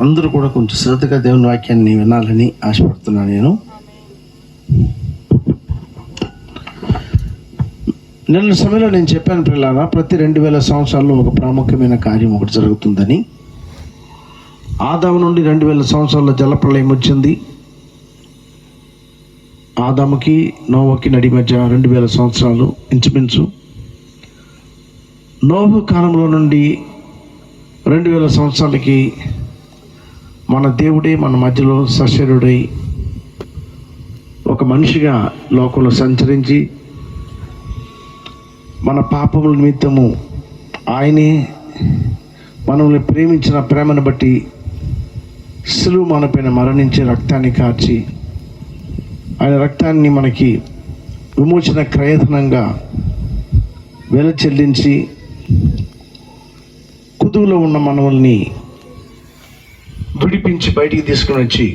అందరూ కూడా కొంచెం శ్రద్ధగా దేవుని వాక్యాన్ని వినాలని ఆశపడుతున్నాను. నేను నిన్న సమయంలో నేను చెప్పాను పిల్లరా, ప్రతి 2000 సంవత్సరాల్లో ఒక ప్రాముఖ్యమైన కార్యం ఒకటి జరుగుతుందని. ఆదాము నుండి 2000 సంవత్సరాల జలప్రళయం వచ్చింది. ఆదాముకి నోవకి నడి మధ్య 2000 సంవత్సరాలు ఇంచుమించు. నోహు కాలంలో నుండి 2000 సంవత్సరాలకి మన దేవుడే మన మధ్యలో సశరీరుడై ఒక మనిషిగా లోకంలో సంచరించి మన పాపముల నిమిత్తము ఆయనే మనల్ని ప్రేమించిన ప్రేమను బట్టి సిలువ మనపైన మరణించి రక్తాన్ని కార్చి ఆయన రక్తాన్ని మనకి విమోచన క్రయధనంగా వెల చెల్లించి కుదువులో ఉన్న మనల్ని విడిపించి బయటికి తీసుకుని వచ్చి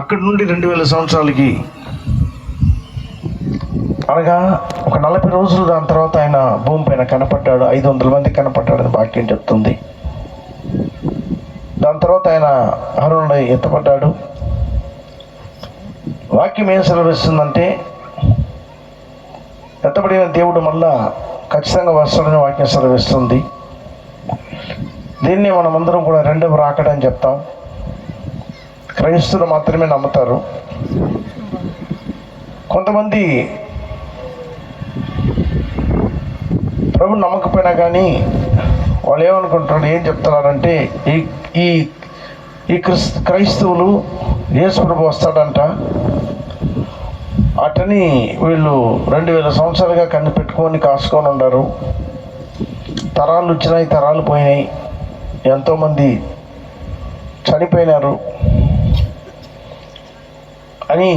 అక్కడి నుండి 2000 సంవత్సరాలకి అనగా ఒక 40 రోజులు దాని తర్వాత ఆయన భూమి పైన కనపడ్డాడు. 500 మంది కనపడ్డాడని వాక్యం చెప్తుంది. దాని తర్వాత ఆయన అహరోనుడై ఎత్తపడ్డాడు. వాక్యం ఏం సెలవిస్తుందంటే ఎత్తబడిన దేవుడు మళ్ళా ఖచ్చితంగా వస్తాడని వాక్యం సెలవిస్తుంది. దీన్ని మనమందరం కూడా రెండవ రాకడ అని చెప్తాం. క్రైస్తవులు మాత్రమే నమ్ముతారు. కొంతమంది ప్రభు నమ్మకపోయినా కానీ వాళ్ళు ఏమనుకుంటున్నారు, ఏం చెప్తున్నారంటే ఈ ఈ క్రైస్తవులు యేసు ప్రభు వస్తాడంట, అటని వీళ్ళు 2000 సంవత్సరాలుగా కనిపెట్టుకొని కాసుకొని ఉన్నారు. తరాలు వచ్చినాయి, తరాలు పోయినాయి, ఎంతోమంది చనిపోయినారు అని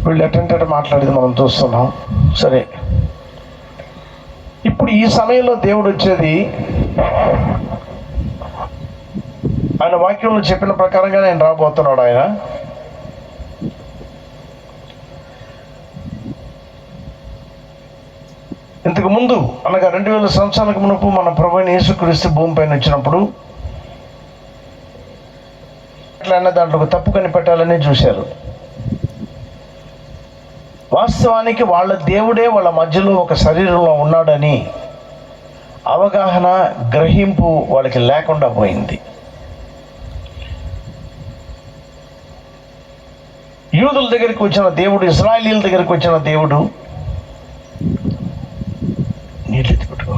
వీళ్ళు ఎటంటే మాట్లాడేది మనం చూస్తున్నాం. సరే, ఇప్పుడు ఈ సమయంలో దేవుడు వచ్చేది ఆయన వాక్యంలో చెప్పిన ప్రకారంగా ఆయన రాబోతున్నాడు. ఆయన ఇంతకు ముందు అనగా 2000 సంవత్సరాలకు మునుపు మన ప్రభువైన యేసుక్రీస్తు భూమి పైన వచ్చినప్పుడు అట్లా దాంట్లో ఒక తప్పు కనిపెట్టాలని చూశారు. వాస్తవానికి వాళ్ళ దేవుడే వాళ్ళ మధ్యలో ఒక శరీరంలో ఉన్నాడని అవగాహన, గ్రహింపు వాళ్ళకి లేకుండా పోయింది. యూదుల దగ్గరికి వచ్చిన దేవుడు, ఇశ్రాయేలీయుల దగ్గరికి వచ్చిన దేవుడు, నీళ్ళు ఎత్తిపెట్టుకో,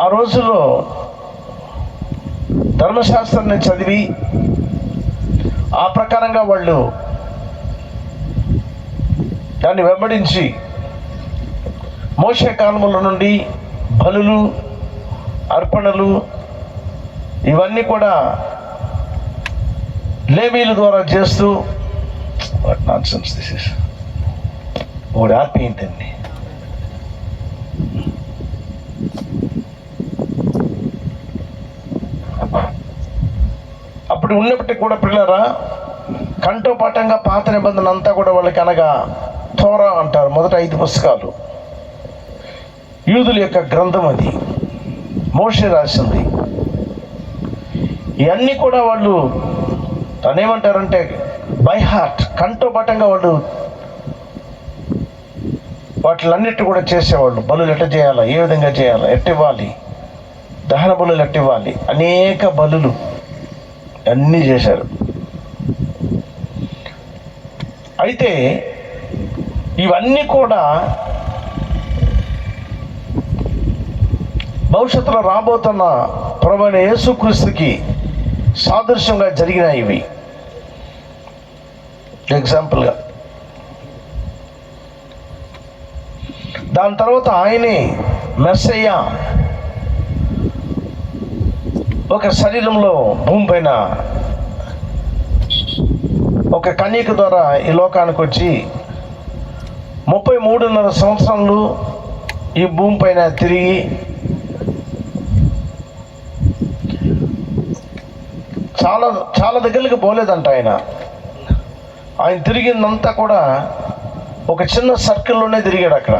ఆ రోజుల్లో ధర్మశాస్త్రాన్ని చదివి ఆ ప్రకారంగా వాళ్ళు దాన్ని వెంబడించి మోషే కాలముల నుండి బలులు, అర్పణలు ఇవన్నీ కూడా లేవీల ద్వారా చేస్తూ నాన్సెన్స్ దిస్ ఇస్ ఒకటి ఆర్పేంటండి. అప్పుడు ఉన్నప్పటికీ కూడా పిల్లరా, కంఠోపాఠంగా పాత నిబంధన అంతా కూడా వాళ్ళకి అనగా తోరా అంటారు. మొదట 5 పుస్తకాలు యూదుల యొక్క గ్రంథం, అది మోషే రాసింది. ఇవన్నీ కూడా వాళ్ళు ఏమంటారంటే బై హార్ట్, కంఠోపాఠంగా వాళ్ళు వాటిలన్నిటి కూడా చేసేవాళ్ళు. బలులు ఎట్ట చేయాలా, ఏ విధంగా చేయాలా, ఎట్టివ్వాలి, దహన బలులు ఎట్టివ్వాలి, అనేక బలులు అన్నీ చేశారు. అయితే ఇవన్నీ కూడా భవిష్యత్తులో రాబోతున్న ప్రభువైన యేసుక్రీస్తుకి సాదృశ్యంగా జరిగినాయి ఇవి. ఎగ్జాంపుల్గా దాని తర్వాత ఆయనే మెస్సయ్య ఒక శరీరంలో భూమి పైన ఒక కన్యక ద్వారా ఈ లోకానికి వచ్చి 33.5 సంవత్సరాలు ఈ భూమి పైన తిరిగి చాలా చాలా దగ్గరికి పోలేదంట. ఆయన తిరిగిందంతా కూడా ఒక చిన్న సర్కిల్లోనే తిరిగాడు. అక్కడ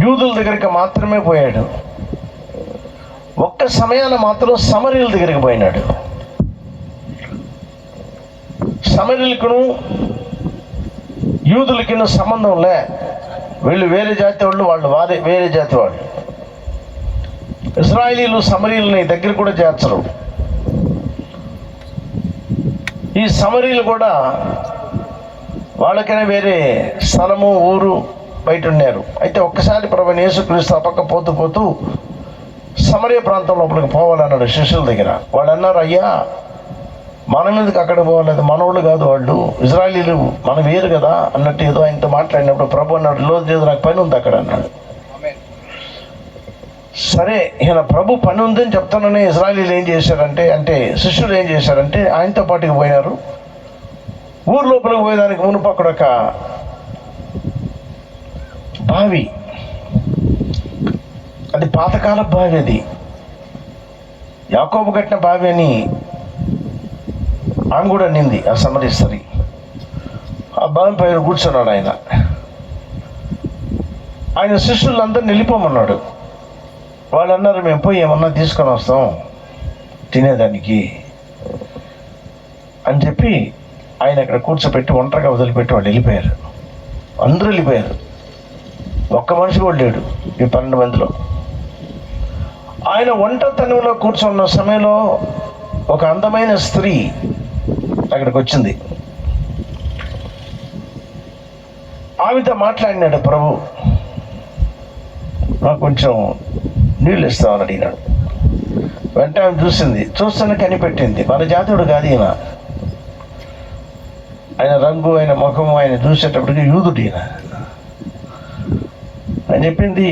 యూదుల దగ్గరికి మాత్రమే పోయాడు. ఒక్క సమయాన మాత్రం సమరీయుల దగ్గరికి పోయినాడు. సమరీయులకును యూదులకిను సంబంధం లే. వీళ్ళు వేరే జాతి వాళ్ళు, వాళ్ళు వేరే జాతి వాళ్ళు. ఇశ్రాయేలీలు సమరీయులని దగ్గర కూడా చేర్చరు. ఈ సమరీయులు కూడా వాళ్ళకైనా వేరే స్థలము, ఊరు బయట ఉన్నారు. అయితే ఒక్కసారి ప్రభువైన యేసుక్రీస్తు పక్క పోతూ పోతూ సమరయ ప్రాంతం లోపలికి పోవాలన్నాడు శిష్యుల దగ్గర. వాళ్ళు అన్నారు, అయ్యా మనం ఎందుకు అక్కడ పోవాలేదు, మనోళ్ళు కాదు వాళ్ళు, ఇశ్రాయేలీలు, మనం వేరు కదా అన్నట్టు ఏదో ఆయనతో మాట్లాడినప్పుడు ప్రభు అన్నాడు, లేదు నాకు పని ఉంది అక్కడ అన్నాడు. సరే, ఈయన ప్రభు పని ఉందని చెప్తానని ఇశ్రాయేలీలు ఏం చేశారంటే, శిష్యులు ఏం చేశారంటే ఆయనతో పాటుకు పోయినారు. ఊరు లోపలికి పోయేదానికి మునుపు అక్కడ ఒక బావి, అది పాతకాల బావి, అది యాకోబు కట్టిన బావి అని ఆమె కూడా నింది. ఆ సమరీస్తరి ఆ బావి పైన కూర్చున్నాడు ఆయన. ఆయన శిష్యులందరినీ వెళ్ళిపోమన్నాడు. వాళ్ళు అన్నారు, మేము పోయి ఏమన్నా తీసుకొని వస్తాం తినేదానికి అని చెప్పి ఆయన అక్కడ కూర్చోపెట్టి ఒంటరిగా వదిలిపెట్టి వాళ్ళు వెళ్ళిపోయారు. అందరూ వెళ్ళిపోయారు. ఒక్క మనిషి కూడా లేడు ఈ 12 మందిలో. ఆయన ఒంటరితనంలో కూర్చున్న సమయంలో ఒక అందమైన స్త్రీ అక్కడికి వచ్చింది. ఆమెతో మాట్లాడినాడు ప్రభు. నాకు కొంచెం నీళ్ళు ఇస్తామని అడిగినాడు. వెంటనే ఆమె చూస్తూనే కనిపెట్టింది, మన జాతుడు కాదు ఈయన. ఆయన రంగు, ఆయన ముఖము, ఆయన చూసేటప్పటికి యూదుడు ఈయన. ఆయన చెప్పింది,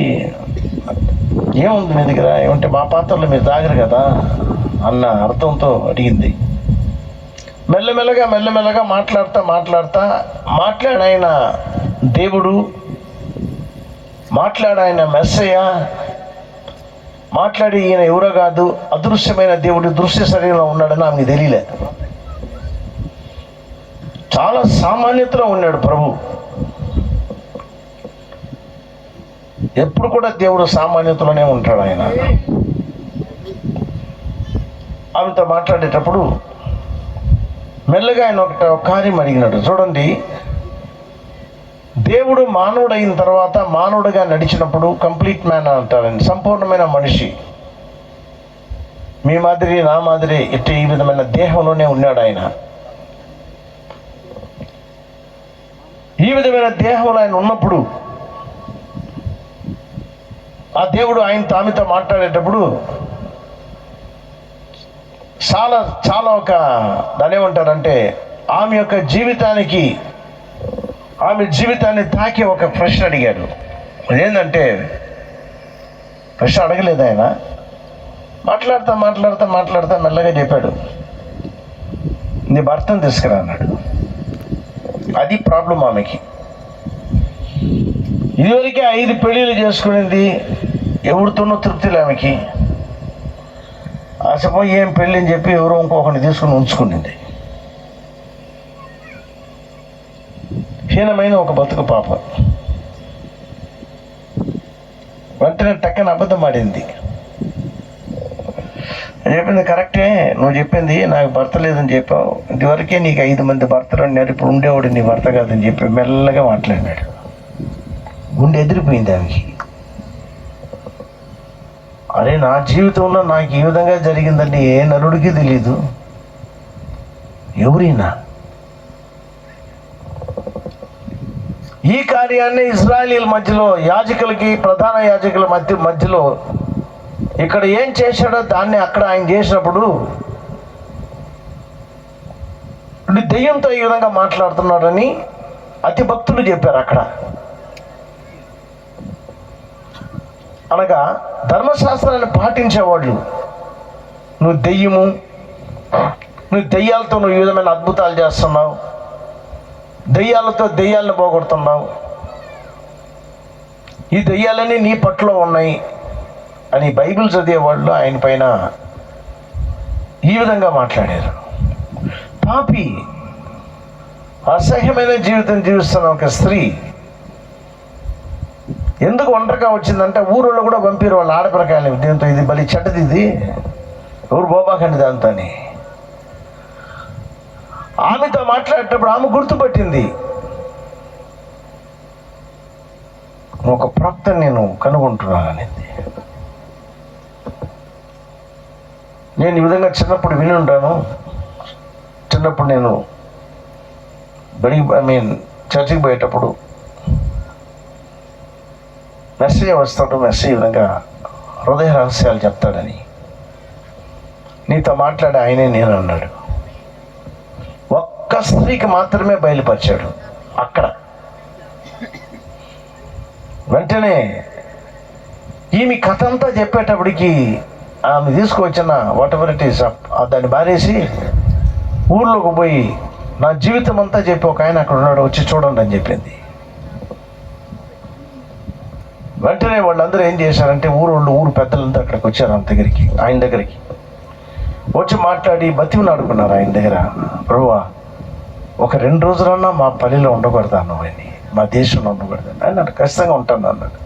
ఏముంది మీ దగ్గర, ఏమంటే మా పాత్రలో మీరు తాగరు కదా అన్న అర్థంతో అడిగింది. మెల్లమెల్లగా మాట్లాడాయన దేవుడు, మాట్లాడాయన మెస్సయ్య, మాట్లాడి ఈయన ఎవరో కాదు, అదృశ్యమైన దేవుడు దృశ్య శరీరంలో ఉన్నాడని ఆమెకు తెలియలేదు. చాలా సామాన్యతలో ఉన్నాడు ప్రభు. ఎప్పుడు కూడా దేవుడు సామాన్యతలోనే ఉంటాడు. ఆయన ఆమెతో మాట్లాడేటప్పుడు మెల్లగా ఆయన ఒక కార్యం అడిగినాడు. చూడండి, దేవుడు మానవుడు అయిన తర్వాత, మానవుడిగా నడిచినప్పుడు కంప్లీట్ మ్యాన్ అంటారండి, సంపూర్ణమైన మనిషి, మీ మాదిరి నా మాదిరి ఇట్లా ఈ విధమైన దేహంలోనే ఉన్నాడు ఆయన. ఈ విధమైన దేహంలో ఆయన ఉన్నప్పుడు ఆ దేవుడు ఆమెతో మాట్లాడేటప్పుడు చాలా ఒక దాని ఏమంటారంటే ఆమె యొక్క జీవితాన్ని తాకి ఒక ప్రశ్న అడిగాడు. అదేంటంటే ప్రశ్న అడగలేదు ఆయన. మాట్లాడుతా మెల్లగా చెప్పాడు, నీ భర్తను తీసుకురా అన్నాడు. అది ప్రాబ్లం ఆమెకి. ఇదివరకే 5 పెళ్ళిళ్ళు చేసుకునేది, ఎవరితోనో తృప్తి ఆమెకి. ఆశపోయి ఏం పెళ్ళి అని చెప్పి ఎవరో ఇంకొకరిని తీసుకుని ఉంచుకునింది. హీనమైన ఒక బతుకు పాప. వెంటనే టక్కన అబద్ధం ఆడింది. చెప్పింది కరెక్టే, నువ్వు చెప్పింది, నాకు భర్త లేదని చెప్పావు, ఇదివరకే నీకు 5 మంది భర్తలు ఉన్నారు, ఇప్పుడు ఉండేవాడు నీ భర్త కాదని చెప్పి మెల్లగా మాట్లాడినాడు. గుండె ఎదిరిపోయింది ఆమెకి. అరే, నా జీవితంలో నాకు ఈ విధంగా జరిగిందంటే ఏ నరుడికి తెలీదు. ఎవరైనా ఈ కార్యాన్ని ఇశ్రాయేలీయుల మధ్యలో, యాజకులకి, ప్రధాన యాజకుల మధ్యలో ఇక్కడ ఏం చేశాడో దాన్ని అక్కడ ఆయన చేసినప్పుడు దెయ్యంతో ఈ విధంగా మాట్లాడుతున్నాడని అతి భక్తులు చెప్పారు అక్కడ. అనగా ధర్మశాస్త్రాన్ని పాటించేవాళ్ళు, నువ్వు దెయ్యాలతో నువ్వు ఈ విధమైన అద్భుతాలు చేస్తున్నావు, దెయ్యాలతో దెయ్యాలను పోగొడుతున్నావు, ఈ దెయ్యాలన్నీ నీ పట్ల ఉన్నాయి అని బైబిల్ చదివేవాళ్ళు ఆయన పైన ఈ విధంగా మాట్లాడారు. పాపి, అసహ్యమైన జీవితం జీవిస్తున్న ఒక స్త్రీ ఎందుకు ఒంటరిగా వచ్చిందంటే ఊరిలో కూడా పంపిరు వాళ్ళ ఆడపిల్లకాయలు, దీంతో ఇది బలి చెడ్డది, ఇది ఎవరు బోబాకండి దాంతో అని. ఆమెతో మాట్లాడేటప్పుడు ఆమె గుర్తుపట్టింది, ఒక ప్రవక్తని నేను కనుగొంటున్నాననేది. నేను ఈ విధంగా చిన్నప్పుడు విని ఉంటాను. చిన్నప్పుడు నేను చర్చికి పోయేటప్పుడు మెస్సేజ్ వస్తాడు, మెస్సేజ్ విధంగా హృదయ రహస్యాలు చెప్తాడని, నీతో మాట్లాడే ఆయనే నేను అన్నాడు. ఒక్క స్త్రీకి మాత్రమే బయలుపరిచాడు అక్కడ. వెంటనే ఈమె కథ అంతా చెప్పేటప్పటికి ఆమె తీసుకువచ్చిన వాట్ ఎవర్ ఇట్ ఈస్ దాన్ని బారేసి ఊర్లోకి పోయి నా జీవితం అంతా చెప్పి ఒక ఆయన అక్కడ ఉన్నాడు, వచ్చి చూడండి అని చెప్పింది. వెంటనే వాళ్ళందరూ ఏం చేశారంటే ఊరు పెద్దలంతా అక్కడికి వచ్చారు ఆయన దగ్గరికి వచ్చి మాట్లాడి బతిమలాడుకున్నారు ఆయన దగ్గర. ప్రభువా, ఒక 2 రోజులన్నా మా పల్లెలో ఉండకూడదు నువ్వని, మా దేశంలో ఉండకూడదు అన్నాడు. ఖచ్చితంగా ఉంటాను అన్నాడు.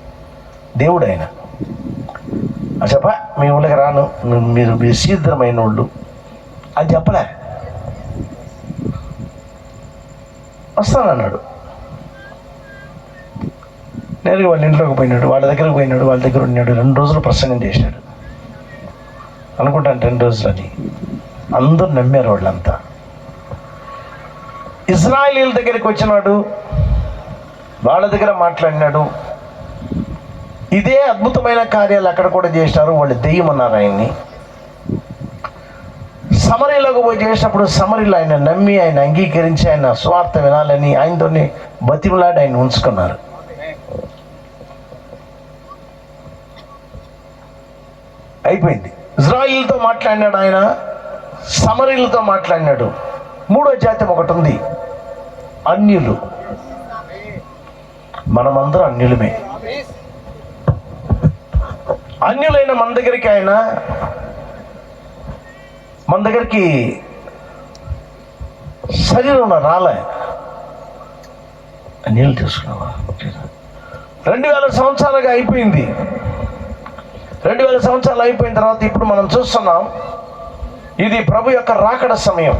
దేవుడు ఆయన చెప్పా, మీ ఊళ్ళకి రాను, మీరు శీఘ్రమైన వాళ్ళు అని చెప్పలే, వస్తానన్నాడు. నేరుగా వాళ్ళ ఇంట్లోకి పోయినాడు, వాళ్ళ దగ్గరకు పోయినాడు, వాళ్ళ దగ్గర ఉన్నాడు. 2 రోజులు ప్రసంగం చేశాడు అనుకుంటాను, 2 రోజులని. అందరూ నమ్మారు వాళ్ళంతా. ఇశ్రాయేలీయుల దగ్గరికి వచ్చినాడు, వాళ్ళ దగ్గర మాట్లాడినాడు. ఇదే అద్భుతమైన కార్యాలు అక్కడ కూడా చేసినారు. వాళ్ళు దెయ్యం అన్నారు ఆయన్ని. సమరీలోకి పోయి చేసినప్పుడు సమరీలు ఆయన నమ్మి, ఆయన అంగీకరించి, ఆయన స్వార్థ వినాలని ఆయనతోనే బతిమలాడి ఆయన ఉంచుకున్నారు. అయిపోయింది. ఇశ్రాయేలుతో మాట్లాడినాడు ఆయన, సమరీలతో మాట్లాడినాడు. 3వ జాతి ఒకటి ఉంది, అన్యులు. మనమందరం అన్యులమే. అన్యులైన మన దగ్గరికి శరీరంలో రాలే. అన్యులు తీసుకున్నావా? 2000 సంవత్సరాలుగా అయిపోయింది. 2000 సంవత్సరాలు అయిపోయిన తర్వాత ఇప్పుడు మనం చూస్తున్నాం, ఇది ప్రభు యొక్క రాకడ సమయం.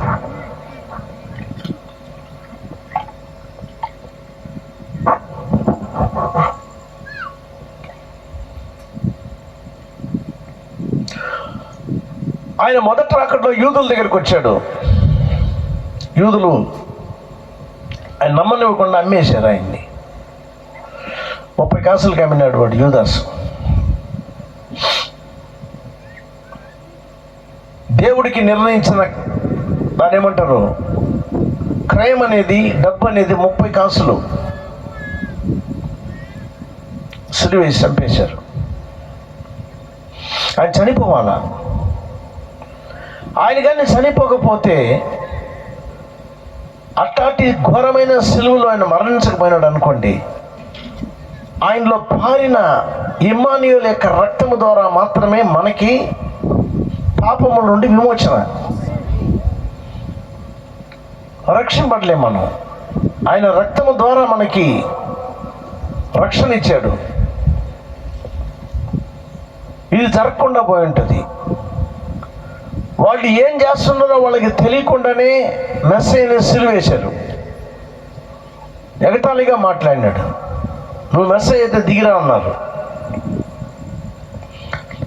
ఆయన మొదటి రాకడలో యూదుల దగ్గరికి వచ్చాడు. యూదులు ఆయన నమ్మనివ్వకుండా అమ్మేశారు ఆయన్ని. 30 కాసులకి అమ్మినాడు వాడు యూదాసు. దేవుడికి నిర్ణయించిన దాని ఏమంటారు, క్రయం అనేది, డబ్బు అనేది 30 కాసులు సిలువేసి చంపేశారు. ఆయన చనిపోవాలా. ఆయన కానీ చనిపోకపోతే, అట్లాంటి ఘోరమైన సిలువలో ఆయన మరణించకపోయినాడు అనుకోండి, ఆయనలో పారిన ఇమ్మానుయేలు యొక్క రక్తము ద్వారా మాత్రమే మనకి పాపముల నుండి విమోచన. రక్షింపడలేం మనం. ఆయన రక్తము ద్వారా మనకి రక్షణ ఇచ్చాడు. ఇది జరగకుండా పోయి ఉంటుంది. వాళ్ళు ఏం చేస్తున్నారో వాళ్ళకి తెలియకుండానే మెస్సీని సిలువేశారు. ఎగతాళిగా మాట్లాడినాడు. నువ్వు మెస్సీ అయితే దిగిరా అన్నారు.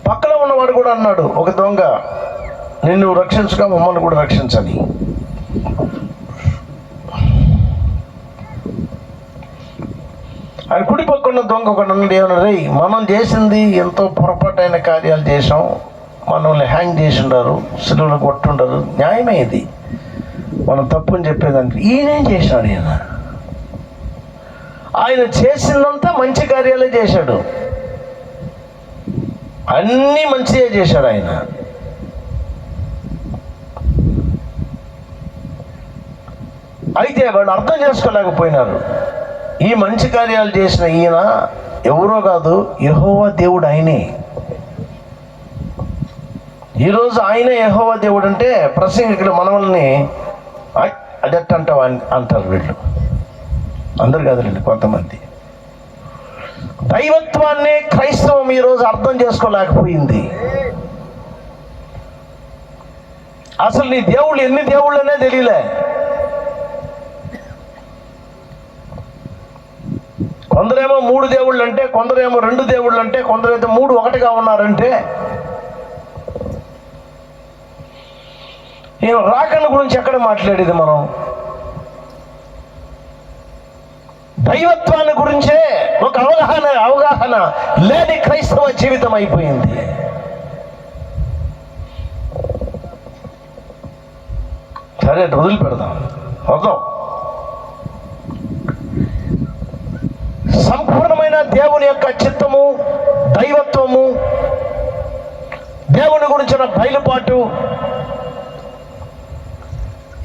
పక్కన ఉన్నవాడు కూడా అన్నాడు, ఒక దొంగ, నిన్ను రక్షించగా మమ్మల్ని కూడా రక్షించని. ఆయన కుడి పక్కన దొంగ ఒకటి అన్నాడు, ఏమన్నా రే, మనం చేసింది ఎంతో పొరపాటైన కార్యాలు చేసాం, మనల్ని హ్యాంగ్ చేసి ఉండరు, సిలువలో కొట్టుండరు, న్యాయమే ఇది, మనం తప్పుని చెప్పేదానికి. ఈయనేం చేసినాడు? ఆయన చేసిందంతా మంచి కార్యాలే చేశాడు, అన్నీ మంచిగా చేశాడు ఆయన. అయితే వాళ్ళు అర్థం చేసుకోలేకపోయినారు. ఈ మంచి కార్యాలు చేసిన ఈయన ఎవరో కాదు, యెహోవా దేవుడు ఆయనే. ఈరోజు ఆయన యెహోవా దేవుడు అంటే ప్రసంగికులు మనల్ని అది ఎట్ట అంటావు అంటారు వీళ్ళు. అందరు కాదులేండి, కొంతమంది. దైవత్వాన్ని క్రైస్తవం ఈరోజు అర్థం చేసుకోలేకపోయింది. అసలు నీ దేవుళ్ళు ఎన్ని దేవుళ్ళనే తెలియలే. కొందరేమో 3 దేవుళ్ళు అంటే, కొందరేమో 2 దేవుళ్ళు అంటే, కొందరైతే 3 ఒకటిగా ఉన్నారంటే. ఈ రాకడ గురించి ఎక్కడ మాట్లాడేది మనం? దైవత్వాన్ని గురించే ఒక అవగాహన లేని క్రైస్తవ జీవితం అయిపోయింది. సరే, వదిలిపెడదాం. సంపూర్ణమైన దేవుని యొక్క చిత్తము, దైవత్వము, దేవుని గురించిన బయలుపాటు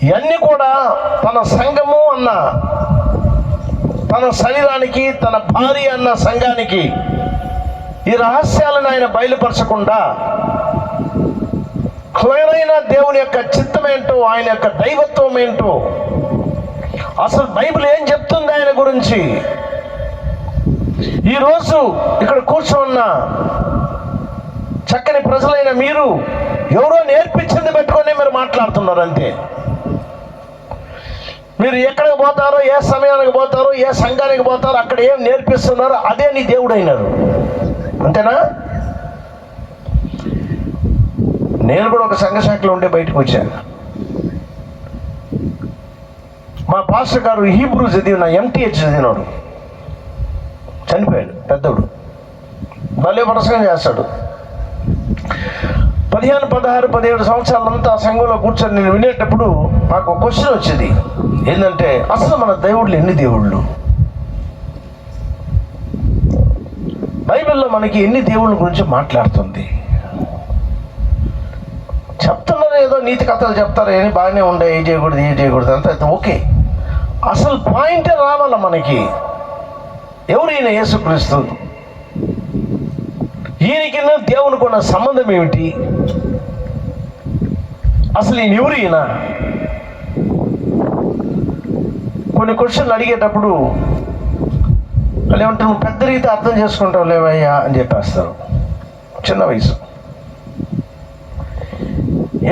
ఇవన్నీ కూడా తన సంఘము అన్న, తన శరీరానికి, తన భార్య అన్న సంఘానికి ఈ రహస్యాలను ఆయన బయలుపరచకుండా క్లియరైన దేవుని యొక్క చిత్తం ఏంటో, ఆయన యొక్క దైవత్వం ఏంటో, అసలు బైబిల్ ఏం చెప్తుంది ఆయన గురించి, ఈరోజు ఇక్కడ కూర్చోన్న చక్కని ప్రజలైన మీరు ఎవరో నేర్పించింది పెట్టుకొని మీరు మాట్లాడుతున్నారు అంతే. మీరు ఎక్కడికి పోతారో, ఏ సమయానికి పోతారో, ఏ సంఘానికి పోతారో, అక్కడ ఏం నేర్పిస్తున్నారో అదే నీ దేవుడు అయినారు. అంతేనా? నేను కూడా ఒక సంఘ శాఖలో ఉండే బయటకు వచ్చాను. మా పాస్టర్ గారు హీబ్రూ చదివిన, MTH చదివినాడు, చనిపోయాడు. పెద్దోడు, భలే ప్రసంగం చేస్తాడు. 15, 16, 17 సంవత్సరాలంతా ఆ సంఘంలో కూర్చొని నేను వినేటప్పుడు నాకు ఒక క్వశ్చన్ వచ్చేది. ఏంటంటే, అసలు మన దేవుళ్ళు ఎన్ని దేవుళ్ళు? బైబిల్లో మనకి ఎన్ని దేవుళ్ళ గురించి మాట్లాడుతుంది? చెప్తున్నారు ఏదో నీతి కథలు చెప్తారు, ఏమి బాగానే ఉండే, ఏ చేయకూడదు, ఏ చేయకూడదు అంతా ఓకే. అసలు పాయింటే రావాల మనకి. ఎవరు ఈయన? యేసుక్రీస్తు. ఈయనకి దేవునికి ఉన్న సంబంధం ఏమిటి? అసలు ఈయన ఎవరు? ఈయన కొన్ని క్వశ్చన్లు అడిగేటప్పుడు వాళ్ళు ఏమంటారు, నువ్వు పెద్ద రీతి అర్థం చేసుకుంటావు లేవయ్యా అని చెప్పేస్తారు. చిన్న వయసు,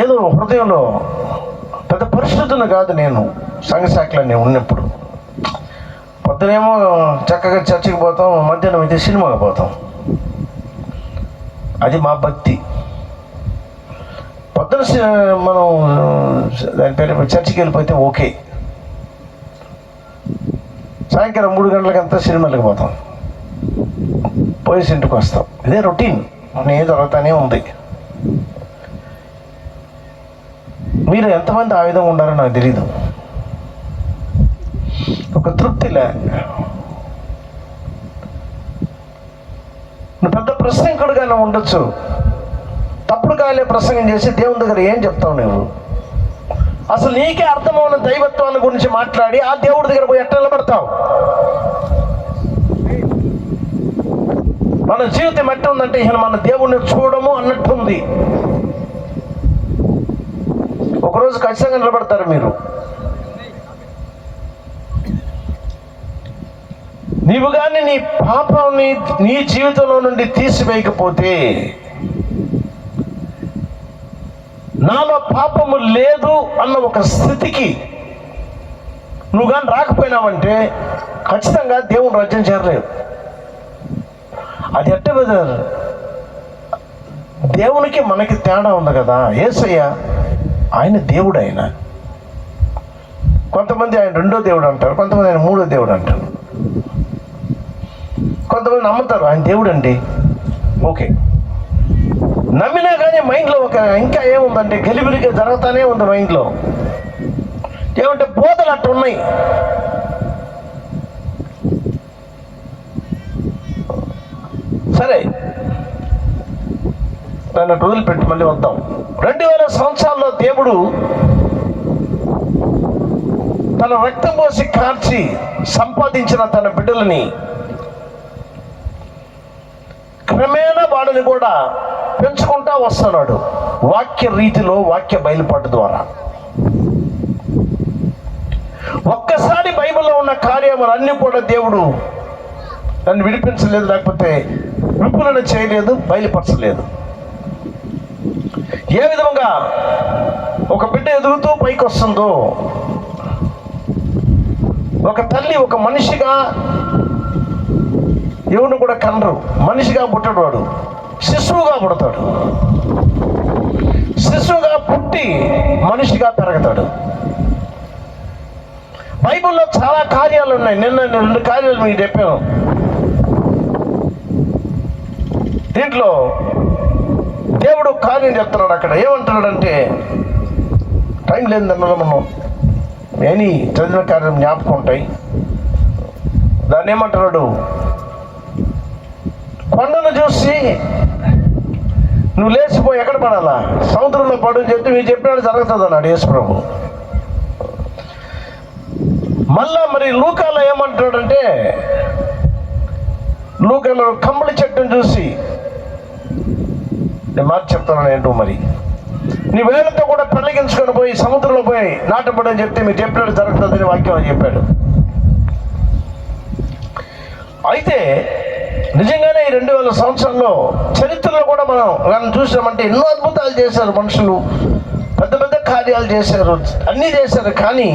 ఏదో హృదయంలో పెద్ద పరిశుద్ధుని కాదు నేను. సంఘశాఖలో నేను ఉన్నప్పుడు పొద్దునేమో చక్కగా చర్చికి పోతాం, మధ్యాహ్నం అయితే సినిమాకి పోతాం. అది మా భక్తి. పొద్దున మనం దాని పేరు చర్చికి వెళ్ళిపోతే ఓకే, సాయంకాలం 3 గంటలకంతా సినిమాలకు పోతాం, పోయేసి ఇంటికి వస్తాం. ఇదే రొటీన్, నేను జరుగుతూనే ఉంది. మీరు ఎంతమంది ఆ విధంగా ఉండారో నాకు తెలీదు. ఒక తృప్తిలే. నువ్వు పెద్ద ప్రసంగుడుగానే ఉండొచ్చు, తప్పుడు కాలే ప్రసంగం చేసి దేవుని దగ్గర ఏం చెప్తావు నువ్వు? అసలు నీకే అర్థమవున దైవత్వాన్ని గురించి మాట్లాడి ఆ దేవుడి దగ్గర పోయి ఎట్లా నిలబడతావు? మన జీవితం ఎట్ట ఉందంటే, మన దేవుణ్ణి చూడము అన్నట్టుంది. ఒకరోజు ఖచ్చితంగా నిలబడతారు మీరు. నీవు కానీ నీ పాపాన్ని నీ జీవితంలో నుండి తీసివేయకపోతే, నాలో పాపము లేదు అన్న ఒక స్థితికి నువ్వు కానీ రాకపోయినావంటే ఖచ్చితంగా దేవుని రాజ్యం చేరలేవు. అది ఎట్ట బ్రదర్? దేవునికి మనకి తేడా ఉంది కదా. యేసయ్య ఆయన దేవుడు. ఆయన కొంతమంది ఆయన 2వ దేవుడు అంటారు, కొంతమంది ఆయన 3వ దేవుడు అంటారు, కొంతమంది నమ్ముతారు ఆయన దేవుడు అండి. ఓకే, నమ్మినా కానీ మైండ్లో ఒక ఇంకా ఏముందంటే గలిబిలిగా జరుగుతానే ఉంది మైండ్లో. ఏమంటే బోధలు అట్టు ఉన్నాయి. సరే, దాన్ని వదిలిపెట్టి మళ్ళీ వద్దాం. 2000 సంవత్సరాల్లో దేవుడు తన రక్తం పోసి కార్చి సంపాదించిన తన బిడ్డలని క్రమేణా వాడిని కూడా పెంచుకుంటా వస్తున్నాడు, వాక్య రీతిలో, వాక్య బయలుపాటు ద్వారా. ఒక్కసారి బైబిల్లో ఉన్న కార్యములు అన్నీ కూడా దేవుడు నన్ను విడిపించలేదు, లేకపోతే విప్పులను చేయలేదు, బయలుపరచలేదు. ఏ విధంగా ఒక బిడ్డ ఎదుగుతూ పైకి వస్తుందో, ఒక తల్లి ఒక మనిషిగా ఎవరిని కూడా కనరు, మనిషిగా పుట్టాడు, వాడు శిశువుగా పుడతాడు, శిశువుగా పుట్టి మనిషిగా పెరుగుతాడు. బైబిల్లో చాలా కార్యాలు ఉన్నాయి. నిన్న 2 కార్యాలు మీకు చెప్పాను. దీంట్లో దేవుడు కార్యం చెప్తున్నాడు. అక్కడ ఏమంటున్నాడంటే, టైం లేదు దానివల్ల మనం ఏని చదివిన కార్యం జ్ఞాపకం ఉంటాయి. దాన్ని ఏమంటున్నాడు, కొండను చూసి నువ్వు లేచిపోయి ఎక్కడ పడాలా, సముద్రంలో పడు అని చెప్తే మీరు చెప్పినాడు జరుగుతుంది అన్నాడు యేసు ప్రభు. మళ్ళా మరి లూకాలో ఏమంటాడంటే, లూకాలో కమ్మడి చెట్టును చూసి, నేను మాట చెప్తున్నాను ఏంటో, మరి నీ వేలతో కూడా పెళ్ళగించుకొని పోయి సముద్రంలో పోయి నాటపడని చెప్తే మీరు చెప్పినట్టు జరుగుతుందని వాక్యం అని చెప్పాడు. అయితే నిజంగానే ఈ 2000 సంవత్సరాల్లో చరిత్రలో కూడా మనం చూసామంటే ఎన్నో అద్భుతాలు చేశారు మనుషులు, పెద్ద పెద్ద కార్యాలు చేశారు, అన్నీ చేశారు. కానీ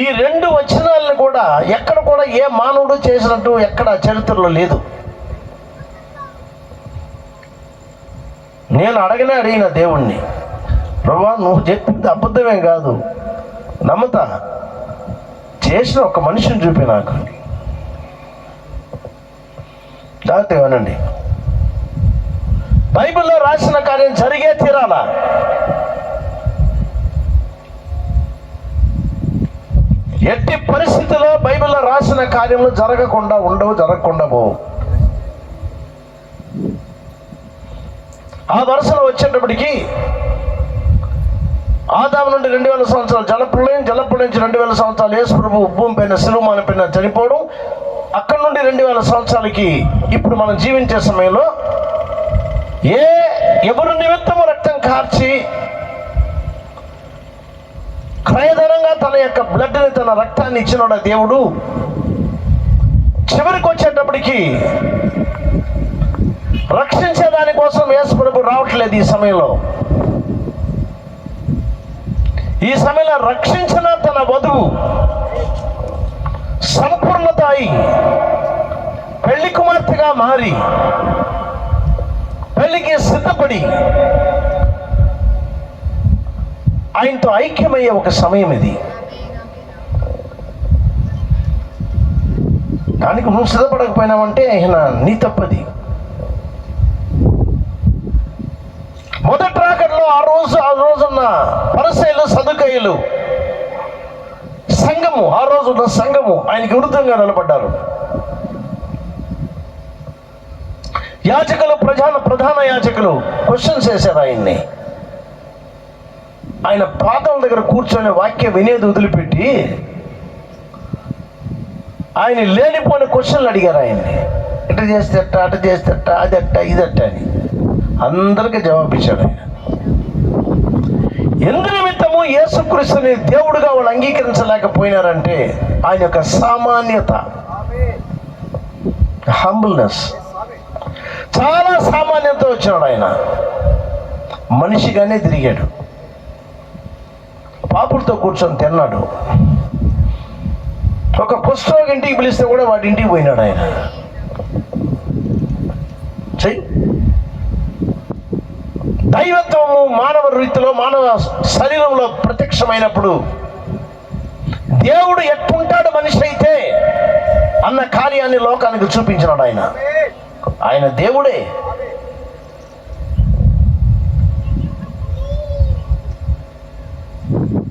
ఈ 2 వచనాలను కూడా ఎక్కడ కూడా ఏ మానవుడు చేసినట్టు ఎక్కడ చరిత్రలో లేదు. నేను అడిగిన దేవుణ్ణి, ప్రభా నువ్వు చెప్పింది అబద్ధమేం కాదు, నమ్మతా, చేసిన ఒక మనిషిని చూపి నాకు. జాగ్రత్తగా వినండి, బైబిల్లో రాసిన కార్యం జరిగే తీరాలా. ఎట్టి పరిస్థితిలో బైబిల్లో రాసిన కార్యములు జరగకుండా ఉండవు, జరగకుండా పోవు. ఆ వరుసలో వచ్చేటప్పటికి ఆదాము నుండి 2000 సంవత్సరాలు జలప్రళయం నుంచి 2000 సంవత్సరాలు యేసు ప్రభు భూమి పైన సిలువ పైన చనిపోవడం, అక్కడి నుండి 2000 సంవత్సరాలకి ఇప్పుడు మనం జీవించే సమయంలో ఎవరు నిమిత్తము రక్తం కార్చి క్రయధనంగా తన యొక్క బ్లడ్ని, తన రక్తాన్ని ఇచ్చినాడు దేవుడు. చివరికి వచ్చేటప్పటికి రక్షించే దానికోసం యేసు ప్రభు రావట్లేదు. ఈ సమయంలో రక్షించిన తన వధువు సంపూర్ణత అయి పెళ్లి కుమార్తెగా మారి పెళ్లికి సిద్ధపడి ఆయనతో ఐక్యమయ్యే ఒక సమయం ఇది. దానికి నువ్వు సిద్ధపడకపోయినావంటే ఆయన నీ తప్పది. మొదటి రాకడలో ఆ రోజున్న పరిసయ్యులు, సదుకాయులు సంఘము, ఆ రోజున్న సంఘము ఆయనకి విరుద్ధంగా నిలబడ్డారు. యాజకులు, ప్రధాన యాజకులు క్వశ్చన్స్ వేశారు ఆయన్ని. ఆయన పాదం దగ్గర కూర్చొని వాక్యం వినేది వదిలిపెట్టి ఆయన లేనిపోయిన క్వశ్చన్లు అడిగారు ఆయన్ని. ఇట చేస్తే అట్ట, అట చేస్తే అట్ట, అదట్ట, ఇదట్ట అని అందరికీ జవాబిచ్చాడు ఆయన. ఎందు నిమిత్తము యేసుక్రీస్తుని దేవుడుగా వాళ్ళు అంగీకరించలేకపోయినారంటే ఆయన యొక్క సామాన్యత, హంబుల్నెస్, చాలా సామాన్యత వచ్చినాడు. ఆయన మనిషిగానే తిరిగాడు, పాపులతో కూర్చొని తిన్నాడు. ఒక పుస్తకం ఇంటికి పిలిస్తే కూడా వాడి ఇంటికి పోయినాడు ఆయన. దైవత్వము మానవ రీతిలో, మానవ శరీరంలో ప్రత్యక్షమైనప్పుడు దేవుడు ఎట్టుంటాడు మనిషి అయితే అన్న కార్యాన్ని లోకానికి చూపించినాడు ఆయన. ఆయన దేవుడే.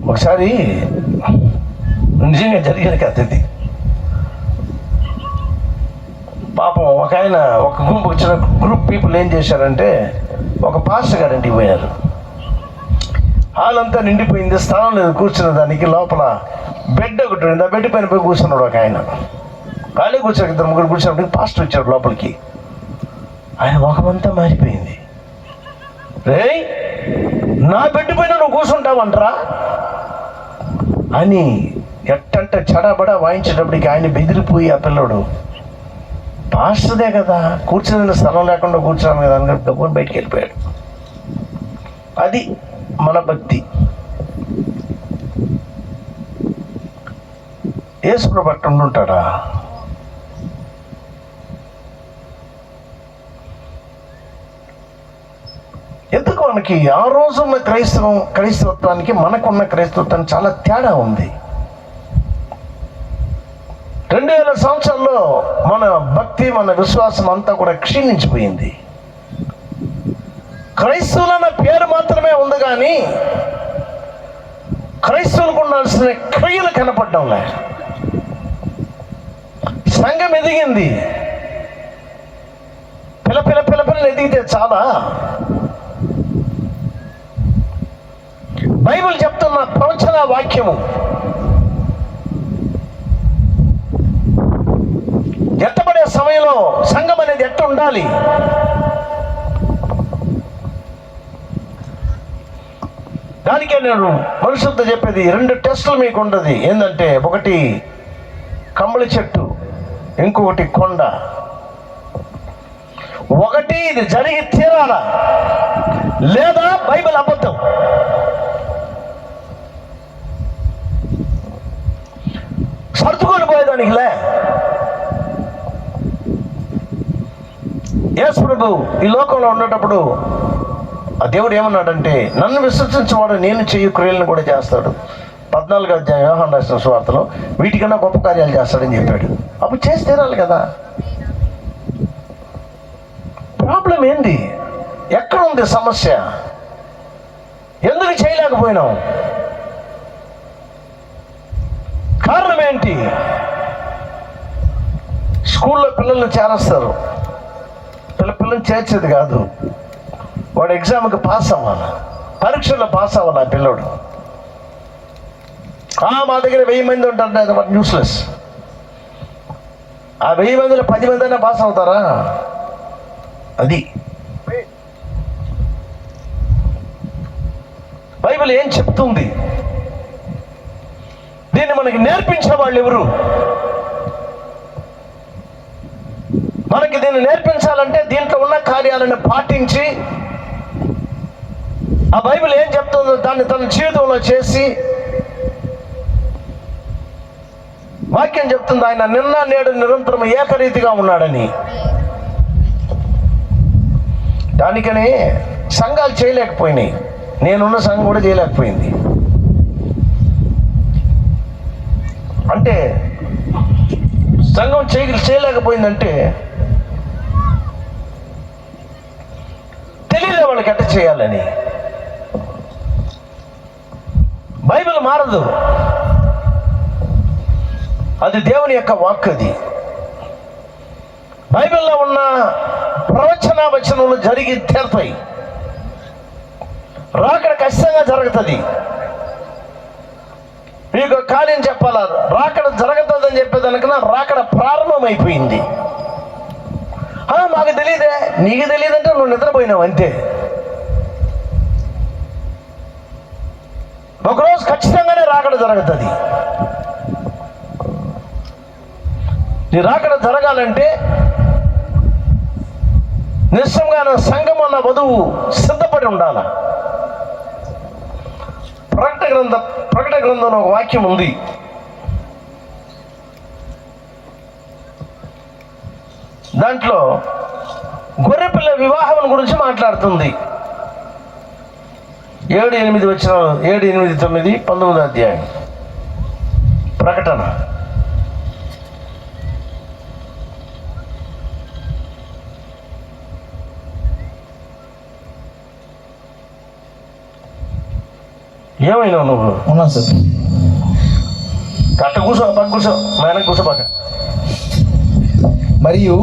ఒకసారి నిజంగా జరిగిన కథ ఇది. పాపం ఒక ఆయన, ఒక గుంపు వచ్చిన గ్రూప్ పీపుల్ ఏం చేశారంటే ఒక పాస్టర్ గారు ఇంటికి పోయినారు. హాల్ అంతా నిండిపోయింది, స్థానం లేదు కూర్చున్న దానికి. లోపల బెడ్ ఒకటి ఉంది, ఆ బెడ్ పైన పోయి కూర్చున్నాడు ఒక ఆయన. ఖాళీ కూర్చొని 2-3 కూర్చున్నప్పటికి పాస్టర్ వచ్చాడు లోపలికి. ఆయన ముఖమంతా మారిపోయింది. రే, నా బెడ్ పైన నువ్వు కూర్చుంటావంటరా అని ఎట్టంటే చడాబడా వాయించేటప్పటికి ఆయన బెదిరిపోయి ఆ పిల్లడు పాస్టర్దే కదా, కూర్చుని స్థలం లేకుండా కూర్చున్నాను కదా అని డబ్బుని బయటికి వెళ్ళిపోయాడు. అది మన భక్తి. యేసుప్రభు పట్టు ఉండుంటాడా? ఎందుకు మనకి ఆ రోజు ఉన్న క్రైస్తవత్వానికి మనకున్న క్రైస్తవత్వానికి చాలా తేడా ఉంది. 2000 సంవత్సరాల్లో మన భక్తి, మన విశ్వాసం అంతా కూడా క్షీణించిపోయింది. క్రైస్తవులన్న పేరు మాత్రమే ఉంది కానీ క్రైస్తవులకు ఉండాల్సిన క్రియలు కనపడడంలే. సంఘం ఎదిగింది, పిల్లలు ఎదిగితే చాలా. బైబిల్ చెప్తున్న ప్రవచన వాక్యము ఎత్తబడే సమయంలో సంఘం అనేది ఎట్ట ఉండాలి, దానికే నేను మనుషులతో చెప్పేది 2 టెస్టులు మీకు ఉండదు. ఏంటంటే, ఒకటి కమ్మలి చెట్టు, ఇంకొకటి కొండ. ఒకటి ఇది జరిగి తీరాలా, లేదా బైబిల్ అబద్ధం. సర్దుకొని పోయేదానికిలే. యేసు ప్రభు ఈ లోకంలో ఉండేటప్పుడు ఆ దేవుడు ఏమన్నాడంటే, నన్ను విశ్వసించేవాడు నేను చేయు క్రియలను కూడా చేస్తాడు. 14వ అధ్యాయం యోహాను రాసిన సువార్తలో వీటికన్నా గొప్ప కార్యాలు చేస్తాడని చెప్పాడు. అప్పుడు చేసి తీరాలి కదా. ప్రాబ్లం ఏంది? ఎక్కడ ఉంది సమస్య? ఎందుకు చేయలేకపోయినాం? కారణం ఏంటి? స్కూల్లో పిల్లల్ని చేరేస్తారు. పిల్లల్ని చేర్చేది కాదు, వాడు ఎగ్జామ్కి పాస్ అవ్వాలి, పరీక్షల్లో పాస్ అవ్వాలి ఆ పిల్లోడు. మా దగ్గర 1000 మంది ఉంటారంటే అది వాడు న్యూస్లెస్. ఆ 1000 మందిలో 10 మంది అయినా పాస్ అవుతారా? అది బైబిల్ ఏం చెప్తుంది? దీన్ని మనకి నేర్పించే వాళ్ళు ఎవరు? మనకి దీన్ని నేర్పించాలంటే దీంట్లో ఉన్న కార్యాలను పాటించి ఆ బైబిల్ ఏం చెప్తుందో దాన్ని తన జీవితంలో చేసి, వాక్యం చెప్తుంది ఆయన నిన్న నేడు నిరంతరం ఏకరీతిగా ఉన్నాడని. దానికనే సంఘాలు చేయలేకపోయినాయి. నేనున్న సంఘం కూడా చేయలేకపోయింది. అంటే సంఘం చేయలేకపోయిందంటే తెలియలే వాళ్ళకి ఎట్ట చేయాలని. బైబిల్ మారదు, అది దేవుని యొక్క వాక్. అది బైబిల్లో ఉన్న ప్రవచన వచనములు జరిగి తీరుతాయి. రాకడ ఖచ్చితంగా జరుగుతుంది. మీకు కార్యం చెప్పాలా, రాకడ జరుగుతుందని చెప్పేదానికన్నా రాకడ ప్రారంభమైపోయింది. మాకు తెలియదే. నీకు తెలియదంటే నువ్వు నిద్రపోయినావు అంతే. ఒకరోజు ఖచ్చితంగానే రాకడ జరుగుతుంది. నీ రాకడ జరగాలంటే నిశ్చయంగా సంఘం అన్న వధువు సిద్ధపడి ఉండాల. ప్రకటన గ్రంథంలో ఒక వాక్యం ఉంది. దాంట్లో గొర్రెపిల్ల వివాహం గురించి మాట్లాడుతుంది. 7, 8 వచ్చిన 7, 8, 9, 19వ అధ్యాయం ప్రకటన. ఏమైనావు నువ్వు? ఉన్నా సార్. కట్ట కూర్చో, పక్క కూర్చో, మేన కూర్చోపాక. మరియు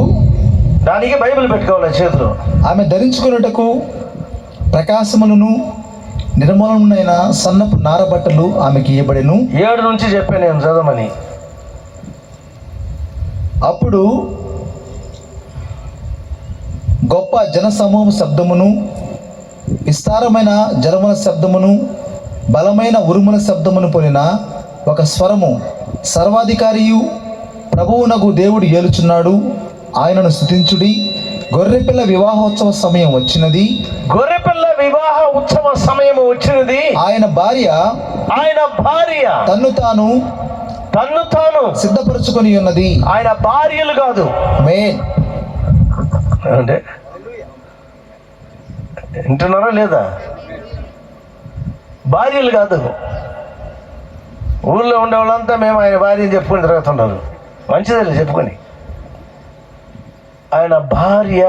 దానికి బైబిల్ పెట్టుకోవాలి చేతిలో. ఆమె ధరించుకున్నటకు ప్రకాశములను నిర్మలమునైన సన్నపు నారబట్టలు ఆమెకి ఇవ్వబడెను. 7 నుంచి చెప్పాను నేను చదవమని. అప్పుడు గొప్ప జనసమూహ శబ్దమును, విస్తారమైన జలముల శబ్దమును, బలమైన ఉరుముల శబ్దమును పోలిన ఒక స్వరము, సర్వాధికారియు ప్రభువునగు దేవుడు ఏలుచున్నాడు, ఆయనను స్తుతించుడి. గొర్రెపిల్ల వివాహోత్సవ సమయం వచ్చినది, గొర్రెపిల్ల వివాహ ఉత్సవ సమయం వచ్చినది. ఆయన భార్య తన్ను తాను సిద్ధపరచుకొని ఉన్నది. ఆయన భార్యలు కాదు, అంటే వింటున్నారా లేదా? భార్యలు కాదు. ఊళ్ళో ఉండే వాళ్ళంతా మేము ఆయన భార్యని చెప్పుకొని తిరుగుతున్నారు. మంచిదే చెప్పుకొని. ఆయన భార్య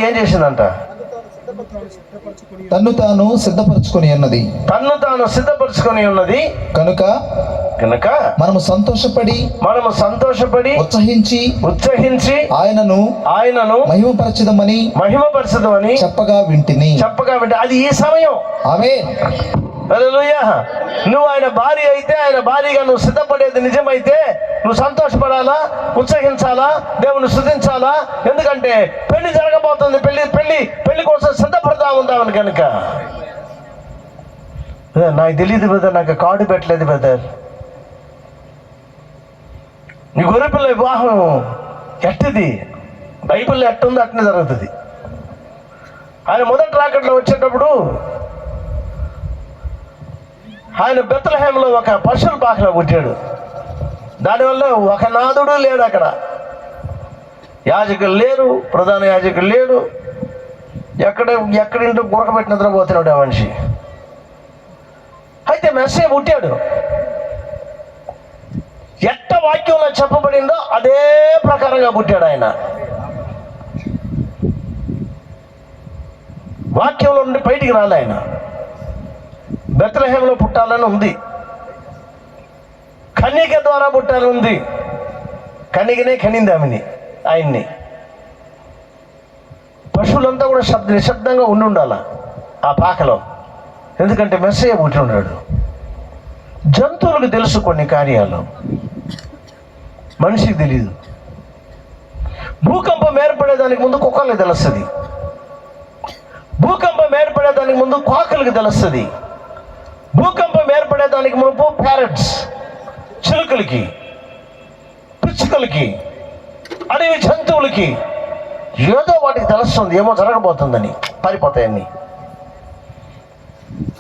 ఏం చేసిందంట? తన్ను తాను సిద్ధపరచుకొని ఉన్నది. కనుక మనము సంతోషపడి ఉత్సహించి ఆయనను మహిమపరచదమని చెప్పగా వింటిని. అది ఈ సమయం. ఆమేన్. హల్లెలూయా. నువ్వు ఆయన భార్య అయితే, ఆయన భార్యగా నువ్వు సిద్ధపడేది నిజమైతే నువ్వు సంతోషపడాలా, ఉత్సహించాలా, దేవుని స్తుతించాలా. ఎందుకంటే పెళ్లి జరగబోతుంది. పెళ్లి కోసం సిద్ధపడతా ఉందామని కనుక. నాకు తెలియదు బ్రదర్, నాకు కార్డు పెట్టలేదు బ్రదర్. నీ గొర్రెపిల్ల వివాహం ఎట్టిది? బైబిల్లో ఎట్టుందో అట్నే జరుగుతుంది. ఆయన మొదటి రాకట్లో వచ్చేటప్పుడు ఆయన బెత్లెహేములో ఒక పశువుల పాకలో పుట్టాడు. దానివల్ల ఒక నాదుడు లేడు అక్కడ. యాజకులు లేరు, ప్రధాన యాజకులు లేడు. ఎక్కడింటో గురకబెట్టి నిద్రపోతున్నాడు ఆ మనిషి. అయితే మెస్సే పుట్టాడు. ఎట్ట వాక్యంలో చెప్పబడిందో అదే ప్రకారంగా పుట్టాడు ఆయన. వాక్యంలో నుండి బయటికి రాలే ఆయన. బెత్లెహేములో పుట్టాలని ఉంది, కన్యక ద్వారా పుట్టాలని ఉంది. కన్యకనే కనింది ఆయన్ని. పశువులంతా కూడా నిశ్శబ్దంగా ఉండాల ఆ పాకలో. ఎందుకంటే మెస్సయ్య పుట్టి ఉన్నాడు. జంతువులకు తెలుసు కొన్ని కార్యాలు, మనిషికి తెలియదు. భూకంపం ఏర్పడేదానికి ముందు కుక్కలకి తెలుస్తుంది. భూకంపం ఏర్పడేదానికి ముందు కాకులకి తెలుస్తుంది. భూకంపం ఏర్పడేదానికి మునుపు ప్యారెట్స్, చిలుకలకి, పిచ్చుకలకి, అడవి జంతువులకి ఏదో వాటికి తెలుస్తుంది ఏమో జరగబోతుందని. పారిపోతాయి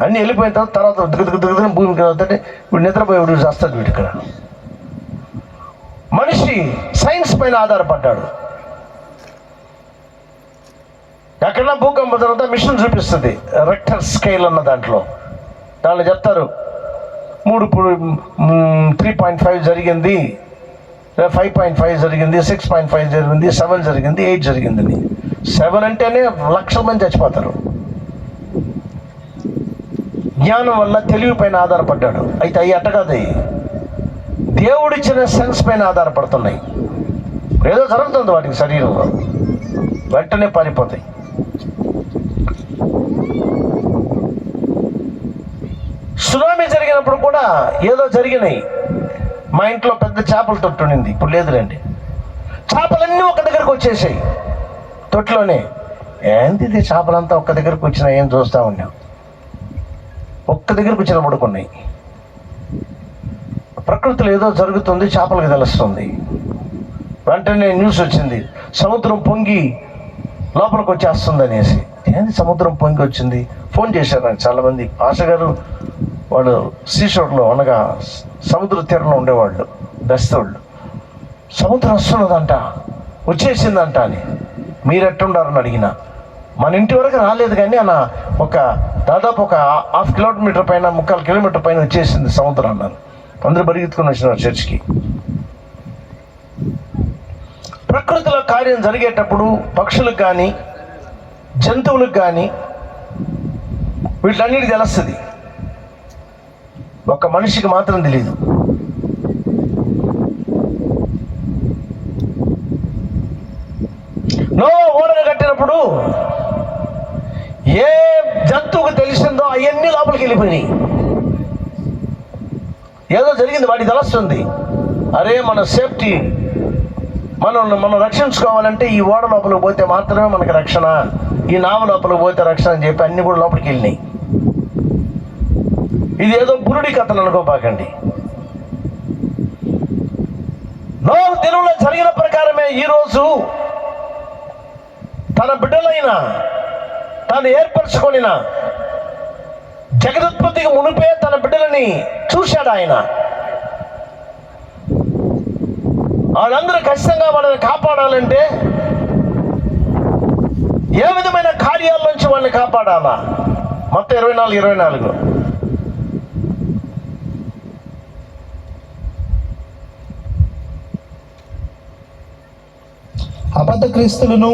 అన్నీ వెళ్ళిపోయిన తర్వాత దిగుదిగుదిగుదిన భూమికి వెళ్తుంటే వీడు నిద్రపోయేవాడు చేస్తాడు. వీడు ఇక్కడ మనిషి సైన్స్ పైన ఆధారపడ్డాడు. ఎక్కడన్నా భూకంపం తర్వాత మిషన్ చూపిస్తుంది, రెక్టర్ స్కేల్ అన్న దాంట్లో చెప్తారు 3.5 జరిగింది, 5.5 జరిగింది, 6.5 జరిగింది, 7 జరిగింది, 8 జరిగిందని. 7 అంటేనే లక్షల మంది చచ్చిపోతారు. జ్ఞానం వల్ల తెలివి పైన ఆధారపడ్డాడు. అయితే అవి అట్టగాది దేవుడిచ్చిన సెన్స్ పైన ఆధారపడుతున్నాయి. ఏదో జరుగుతుంది వాటికి శరీరంలో, వెంటనే పారిపోతాయి. సునామీ జరిగినప్పుడు కూడా ఏదో జరిగినాయి. మా ఇంట్లో పెద్ద చేపల తొట్టు ఉండింది, ఇప్పుడు లేదులేండి. చేపలన్నీ ఒక దగ్గరకు వచ్చేసాయి తొట్టులోనే. ఏంది ఇది చేపలంతా ఒక్క దగ్గరకు వచ్చినా ఏం చూస్తూ ఉన్నాం. ఒక్క దగ్గరకు వచ్చిన పడుకున్నాయి. ప్రకృతిలో ఏదో జరుగుతుంది, చేపలకు తెలుస్తుంది. వెంటనే న్యూస్ వచ్చింది, సముద్రం పొంగి లోపలికి వచ్చేస్తుంది అనేసి. ఏంది సముద్రం పొంగి వచ్చింది? ఫోన్ చేశారు నాకు చాలామంది. ఆశ గారు వాళ్ళు సీషోర్లో అనగా సముద్ర తీరంలో ఉండేవాళ్ళు, బెస్తోళ్ళు. సముద్రం వస్తున్నదంట, వచ్చేసిందంట అని. మీరెట్టుండారని అడిగిన. మన ఇంటి వరకు రాలేదు కానీ అన్న దాదాపు ఒక 1/2 కిలోమీటర్ పైన 3/4 కిలోమీటర్ పైన వచ్చేసింది సముద్రం అన్నారు. అందరూ పరిగెత్తుకుని వచ్చినారు చర్చికి. ప్రకృతిలో కార్యం జరిగేటప్పుడు పక్షులకు కానీ జంతువులకు కానీ వీటిలన్నిటికీ తెలుస్తుంది, ఒక మనిషికి మాత్రం తెలియదు. నోవా ఓడను కట్టినప్పుడు ఏ జంతువుకు తెలిసిందో అవన్నీ లోపలికి వెళ్ళిపోయినాయి. ఏదో జరిగింది, వాడికి తెలుస్తుంది. అరే మన సేఫ్టీ, మనం రక్షించుకోవాలంటే ఈ ఓడ లోపలికి పోతే మాత్రమే మనకి రక్షణ. ఈ నావ లోపలికి పోతే రక్షణ అని చెప్పి అన్ని కూడా లోపలికి వెళ్ళినాయి. ఇది ఏదో బురుడి కథలు అనుకోపాకండి. నోహు దినంలో జరిగిన ప్రకారమే ఈరోజు తన బిడ్డలైన తాను ఏర్పరచుకొనిన జగదుత్పత్తికి మునిపే తన బిడ్డలని చూశాడు ఆయన. వాళ్ళందరూ ఖచ్చితంగా వాళ్ళని కాపాడాలంటే ఏ విధమైన కార్యాల నుంచి వాళ్ళని కాపాడాలా? మొత్తం 24 అబద్ధపు క్రీస్తులను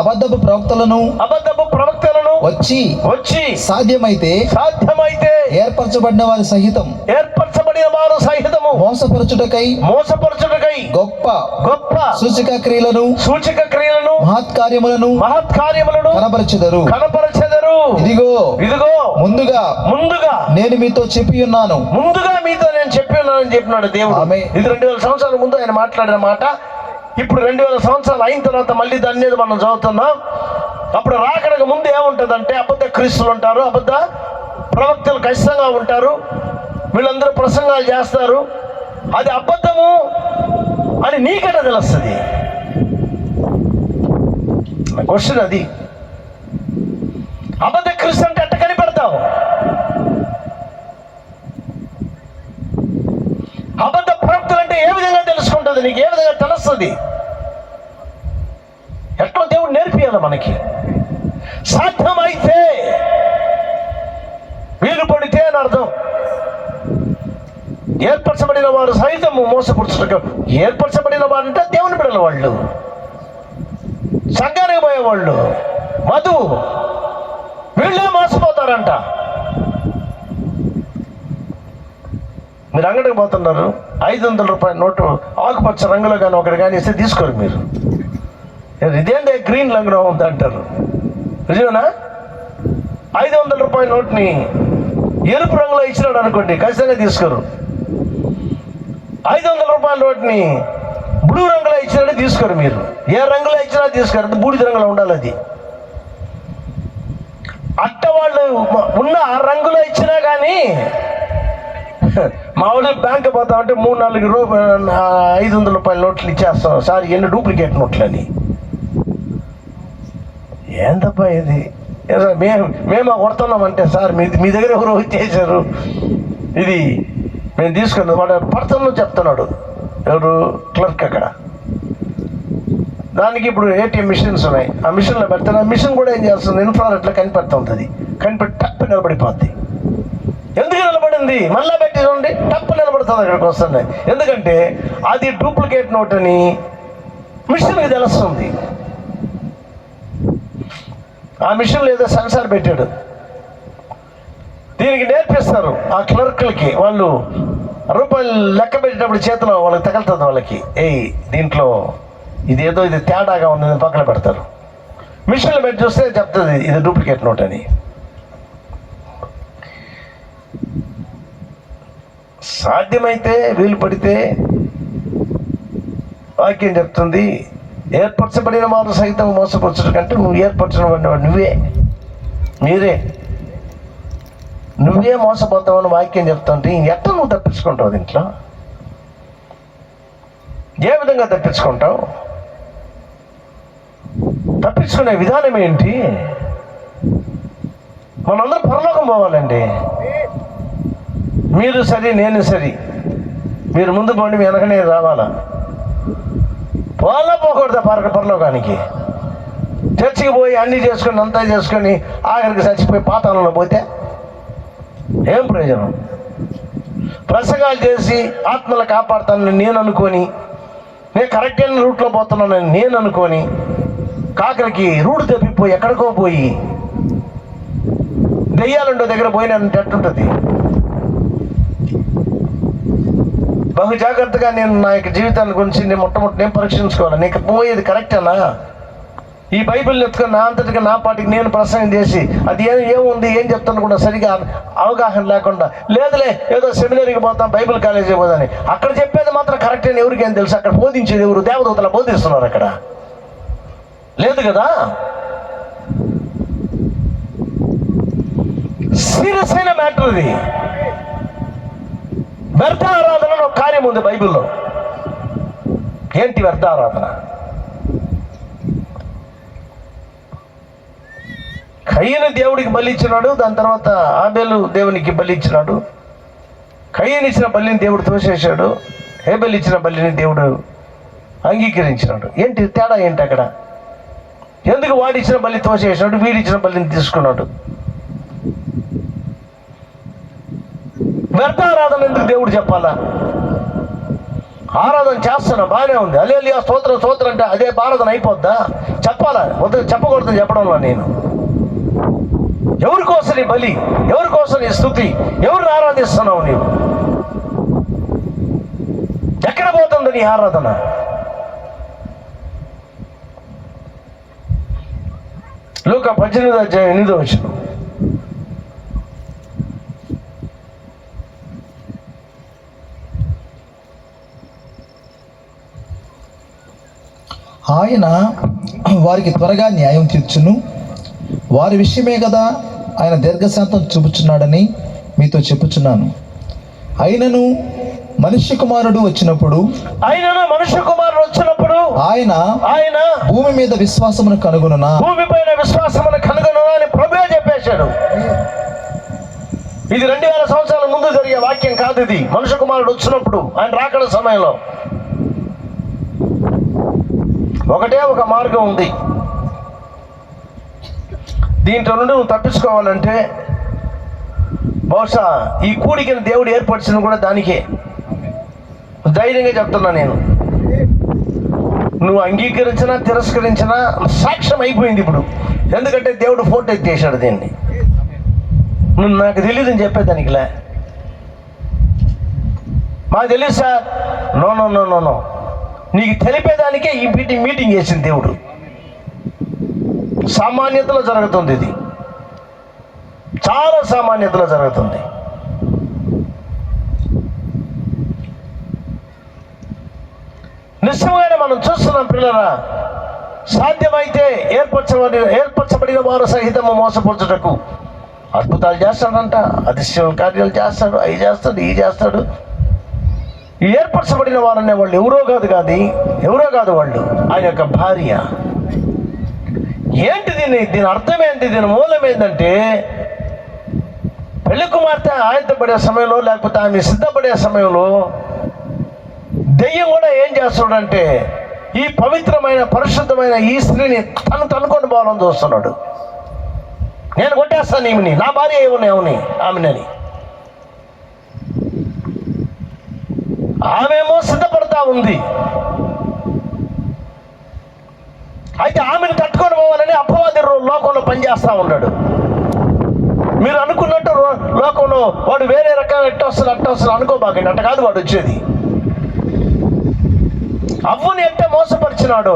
అబద్ధపు ప్రవక్తలను వచ్చి సాధ్యమైతే ఏర్పరచబడిన వారి సహితము మోసపరచుటకై గొప్ప సూచక క్రియలను మహత్కార్యములను కనపరచెదరు. ఇదిగో ముందుగా నేను మీతో చెప్పి ఉన్నాను. అని చెప్పినాడు దేవుడు. ఇది 2000 సంవత్సరాల ముందు ఆయన మాట్లాడిన మాట. ఇప్పుడు 2000 సంవత్సరాలు అయిన తర్వాత మళ్ళీ దాన్ని మీద మనం చదువుతున్నాం. అప్పుడు రాకడకు ముందు ఏముంటుందంటే అబద్ధ క్రీస్తులు ఉంటారు, అబద్ధ ప్రవక్తలు ఖచ్చితంగా ఉంటారు. వీళ్ళందరూ ప్రసంగాలు చేస్తారు. అది అబద్ధము అని నీకెట తెలుస్తుంది? క్వశ్చన్ అది. అబద్ధ క్రీస్తు అంటే ఎట్ట కనిపెడతావు? అబద్ధ ప్రవక్తలు అంటే ఏ విధంగా తెలుసుకుంటుంది? నీకు ఏ విధంగా తెలుస్తుంది? ఎట్లా దేవుడు నేర్పియాలి మనకి. సాధ్యమైతే వీలు పడితే అని అర్థం. ఏర్పరచబడిన వారు సైతము మోసపురుచుటకు. ఏర్పరచబడిన వారు అంటే దేవుని బిడ్డల వాళ్ళు, సంఘానికి పోయేవాళ్ళు, మధువు, వీళ్ళే మోసపోతారంట. మీరు అంగడికి పోతున్నారు, 500 రూపాయల నోటు ఆకుపచ్చ రంగులో కానీ ఒకటి కానీ ఇస్తే తీసుకోరు మీరు. ఇదేంటే గ్రీన్ రంగులో ఉంది అంటారు. నిజమేనా? 500 రూపాయల నోట్ని ఎరుపు రంగులో ఇచ్చినాడు అనుకోండి, ఖచ్చితంగా తీసుకోరు. 500 రూపాయల నోట్ని బ్లూ రంగులో ఇచ్చినాడే తీసుకోరు మీరు. ఏ రంగులో ఇచ్చినా తీసుకోరు, అది బూడిద రంగులో ఉండాలి. అది అట్ట వాళ్ళు ఉన్న ఆ రంగులో ఇచ్చినా కానీ మా వాళ్ళు బ్యాంక్ పోతామంటే 3-4 500 రూపాయల నోట్లు ఇచ్చేస్తాం. సార్ ఎన్ని డూప్లికేట్ నోట్లు అని. ఏందబ్బా ఇది? మేము కొడుతున్నామంటే సార్ మీ దగ్గర ఎవరు చేశారు, ఇది మేము తీసుకున్నాం. వాడు పర్సన్లో చెప్తున్నాడు, ఎవరు క్లర్క్ అక్కడ. దానికి ఇప్పుడు ATM మిషన్స్ ఉన్నాయి. ఆ మిషన్లో పెడతాను. ఆ మిషన్ కూడా ఏం చేస్తుంది, ఇన్ఫ్రారెడ్లో కనిపెడుతూ ఉంటుంది. కనిపెట్టి టప్పు నిలబడిపోద్ది. ఎందుకు నిలబడింది? మళ్ళా పెట్టి చూడండి, టప్పు నిలబడుతుంది అక్కడికి వస్తుంది. ఎందుకంటే అది డూప్లికేట్ నోట్ అని మిషన్కి తెలుస్తుంది. ఆ మిషన్లో ఏదో సెన్సార్ పెట్టాడు. దీనికి నేర్పిస్తారు ఆ క్లర్క్లకి. వాళ్ళు రూపాయలు లెక్క పెట్టేటప్పుడు చేతిలో వాళ్ళకి తగులుతుంది. వాళ్ళకి దీంట్లో ఇదేదో ఇది తేడాగా ఉంది పక్కన పెడతారు. మిషన్లో పెట్టి చూస్తే చెప్తుంది ఇది డూప్లికేట్ నోట్ అని. సాధ్యమైతే వీలు పడితే వాక్యం చెప్తుంది, ఏర్పరచబడిన వారు సైతం మోసపరచడం కంటే నువ్వు ఏర్పరచిన వాడు నువ్వే మోసపోతావని వాక్యం చెప్తుంటే ఎట్లా నువ్వు తప్పించుకుంటావు? దీంట్లో ఏ విధంగా తప్పించుకుంటావు? తప్పించుకునే విధానం ఏంటి? మనందరూ పరలోకం పోవాలండి. మీరు సరి, నేను సరి. మీరు ముందు పోండి, మీ వెనకనే రావాలా. పోకూడదా పరలోకానికి? చర్చికి పోయి అన్నీ చేసుకొని అంతా చేసుకొని ఆఖరికి చచ్చిపోయి పాతాళంలో పోతే ఏం ప్రయోజనం? ప్రసంగాలు చేసి ఆత్మలు కాపాడుతానని నేను అనుకొని, నేను కరెక్ట్ అయిన రూట్లో పోతున్నానని నేను అనుకొని, కాకరికి రూట్ తప్పిపోయి ఎక్కడికో పోయి దెయ్యాలుండో దగ్గర పోయినంటే ఎట్టుంటుంది? బహు జాగ్రత్తగా నేను నా యొక్క జీవితాన్ని గురించి మొట్టమొదటి నేను పరీక్షించుకోవాలి. నీకు పోయేది కరెక్టేనా? ఈ బైబిల్ని ఎత్తుకొని నా అంతటిగా నా పాటికి నేను ప్రసంగం చేసి అది ఏముంది ఏం చెప్తాను కూడా సరిగా అవగాహన లేకుండా, లేదులే ఏదో సెమినరీకి పోతాం, బైబిల్ కాలేజీకి పోదని, అక్కడ చెప్పేది మాత్రం కరెక్ట్ అని ఎవరికేం తెలుసు? అక్కడ బోధించేది ఎవరు? దేవదూతలు బోధిస్తున్నారు. అక్కడ లేదు కదా. సీరియస్ అయిన మ్యాటర్ ఇది. వ్యర్థ ఆరాధన ఒక కార్యం ఉంది బైబిల్లో. ఏంటి వ్యర్థ ఆరాధన? కయ్యను దేవుడికి బలి ఇచ్చినాడు, దాని తర్వాత ఆబేలు దేవునికి బలి ఇచ్చినాడు. కయ్యను ఇచ్చిన బలిని దేవుడు తోసేశాడు, హేబెల్ ఇచ్చిన బలిని దేవుడు అంగీకరించినాడు. ఏంటి తేడా ఏంటి అక్కడ? ఎందుకు వాడిచ్చిన బలి తోసేసాడు, వీడిచ్చిన బలిని తీసుకున్నాడు? వ్యర్థ ఆరాధన ఎందుకు దేవుడు చెప్పాలా? ఆరాధన చేస్తున్నా బాగానే ఉంది, హల్లెలూయా స్తోత్రం స్తోత్రం అంటే అదే ఆరాధన అయిపోద్దా? చెప్పాలా? చెప్పకూడదని చెప్పడంలో నేను. ఎవరి కోసం నీ బలి, ఎవరి కోసం నీ స్తుతి, ఎవరిని ఆరాధిస్తున్నావు నీవు? ఎక్కడ పోతుంది నీ ఆరాధన? లూకా 18:8 ఆయన వారికి త్వరగా న్యాయం తీర్చును, వారి విషయమే కదా ఆయన దీర్ఘశాంతం చూపుచున్నాడని మీతో చెప్పుచున్నాను. అయినను మనుష్య కుమారుడు వచ్చినప్పుడు ఆయన భూమి మీద విశ్వాసమును కనుగొనునా, భూమిపైన విశ్వాసమును కనుగొనునా అని ప్రభువే చెప్పేశాడు. ఇది 2000 సంవత్సరాల ముందు జరిగే వాక్యం కాదు ఇది. మనుష్య కుమారుడు వచ్చినప్పుడు, ఆయన రాకడ సమయంలో ఒకటే ఒక మార్గం ఉంది. దీంట్లో నుండి నువ్వు తప్పించుకోవాలంటే బహుశా ఈ కూడికను దేవుడు ఏర్పరిచింది కూడా దానికే. ధైర్యంగా చెప్తున్నా నేను. నువ్వు అంగీకరించినా తిరస్కరించినా సాక్ష్యం అయిపోయింది ఇప్పుడు. ఎందుకంటే దేవుడు ఫోటో ఎత్తేసాడు దీన్ని. నువ్వు నాకు తెలియదని చెప్పేదానికిలే, మాకు తెలియదు sir, no no no no no, నీకు తెలిపేదానికే ఈ మీటింగ్ చేసింది దేవుడు. సామాన్యతలో జరుగుతుంది ఇది, చాలా సామాన్యతలో జరుగుతుంది. నిశ్చయమైన మనం చూస్తున్నాం పిల్లరా. సాధ్యమైతే ఏర్పరచబడిన వారు సహితము మోసపరచుటకు అద్భుతాలు చేస్తాడంట, అతిశయ కార్యాలు చేస్తాడు, అవి చేస్తాడు, ఈ చేస్తాడు. ఈ ఏర్పరచబడిన వారు అనే వాళ్ళు ఎవరో కాదు వాళ్ళు ఆయన యొక్క భార్య. ఏంటి దీని అర్థం ఏంటి? దీని మూలం ఏంటంటే, పెళ్లి కుమార్తె ఆయత్తపడే సమయంలో, లేకపోతే ఆమె సిద్ధపడే సమయంలో దెయ్యం కూడా ఏం చేస్తున్నాడంటే ఈ పవిత్రమైన పరిశుద్ధమైన ఈ స్త్రీని తనుకొని పోవాలని చూస్తున్నాడు. నేను కొట్టేస్తాను ఈమెని, నా భార్య ఏమని ఆమెనని. ఆమెమో సిద్ధపడతా ఉంది. అయితే ఆమెను తట్టుకొని పోవాలని అపవాది లోకంలో పనిచేస్తూ ఉన్నాడు. మీరు అనుకున్నట్టు లోకంలో వాడు వేరే రకంగా అట్ట వస్తుంది అనుకోబాకండి. అట్ట కాదు వాడు వచ్చేది. అవ్వని ఎట్ట మోసపరిచినాడు,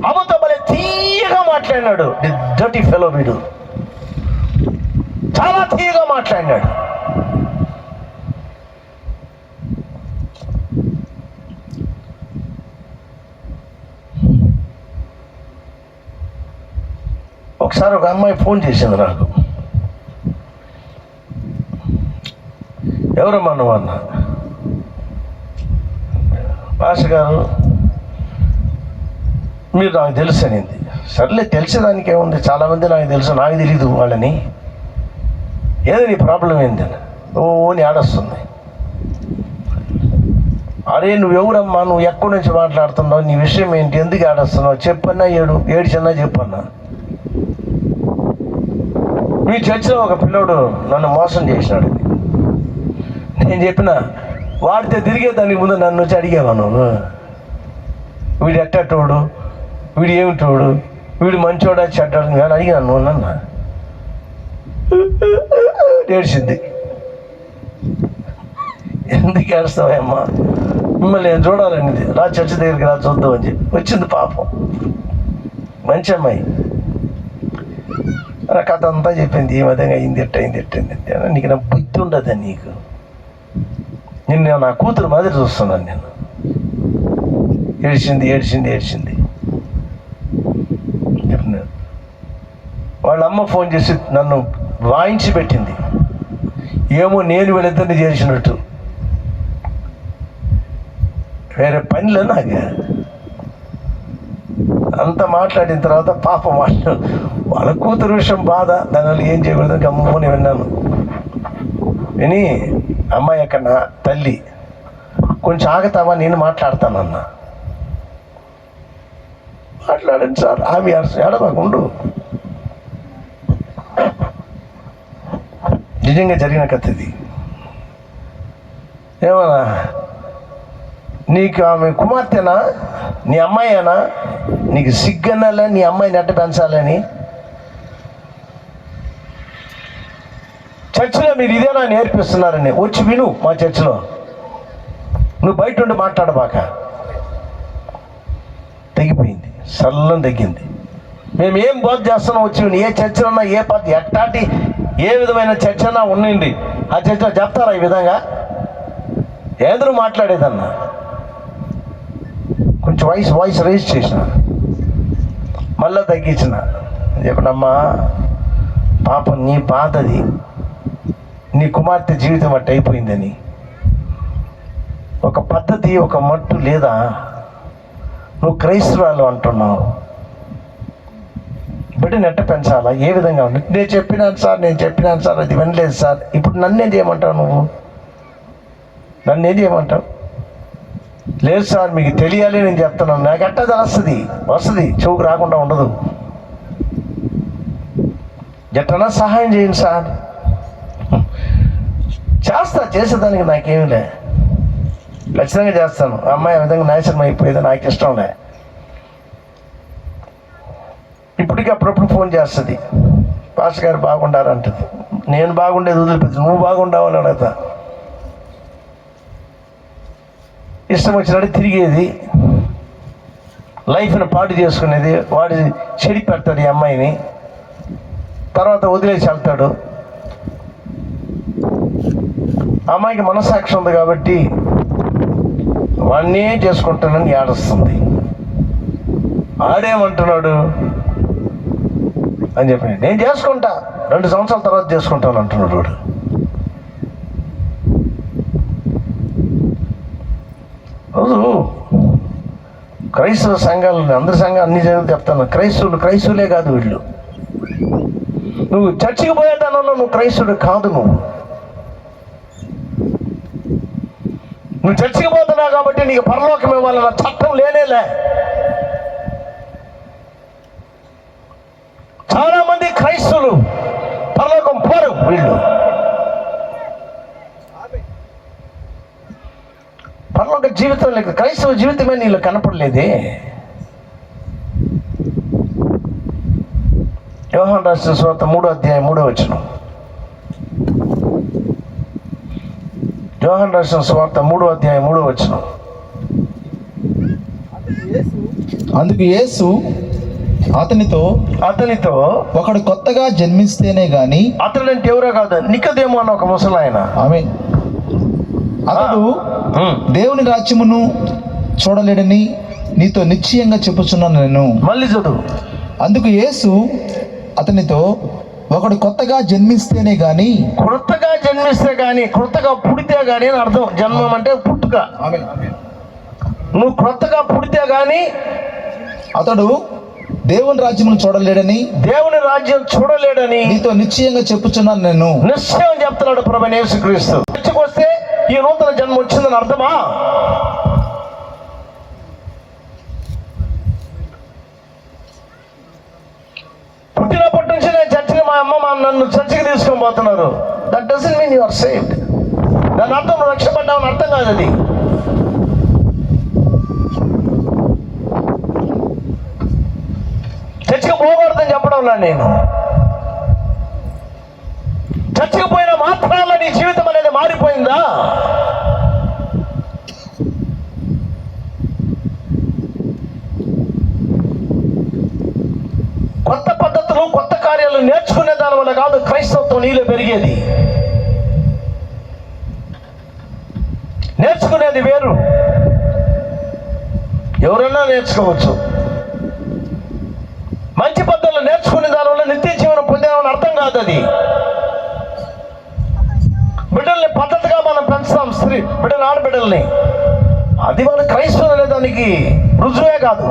అవ్వతో భలే తీయగా మాట్లాడినాడు. డర్టీ ఫెలో వీడు, చాలా తీయగా మాట్లాడినాడు. ఒకసారి ఒక అమ్మాయి ఫోన్ చేసింది నాకు. ఎవరమ్మా నువ్వు అన్న. భాష గారు మీరు నాకు తెలుసు అనింది. సర్లే తెలిసేదానికి ఏముంది, చాలామంది నాకు తెలుసు, నాకు తెలీదు వాళ్ళని. ఏదో నీ ప్రాబ్లం ఏందని అని ఆడొస్తుంది. అరే నువ్వెవరమ్మా, నువ్వు ఎక్కడి నుంచి మాట్లాడుతున్నావు, నీ విషయం ఏంటి, ఎందుకు ఆడొస్తున్నావు చెప్పన్నా, ఏడిచన్నా చెప్పన్నా. మీ చర్చిలో ఒక పిల్లోడు నన్ను మోసం చేసినాడు. నేను చెప్పిన వాడితే తిరిగేదానికి ముందు నన్ను వచ్చి అడిగేవా నువ్వు, వీడు ఎట్టోడు, వీడు ఏమిటోడు, వీడు మంచోడా చెడ్డాడు కానీ అడిగాను నువ్వు నన్ను. ఏడ్చింది. ఎందుకు ఏడుస్తావమ్మా, మిమ్మల్ని నేను చూడాలనేది, రా చర్చి దగ్గరికి రా చూద్దాం అని చెప్పి వచ్చింది. పాపం మంచి అమ్మాయి. కథ అంతా చెప్పింది, ఈ విధంగా అయింది. నీకు నా బుద్ధి ఉండదు, నీకు నిన్ను నా కూతురు మాదిరి చూస్తున్నాను నేను. ఏడ్చింది. వాళ్ళ అమ్మ ఫోన్ చేసి నన్ను వాయించి పెట్టింది. ఏమో నేను వీళ్ళిద్దరిని చేసినట్టు. వేరే పనిలో నాకు అంత మాట్లాడిన తర్వాత పాపం వాళ్ళ కూతురు విషయం బాధ, దానివల్ల ఏం చేయకూడదు గమ్మని విన్నాను. విని అమ్మాయి అక్కడ తల్లి కొంచెం ఆగుతావా, నేను మాట్లాడతానన్నా. మాట్లాడండి సార్, ఆమె ఏడవకుండు. నిజంగా జరిగిన కథ ఇది. ఏమన్నా నీకు ఆమె కుమార్తెనా, నీ అమ్మాయేనా, నీకు సిగ్గనాలా నీ అమ్మాయిని ఎట్ట పెంచాలని? చర్చిలో మీరు ఇదేనా నేర్పిస్తున్నారని వచ్చి విను. మా చర్చిలో నువ్వు బయట ఉండి మాట్లాడబాక. తగ్గిపోయింది, సల్లం తగ్గింది. మేము ఏం బోధ చేస్తున్నాం వచ్చి విను. ఏ చర్చలో ఉన్నా, ఏ పద్ధతి ఎట్టాటి ఏ విధమైన చర్చ అన్నా ఉండండి, ఆ చర్చలో చెప్తారా ఈ విధంగా? ఏదో మాట్లాడేదన్నా కొంచెం వాయిస్ రైజ్ చేసిన, మళ్ళా తగ్గించిన. చెప్పడమ్మా, పాపం నీ బాధది, నీ కుమార్తె జీవితం అట్టు అయిపోయిందని. ఒక పద్ధతి, ఒక మట్టు లేదా? నువ్వు క్రైస్తవురాలు అంటున్నావు, బిడ్డని ఎట్ట పెంచాలా, ఏ విధంగా ఉంది? నేను చెప్పినాను సార్, అది వినలేదు సార్. ఇప్పుడు నన్నేం చేయమంటావు? నువ్వు నన్నేం చేయమంటావు? లేదు సార్, మీకు తెలియాలి నేను చెప్తున్నాను. నాకు ఎట్టా వస్తుంది, చెవుకు రాకుండా ఉండదు. ఎట్టనా సహాయం చేయండి సార్. చేసేదానికి నాకేమిలే, ఖచ్చితంగా చేస్తాను. అమ్మాయి ఆ విధంగా నాశనం అయిపోయేది నాకు ఇష్టంలే. ఇప్పటికీ అప్పుడప్పుడు ఫోన్ చేస్తుంది, పాస్టర్ గారు బాగుండారంటుంది. నేను బాగుండేది వదిలిపెట్టి నువ్వు బాగుండావని అడుగుతా. ఇష్టం వచ్చినట్టు తిరిగేది, లైఫ్ని పాడు చేసుకునేది. వాడు చెడి పెడతాడు ఈ అమ్మాయిని, తర్వాత వదిలేసి వెళ్తాడు. అమ్మాయికి మనసాక్షి ఉంది కాబట్టి వాడినే చేసుకుంటానని ఏడుస్తుంది. ఆడేమంటున్నాడు అని చెప్పి, నేను చేసుకుంటా 2 సంవత్సరాల తర్వాత చేసుకుంటాను అంటున్నాడు వాడు. రోజు క్రైస్తవ సంఘాలు, అందరి సంఘాలు అన్ని జరుగుతూ చెప్తాను, క్రైస్తవులే కాదు వీళ్ళు. నువ్వు చర్చికి పోయేదానంలో నువ్వు క్రైస్తవుడు కాదు. నువ్వు చర్చికి పోతున్నావు కాబట్టి నీకు పరలోకం ఇవ్వాలన్న చట్టం లేనేలే. చాలా మంది క్రైస్తవులు పరలోకం పోరు. వీళ్ళు పరలోక జీవితం లేక క్రైస్తవ జీవితమే నీళ్ళు కనపడలేదే. యోహాను రాసిన సువార్త 3:3. యోహాను రాసిన సువార్త 3:3. అందుకు యేసు అతనితో ఒకడు కొత్తగా జన్మిస్తేనే గాని, అతడు అంటే ఎవరో కాదు, నికోదేము అన్న ఒక ముసలాయన. ఆమేన్. అతడు దేవుని రాజ్యమును చూడలేడని నీతో నిశ్చయంగా చెప్పుచున్నాను నేను. మళ్ళీ చదువు. అందుకు యేసు అతనితో ఒకడు కొత్తగా జన్మిస్తేనే గాని, కొత్తగా పుడితే గాని అని అర్థం. జన్మం అంటే పుట్టుక. నువ్వు కొత్తగా పుడితే గాని అతడు దేవుని రాజ్యమును చూడలేడని నీతో నిశ్చయంగా చెప్పుచున్నాను నేను. నిశ్చయం చెప్తున్నాడు ప్రభువైన యేసుక్రీస్తు. వస్తే ఈ నూతన జన్మ వచ్చిందని అర్థమా? పుట్టినప్పటి నుంచి నేను చర్చికి, మా అమ్మ నన్ను చర్చికి తీసుకొని పోతున్నారు. That doesn't mean you are saved. దాని అర్థం నువ్వు రక్షపడ్డావని అర్థం కాదు. అది చర్చికి పోకూడదని చెప్పడంలా నేను. చర్చికి పోయిన మాత్రాల్లో నీ జీవితం అనేది మారిపోయిందా? కొత్త పద్ధతులు, కొత్త కార్యాలు నేర్చుకునే దాని వల్ల కాదు క్రైస్తవత్వం నీలో పెరిగేది. నేర్చుకునేది వేరు, ఎవరైనా నేర్చుకోవచ్చు. మంచి పద్ధతులు నేర్చుకునే దానివల్ల నిత్య జీవనం అని అర్థం కాదు అది. బిడ్డల్ని పద్ధతిగా మనం పెంచుతాం, బిడ్డలు ఆడబిడ్డల్ని, అది మన క్రైస్తవులు అనే దానికి రుజువే కాదు.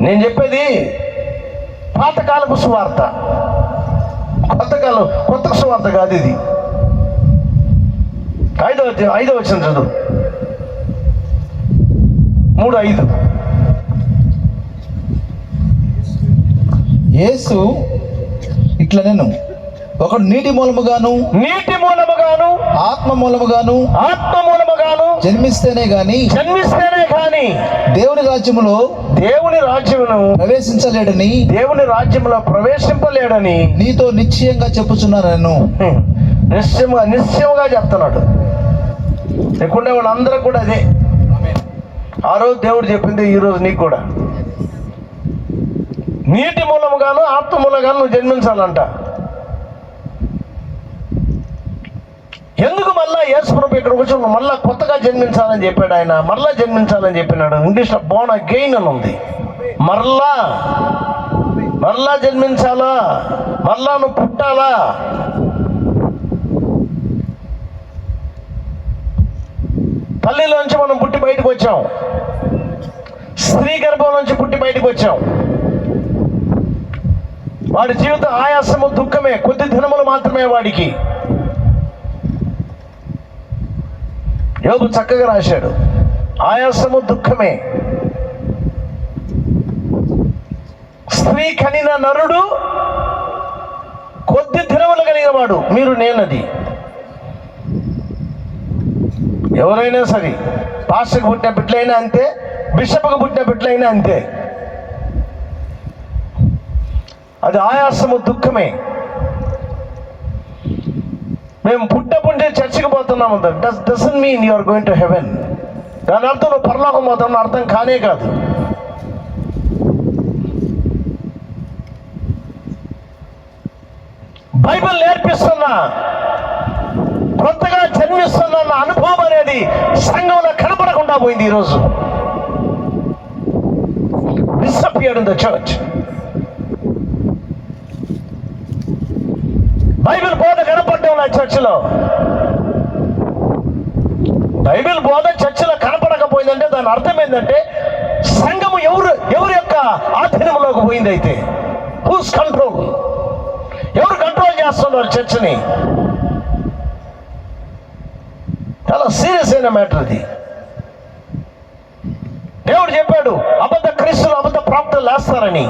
నేను చెప్పేది పాతకాలపు సువార్త, కొత్త సువార్త కాదు ఇది. 5వ వచనం చదువు, 3:5. యేసు ఇట్లా నేను ఒకడు నీటి మూలముగాను ఆత్మ మూలముగాను జన్మిస్తేనే గాని దేవుని రాజ్యమును ప్రవేశింపలేడని నీతో నిశ్చయంగా చెప్పుచున్నాను. నేను నిశ్చయంగా చెప్తున్నాడు. లేకుంటే వాళ్ళందరూ కూడా అదే. ఆ రోజు దేవుడు చెప్పింది ఈరోజు నీకు కూడా. నీటి మూలముగాను ఆత్మ మూలముగాను నువ్వు జన్మించాలంట. ఎందుకు మళ్ళా యేసు ప్రభు ఇక్కడికి వచ్చి మళ్ళా కొత్తగా జన్మించాలని చెప్పాడు ఆయన. మరలా జన్మించాలని చెప్పినాడు. ఇంగ్లీష్లో బోర్న్ అగైన్ అని ఉంది. మరలా జన్మించాలా, మరలా నువ్వు పుట్టాలా. తల్లిలోంచి మనం పుట్టి బయటకు వచ్చాం, స్త్రీ గర్భంలోంచి పుట్టి బయటకు వచ్చాం. వాడి జీవితం ఆయాసము, దుఃఖమే, కొద్ది దినములు మాత్రమే వాడికి. యోబు చక్కగా రాశాడు, ఆయాసము దుఃఖమే. స్త్రీ కనిన నరుడు కొద్ది దినములు కలిగిన వాడు. మీరు నేనది. ఎవరైనా సరే, పాస్టర్కి పుట్టిన బిడ్డలైనా అంతే, బిషప్కి పుట్టిన బిడ్డలైనా అంతే. అది ఆయాసము, దుఃఖమే. మేము పుట్టినప్పుడే చర్చికి పోతున్నాము, doesn't mean you are going to heaven. దాని అర్థం నువ్వు పరలోకం పోతావు అర్థం కానే కాదు. బైబిల్ నేర్పిస్తున్నా కొత్తగా జన్మిస్తున్న అనుభవం అనేది సంఘంలో కనపడకుండా పోయింది. ఈరోజు disappeared in the church. Bible బోధ కనపడటం నా చర్చిలో. బైబిల్ బోధ చర్చిలో కనపడకపోయిందంటే దాని అర్థం ఏంటంటే సంఘము ఎవరి యొక్క ఆధీనంలోకి పోయింది. అయితే హూస్ కంట్రోల్, ఎవరు కంట్రోల్ చేస్తున్నారు చర్చిని? చాలా సీరియస్ అయిన మ్యాటర్ ఇది. దేవుడు చెప్పాడు అబద్ధ క్రీస్తులు, అబద్ధ ప్రవక్తలు లేస్తారని.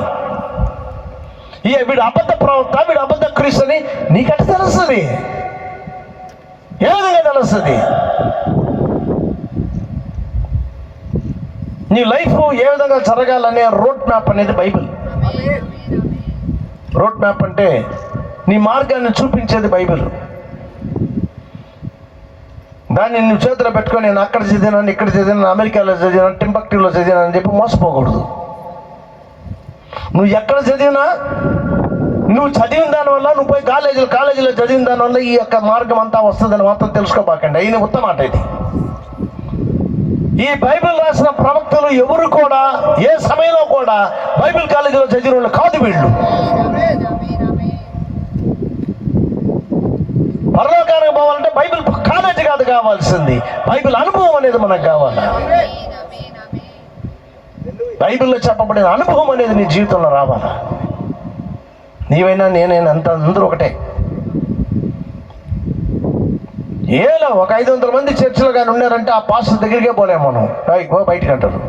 వీడు అబద్ధ ప్రవక్త, వీడు అబద్ధ క్రీస్తు అని నీకంటే తెలుస్తుంది. ఏ విధంగా తెలుస్తుంది? నీ లైఫ్ ఏ విధంగా జరగాలనే రోడ్ మ్యాప్ అనేది బైబిల్. రోడ్ మ్యాప్ అంటే నీ మార్గాన్ని చూపించేది బైబిల్. దాన్ని నువ్వు చేతిలో పెట్టుకొని నేను అక్కడ చదివినాను, ఇక్కడ చదివినాను, అమెరికాలో చదివినాను, టింబక్టీలో చదివినాను అని చెప్పి మోసపోకూడదు. నువ్వు ఎక్కడ చదివినా, నువ్వు చదివిన దానివల్ల, నువ్వు పోయి కాలేజీలో చదివిన దానివల్ల ఈ యొక్క మార్గం అంతా వస్తుందని మాత్రం తెలుసుకోబాకండి. అయిన ఉత్తమాట ఇది. ఈ బైబిల్ రాసిన ప్రవక్తలు ఎవరు కూడా ఏ సమయంలో కూడా బైబిల్ కాలేజీలో చదివిన వాళ్ళు కాదు వీళ్ళు. పరలోకానికి పోవాలంటే బైబిల్ కాలేజీ కాదు కావాల్సింది, బైబిల్ అనుభవం అనేది మనకు కావాలి. బైబిల్లో చెప్పబడిన అనుభవం అనేది నీ జీవితంలో రావాలా. నీవైనా నేనైనా అంత అందరూ ఒకటే. ఏలా ఒక 500 మంది చర్చిలో కానీ ఉన్నారంటే ఆ పాస్టర్ దగ్గరికే పోలేము మనం, బయటికి అంటారు.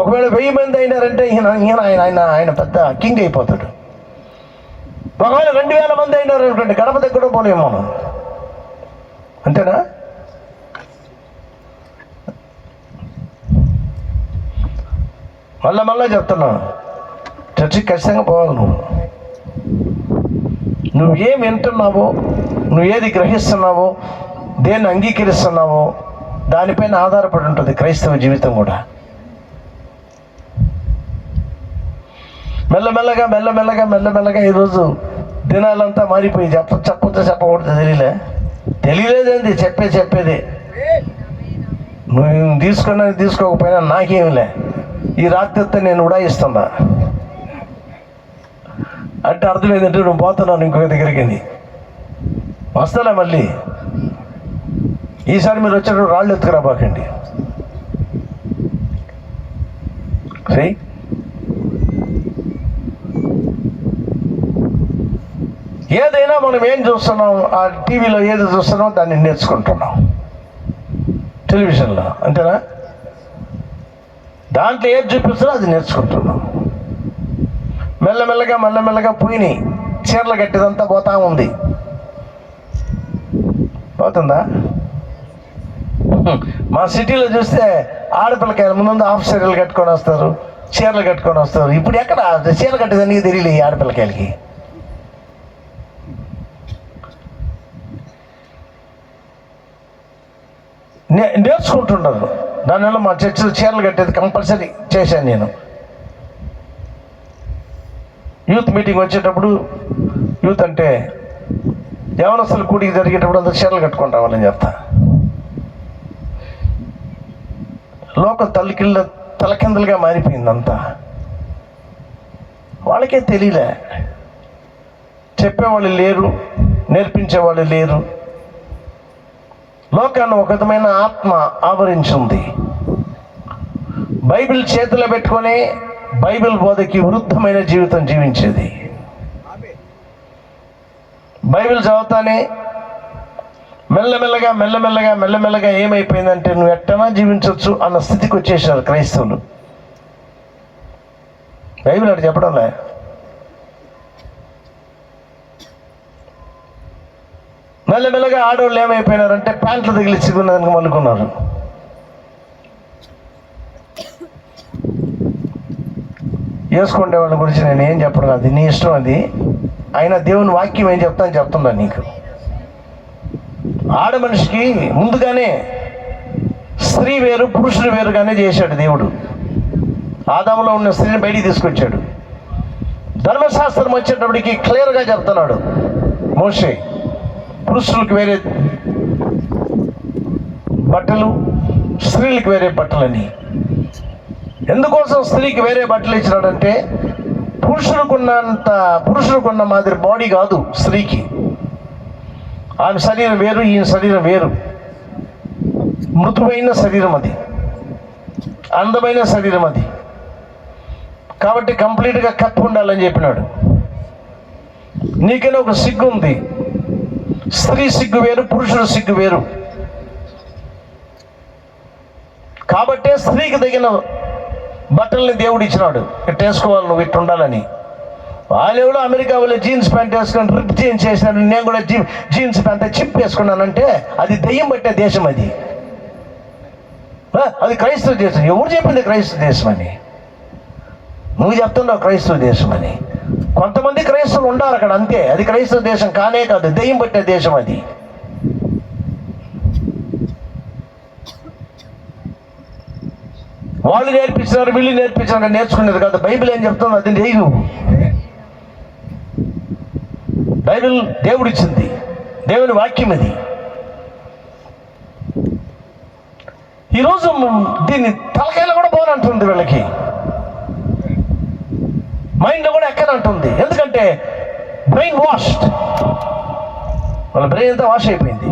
ఒకవేళ 1000 మంది అయినారంటే ఆయన పెద్ద కింగ్ అయిపోతాడు. ఒకవేళ 2000 మంది అయినారు అనుకోండి, గడప దగ్గర పోలేము మనం. అంతేనా? మళ్ళా చెప్తున్నా, చర్చికి ఖచ్చితంగా పోవాలి. నువ్వు ఏం వింటున్నావో, నువ్వు ఏది గ్రహిస్తున్నావో, దేన్ని అంగీకరిస్తున్నావో దానిపైన ఆధారపడి ఉంటుంది క్రైస్తవ జీవితం కూడా. మెల్లమెల్లగా ఈరోజు దినాలంతా మారిపోయి చెప్పకూడదు తెలియలేదండి. చెప్పేదే నువ్వు తీసుకోకపోయినా నాకేమిలే. ఈ రాత్రి నేను ఉడాయిస్తున్నా. అంటే అర్థం ఏంటంటే నువ్వు పోతున్నాను ఇంకొక దగ్గరికి అని. వస్తాలే మళ్ళీ, ఈసారి మీరు వచ్చేటప్పుడు రాళ్ళు ఎత్తుకురాబాకండి. ఏదైనా మనం ఏం చూస్తున్నాం, ఆ టీవీలో ఏది చూస్తున్నాం దాన్ని నేర్చుకుంటున్నాం, టెలివిజన్లో అంతేనా, దాంట్లో ఏది చూపిస్తున్నా అది నేర్చుకుంటున్నాం. మెల్లమెల్లగా పోయినాయి, చీరలు కట్టేదంతా పోతా ఉంది. పోతుందా? మా సిటీలో చూస్తే ఆడపిల్లకాయలు ముందు హాఫ్ చీరలు కట్టుకొని వస్తారు, చీరలు కట్టుకొని వస్తారు. ఇప్పుడు ఎక్కడ చీరలు కట్టేదానికి తెలియలే ఈ ఆడపిల్లకాయలకి. నేర్చుకుంటున్నారు. దానివల్ల మా చర్చిలో చీరలు కట్టేది కంపల్సరీ చేశాను నేను. యూత్ మీటింగ్ వచ్చేటప్పుడు, యూత్ అంటే యవనస్తుల కూడికి జరిగేటప్పుడు అంతా చీరలు కట్టుకొని రావాలని చెప్తా. లోకం తలకిందులుగా మారిపోయింది అంతా. వాళ్ళకే తెలియలే, చెప్పేవాళ్ళు లేరు, నేర్పించేవాళ్ళు లేరు. లోకాన్ని ఒక విధమైన ఆత్మ ఆవరించింది. బైబిల్ చేతిలో పెట్టుకొని బైబిల్ బోధకి వృద్ధమైన జీవితం జీవించేది. బైబిల్ చదువుతానే మెల్లమెల్లగా ఏమైపోయిందంటే నువ్వు ఎట్టనా జీవించవచ్చు అన్న స్థితికి వచ్చేసారు క్రైస్తవులు. బైబిల్ అటు చెప్పడంలే. మెల్లమెల్లగా ఆడవాళ్ళు ఏమైపోయినారంటే ప్యాంట్లు తగిలించుకున్నదానికి మలుకున్నారు. వేసుకుంటే వాళ్ళ గురించి నేను ఏం చెప్పడం, అది నీ ఇష్టం. అది అయినా దేవుని వాక్యం ఏం చెప్తున్నా నీకు. ఆడ మనిషికి ముందుగానే స్త్రీ వేరు పురుషుడు వేరుగానే చేశాడు దేవుడు. ఆదాములో ఉన్న స్త్రీని బయటికి తీసుకొచ్చాడు. ధర్మశాస్త్రం వచ్చేటప్పటికి క్లియర్గా చెప్తున్నాడు మోషే, పురుషులకు వేరే బట్టలు, స్త్రీలకు వేరే బట్టలని. ఎందుకోసం స్త్రీకి వేరే బట్టలు ఇచ్చినాడంటే పురుషులకున్న మాదిరి బాడీ కాదు స్త్రీకి. ఆమె శరీరం వేరు, ఈయన శరీరం వేరు. మృదువైన శరీరం అది, అందమైన శరీరం అది. కాబట్టి కంప్లీట్గా కప్పు ఉండాలని చెప్పినాడు. నీకైనా ఒక సిగ్గు ఉంది. స్త్రీ సిగ్గు వేరు, పురుషుడు సిగ్గు వేరు. కాబట్టే స్త్రీకి తగిన బట్టల్ని దేవుడు ఇచ్చినాడు. ఇట్టు వేసుకోవాలి, నువ్వు ఇట్టు ఉండాలని. వాళ్ళెవడో అమెరికా వాళ్ళు జీన్స్ ప్యాంట్ వేసుకొని రిప్ జీన్స్ చేసినాడు, నేను కూడా జీన్స్ ప్యాంట్ చిప్ వేసుకున్నానంటే అది దెయ్యం పట్టే దేశం. అది క్రైస్తవ దేశం. ఎవరు చెప్పింది క్రైస్తవ దేశం అని? నువ్వు చెప్తున్నావు క్రైస్తవ దేశం అని. కొంతమంది క్రైస్తవులు ఉండాలి అక్కడ, అంతే. అది క్రైస్తవ దేశం కానే కాదు, దెయ్యం పట్టే దేశం అది. వాళ్ళు నేర్పించినారు, వీళ్ళు నేర్పించినారు, నేర్చుకునేది కాదు. బైబిల్ ఏం చెప్తుంది అది లేదు. బైబిల్ దేవుడిచ్చింది, దేవుని వాక్యం అది. ఈరోజు దీన్ని తలకాయలు కూడా పోనంటుంది, వీళ్ళకి మైండ్లో కూడా ఎక్కనంటుంది. ఎందుకంటే బ్రెయిన్ వాష్డ్, వాళ్ళ బ్రెయిన్ అంతా వాష్ అయిపోయింది.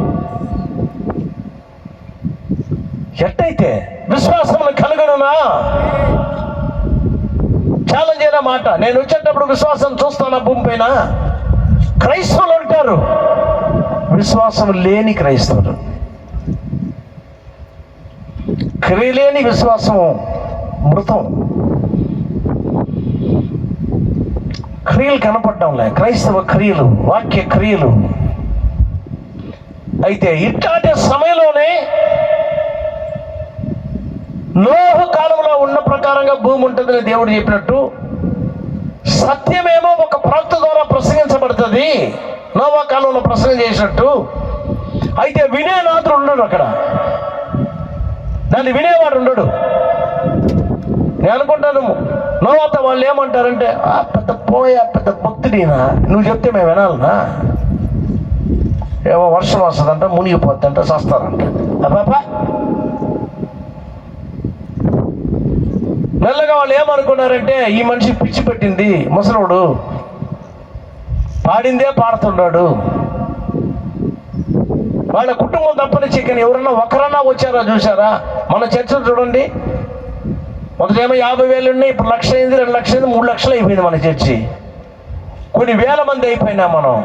ఎట్టయితే విశ్వాసం కలుగునునా? ఛాలెంజ్ అయిన మాట. నేను వచ్చేటప్పుడు విశ్వాసం చూస్తానా భూమి పైన? క్రైస్తవులు అంటారు, విశ్వాసం లేని క్రైస్తవులు. క్రియలేని విశ్వాసం మృతం. క్రియలు కనపడడంలే, క్రైస్తవ క్రియలు, వాక్య క్రియలు. అయితే ఇట్లాంటి సమయంలోనే నోహు కాలంలో ఉన్న ప్రకారంగా భూమి ఉంటుందని దేవుడు చెప్పినట్టు సత్యమేమో ఒక ప్రవక్త ద్వారా ప్రసంగించబడుతుంది, నోవా కాలంలో ప్రసంగం చేసినట్టు. అయితే వినేనాథుడు ఉండడు అక్కడ, దాన్ని వినేవాడు ఉండడు. నేను అనుకుంటాను నోవాతో వాళ్ళు ఏమంటారంటే, పెద్ద భక్తుడినా, నువ్వు చెప్తే మేము వినాలనా? ఏమో వర్షం వస్తుందంట, మునిగిపోద్దంట, చస్తారంట. అబ్బాబా, మెల్లగా వాళ్ళు ఏమనుకున్నారంటే ఈ మనిషి పిచ్చి పెట్టింది, ముసలోడు, పాడిందే పాడుతున్నాడు. వాళ్ళ కుటుంబం తప్పనిచ్చి కానీ ఎవరన్నా ఒకరన్నా వచ్చారా చూసారా? మన చర్చలు చూడండి, మొదటేమో 50,000 ఉన్నాయి, ఇప్పుడు 1,00,000 అయింది, 2 లక్షలు అయింది, 3 లక్షలు అయిపోయింది మన చర్చి. కొన్ని వేల మంది అయిపోయినా మనం.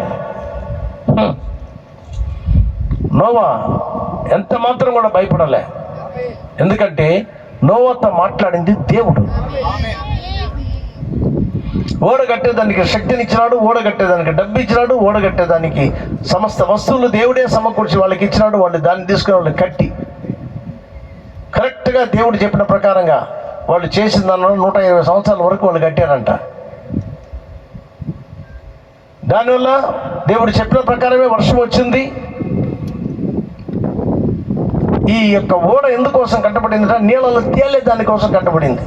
నోవా ఎంత మాత్రం కూడా భయపడలే, ఎందుకంటే నోవాతో మాట్లాడింది దేవుడు. ఓడగట్టేదానికి శక్తినిచ్చినాడు, ఓడగట్టేదానికి డబ్బు ఇచ్చినాడు, ఓడగట్టేదానికి సమస్త వస్తువులు దేవుడే సమకూర్చి వాళ్ళకి ఇచ్చినాడు. వాళ్ళు దాన్ని తీసుకుని వాళ్ళు కట్టి కరెక్ట్గా దేవుడు చెప్పిన ప్రకారంగా వాళ్ళు చేసిన దానిలో 120 సంవత్సరాల వరకు వాళ్ళు కట్టారంట. దానివల్ల దేవుడు చెప్పిన ప్రకారమే వర్షం వచ్చింది. ఈ యొక్క ఓడ ఎందుకోసం కట్టబడింది? నీళ్ళలో తేలే దానికోసం కట్టబడింది.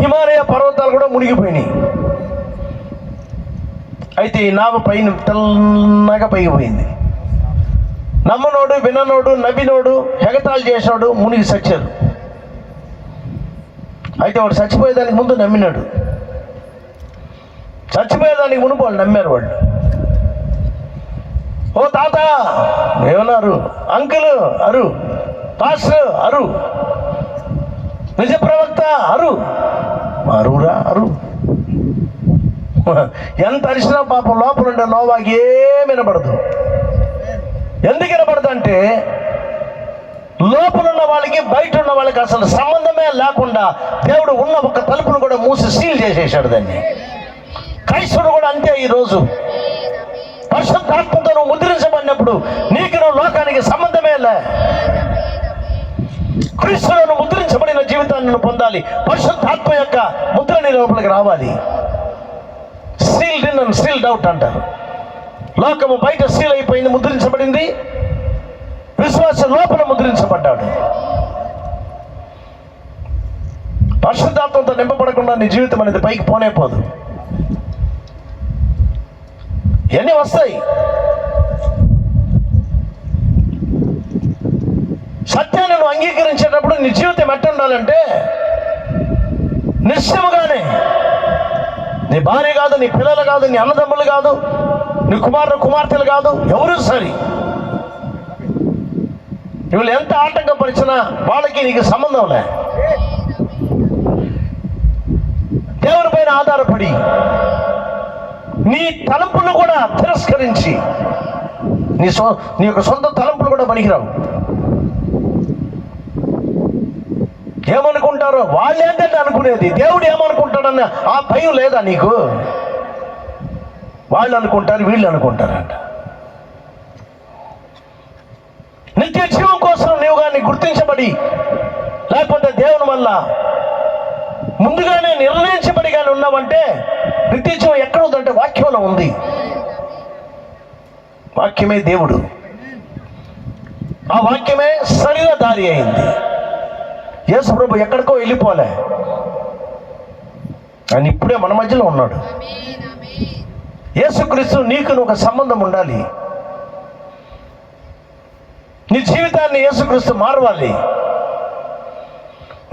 హిమాలయ పర్వతాలు కూడా మునిగిపోయినాయి. అయితే ఈ నావ పైన తెల్లగా పైకిపోయింది. నమ్మనోడు, విననోడు, నవ్వినోడు, ఎగతాళి చేసినోడు మునిగి చచ్చారు. అయితే వాడు చచ్చిపోయేదానికి ముందు నమ్మినాడు. చచ్చిపోయేదానికి మునుపు వాళ్ళు నమ్మారు. వాళ్ళు, ఓ తాత ఏమన్నారు, అంకుల్ అరు, పాస్టర్ అరు, నిజ ప్రవక్త అరు, అరురా అరు. ఎంత అరిసినా పాపం లోపల ఉండే నోవాకి ఏమి వినపడదు. ఎందుకు వినపడదు అంటే లోపల ఉన్న వాళ్ళకి బయట ఉన్న వాళ్ళకి అసలు సంబంధమే లేకుండా దేవుడు ఉన్న ఒక తలుపును కూడా మూసి సీల్ చేసేసాడు దాన్ని. క్రైస్తవుడు కూడా అంతే. ఈరోజు పరిశుద్ధాత్మతో నువ్వు ముద్రించబడినప్పుడు నీకు నువ్వు లోకానికి సంబంధమే లే. క్రీస్తులను ముద్రించబడిన జీవితాన్ని నువ్వు పొందాలి. పరిశుద్ధాత్మ యొక్క ముద్ర నీ లోపలికి రావాలి. Sealed in and sealed out అంటారు. లోకము బయట సీల్ అయిపోయింది, ముద్రించబడింది. విశ్వాసం లోపల ముద్రించబడ్డాడు. పరిశుద్ధాత్మతో నింపబడకుండా నీ జీవితం అనేది పైకి పోనే పోదు. ఇవన్నీ వస్తాయి. సత్యాన్ని నువ్వు అంగీకరించేటప్పుడు నీ జీవితం ఎట్ట ఉండాలంటే నిశ్చయముగానే నీ భార్య కాదు, నీ పిల్లలు కాదు, నీ అన్నదమ్ములు కాదు, నీ కుమారుడు కుమార్తెలు కాదు, ఎవరు సరి వీళ్ళు ఎంత ఆటంకపరిచినా వాళ్ళకి నీకు సంబంధం లే. దేవుని పైన ఆధారపడి నీ తలంపులు కూడా తిరస్కరించి నీ యొక్క సొంత తలంపులు కూడా పనికిరావు. ఏమనుకుంటారో వాళ్ళు ఏంటంటే అనుకునేది, దేవుడు ఏమనుకుంటాడన్న ఆ భయం లేదా నీకు? వాళ్ళు అనుకుంటారు, వీళ్ళు అనుకుంటారంట. నిత్య జీవం కోసం నీవు కానీ గుర్తించబడి లేకపోతే దేవుని వల్ల ముందుగానే నిర్ణయించబడి కానీ ఉన్నావంటే నిత్య జీవం ఎక్కడ ఉందంటే వాక్యంలో ఉంది. వాక్యమే దేవుడు. ఆ వాక్యమే శరీరధారి అయింది. యేసు ప్రభు ఎక్కడికో వెళ్ళిపోలే, ఆయన ఇప్పుడే మన మధ్యలో ఉన్నాడు. యేసుక్రీస్తు నీకు ఒక సంబంధం ఉండాలి. నీ జీవితాన్ని యేసుక్రీస్తు మారవాలి.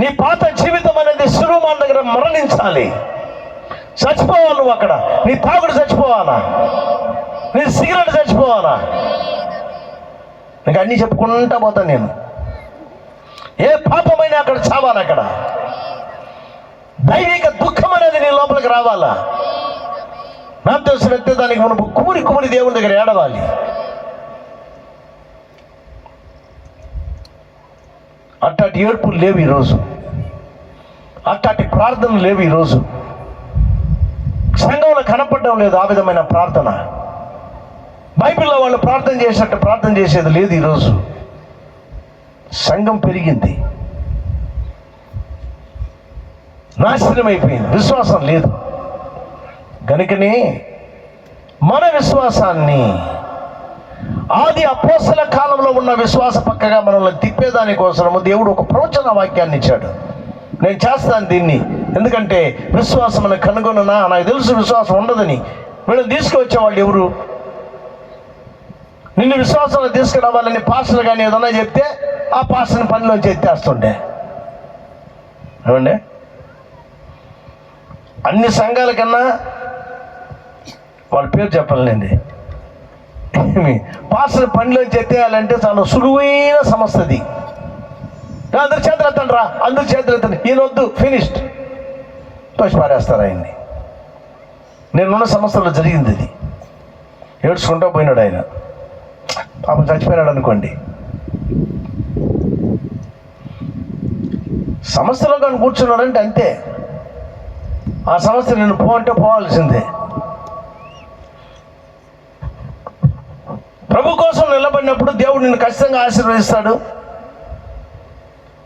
నీ పాత జీవితం అనేది సురుమాన్ దగ్గర మరణించాలి. చచ్చిపోవాలి నువ్వు అక్కడ. నీ తాగుడు చచ్చిపోవాలా, నీ సిగరెట్ చచ్చిపోవాలా, నీకు అన్నీ చెప్పుకుంటా పోతాను నేను. ఏ పాపమైనా అక్కడ చావాలి. అక్కడ దైవిక దుఃఖం అనేది నీ లోపలికి రావాలా. నా తెలిసిన వ్యక్తి దానికి మనం కుమిరి కుమిరి దేవుని దగ్గర ఏడవాలి. అట్టాటి ఏడ్పులు లేవు ఈరోజు, అట్టాటి ప్రార్థనలు లేవు ఈరోజు. సంఘంలో కనపడడం లేదు ఆ విధమైన ప్రార్థన. బైబిల్లో వాళ్ళు ప్రార్థన చేసినట్టు ప్రార్థన చేసేది లేదు ఈరోజు. సంఘం పెరిగింది, నాశనం అయిపోయింది, విశ్వాసం లేదు. కనుకనే మన విశ్వాసాన్ని ఆది అపోస్తల కాలంలో ఉన్న విశ్వాస పక్కగా మనల్ని తిప్పేదానికోసము దేవుడు ఒక ప్రవచన వాక్యాన్ని ఇచ్చాడు. నేను చేస్తాను దీన్ని, ఎందుకంటే విశ్వాసం అని కనుగొననా, నాకు తెలుసు విశ్వాసం ఉండదని. వీళ్ళని తీసుకువచ్చేవాళ్ళు ఎవరు? నిన్ను విశ్వాసంలో తీసుకురావాలని పాస్టర్లు కానీ ఏదన్నా చెప్తే ఆ పాస్టర్ని పనిలోంచి ఎత్తేస్తుండే. ఏమండి, అన్ని సంఘాల కన్నా వాళ్ళ పేరు చెప్పాలండి. పాస్టర్ పనిలోంచి ఎత్తేయాలంటే చాలా సులువైన సమస్య అది. అందరు చేతులు ఎత్తండి రా, అందరు చేతులు ఎత్తండి, ఈయన వద్దు, ఫినిష్డ్, తోసి పారేస్తారు ఆయన్ని. నేనున్న సంస్థలో జరిగింది ఇది. ఏడ్చుకుంటూ పోయినాడు ఆయన, పాపం చచ్చిపోయినాడు అనుకోండి. సమస్యలో కానీ కూర్చున్నాడంటే అంతే, ఆ సమస్య నేను అంటే పోవాల్సిందే. ప్రభు కోసం నిలబడినప్పుడు దేవుడు నిన్ను ఖచ్చితంగా ఆశీర్వదిస్తాడు.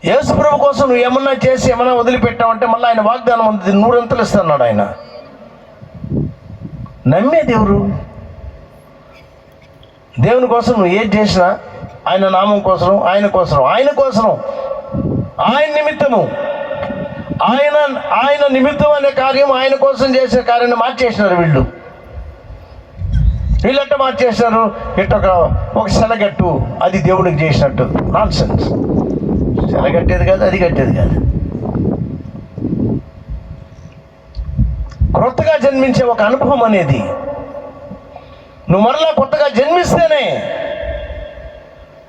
యేసు ప్రభు కోసం నువ్వు ఏమన్నా చేసి ఏమన్నా వదిలిపెట్టావంటే మళ్ళీ ఆయన వాగ్దానం ఉంది, 100 ఇస్తున్నాడు ఆయన. నమ్మేది ఎవరు? దేవుని కోసం నువ్వు ఏది చేసినా ఆయన నామం కోసం, ఆయన నిమిత్తము, ఆయన నిమిత్తం అనే కార్యం, ఆయన కోసం చేసే కార్యాన్ని మార్చేసినారు వీళ్ళు ఎట్ట మార్చేసినారు? ఒక సెలగట్టు, అది దేవుడికి చేసినట్టు. Non sense. సెలగట్టేది కాదు, అది కట్టేది కాదు. కొత్తగా జన్మించే ఒక అనుభవం అనేది, నువ్వు మరలా కొత్తగా జన్మిస్తేనే,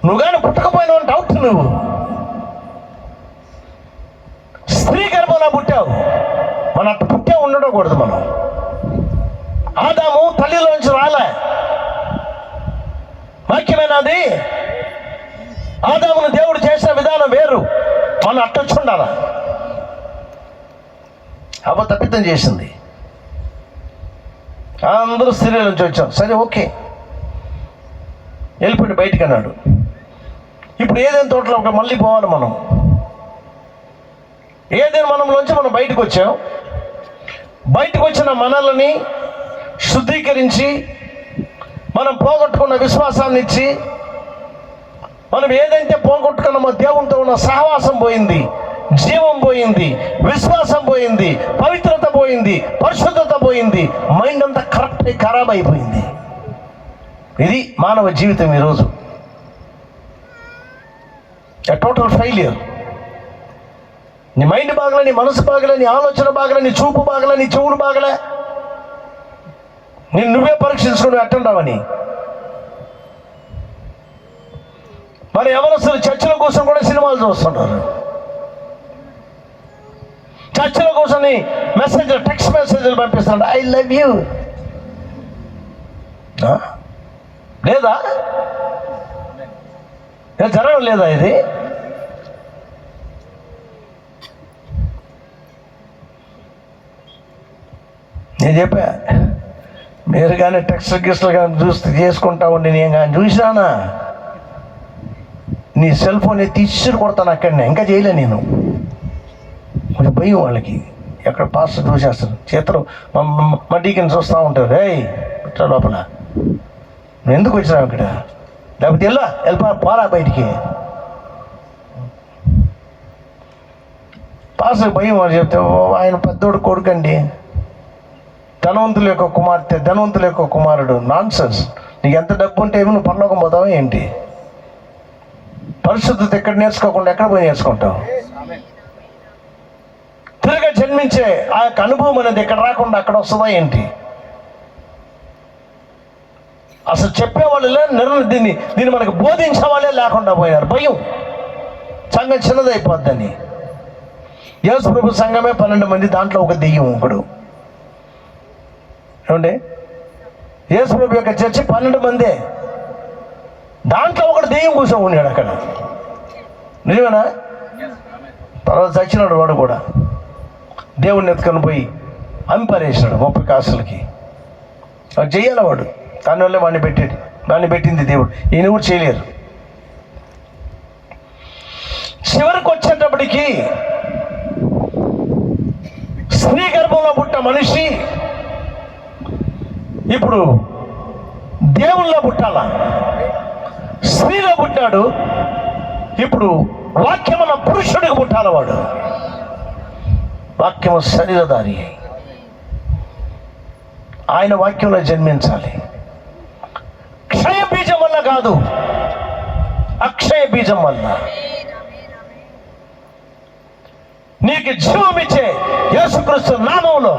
నువ్వు కానీ పుట్టకపోయినావు అంటే అవుట్. నువ్వు స్త్రీ గర్భంలో పుట్టావు, మనం అట్టు పుట్టే ఉండకూడదు. మనం ఆదాము తల్లిలోంచి రాలే, వాక్యమైనది. ఆదామును దేవుడు చేసిన విధానం వేరు, మనం అట్టొచ్చుండాల. అవ్వ తప్పిదం చేసింది, అందరూ స్త్రీల నుంచి వచ్చాం, సరే ఓకే, వెళ్ళిపోయి బయటికి అన్నాడు. ఇప్పుడు ఏదైనా తోటలో ఒక మళ్ళీ పోవాలి మనం. ఏదైనా మనంలోంచి మనం బయటకు వచ్చాం. బయటకు వచ్చిన మనల్ని శుద్ధీకరించి, మనం పోగొట్టుకున్న విశ్వాసాన్ని ఇచ్చి, మనం ఏదైతే పోగొట్టుకున్నామో దేవునితో ఉన్న సహవాసం పోయింది, జీవం పోయింది, విశ్వాసం పోయింది, పవిత్రత పోయింది, పరిశుద్ధత పోయింది, మైండ్ అంతా ఖరాబ్ అయిపోయింది. ఇది మానవ జీవితం ఈరోజు. Total failure. నీ మైండ్ బాగలే, నీ మనసు బాగలే, నీ ఆలోచన బాగలే, నీ చూపు బాగలే, నీ చెవులు బాగలే. నువ్వే పరీక్షించుకుని ఎట్టుంటావని. మరి ఎవరసలు చర్చల కోసం కూడా సినిమాలు చూస్తుంటారు. చర్చల కోసం టెక్స్ట్ మెసేజ్లు పంపిస్తున్నాడు, ఐ లవ్ యూ. లేదా జరగడం లేదా ఇది? నేను చెప్పా, మీరు కానీ టెక్స్ట్ గిస్టులు కానీ చేసుకుంటా ఉండి నేను కానీ చూసినానా, నీ సెల్ ఫోన్ తీసి కొడతాను అక్కడనే. ఇంకా చేయలే నేను. కొంచెం భయం వాళ్ళకి, ఎక్కడ పాస్టర్ చూసేస్తారు, చేతులు మా డీకిని చూస్తూ ఉంటారు. పెట్టా లోపల, నువ్వు ఎందుకు వచ్చినావు ఇక్కడ? లేకపోతే పోరా బయటికి. పాస్టర్ భయం వాళ్ళు చెప్తే, ఆయన పెద్దోడు కొడుకండి, ధనవంతుల యొక్క కుమార్తె, ధనవంతుల యొక్క కుమారుడు. Non sense. నీకు ఎంత డబ్బు ఉంటే ఏమి నువ్వు పరలోకం పోతావా ఏంటి? పరిశుద్ధత ఎక్కడ నేర్చుకోకుండా ఎక్కడ పోయి నేర్చుకుంటావు? తిరిగి జన్మించే ఆ యొక్క అనుభవం అనేది ఎక్కడ రాకుండా అక్కడ వస్తుందా ఏంటి? అసలు చెప్పేవాళ్ళే దీన్ని మనకు బోధించే వాళ్ళే లేకుండా పోయినారు. భయం. సంఘం చిన్నదైపోద్దని. యేసు ప్రభు సంఘమే 12 మంది, దాంట్లో ఒక దెయ్యం ఒకడు. ఏమండి? యేసు ప్రభు యొక్క చర్చి 12 మందే, దాంట్లో ఒకడు దెయ్యం కూర్చొని ఉన్నాడు అక్కడ. నిజమేనా? తర్వాత చచ్చినాడు వాడు కూడా. దేవుడిని ఎత్తుకొని పోయి అంపరేసినాడు 30 కాసులకి. వాడు చెయ్యాలి వాడు, దానివల్లే వాడిని పెట్టింది దేవుడు. ఈయన కూడా చేయలేరు. చివరికి వచ్చేటప్పటికి స్త్రీ గర్భంలో పుట్ట మనిషి ఇప్పుడు దేవుళ్ళలో పుట్టాలా? స్త్రీలో పుట్టాడు, ఇప్పుడు వాక్యమున పురుషుడికి పుట్టాల. వాడు వాక్యము శరీరధారి, ఆయన వాక్యంలో జన్మించాలి. క్షయ బీజం వల్ల కాదు, అక్షయ బీజం వల్ల. నీకు జీవం ఇచ్చే యేసుక్రీస్తు నామములో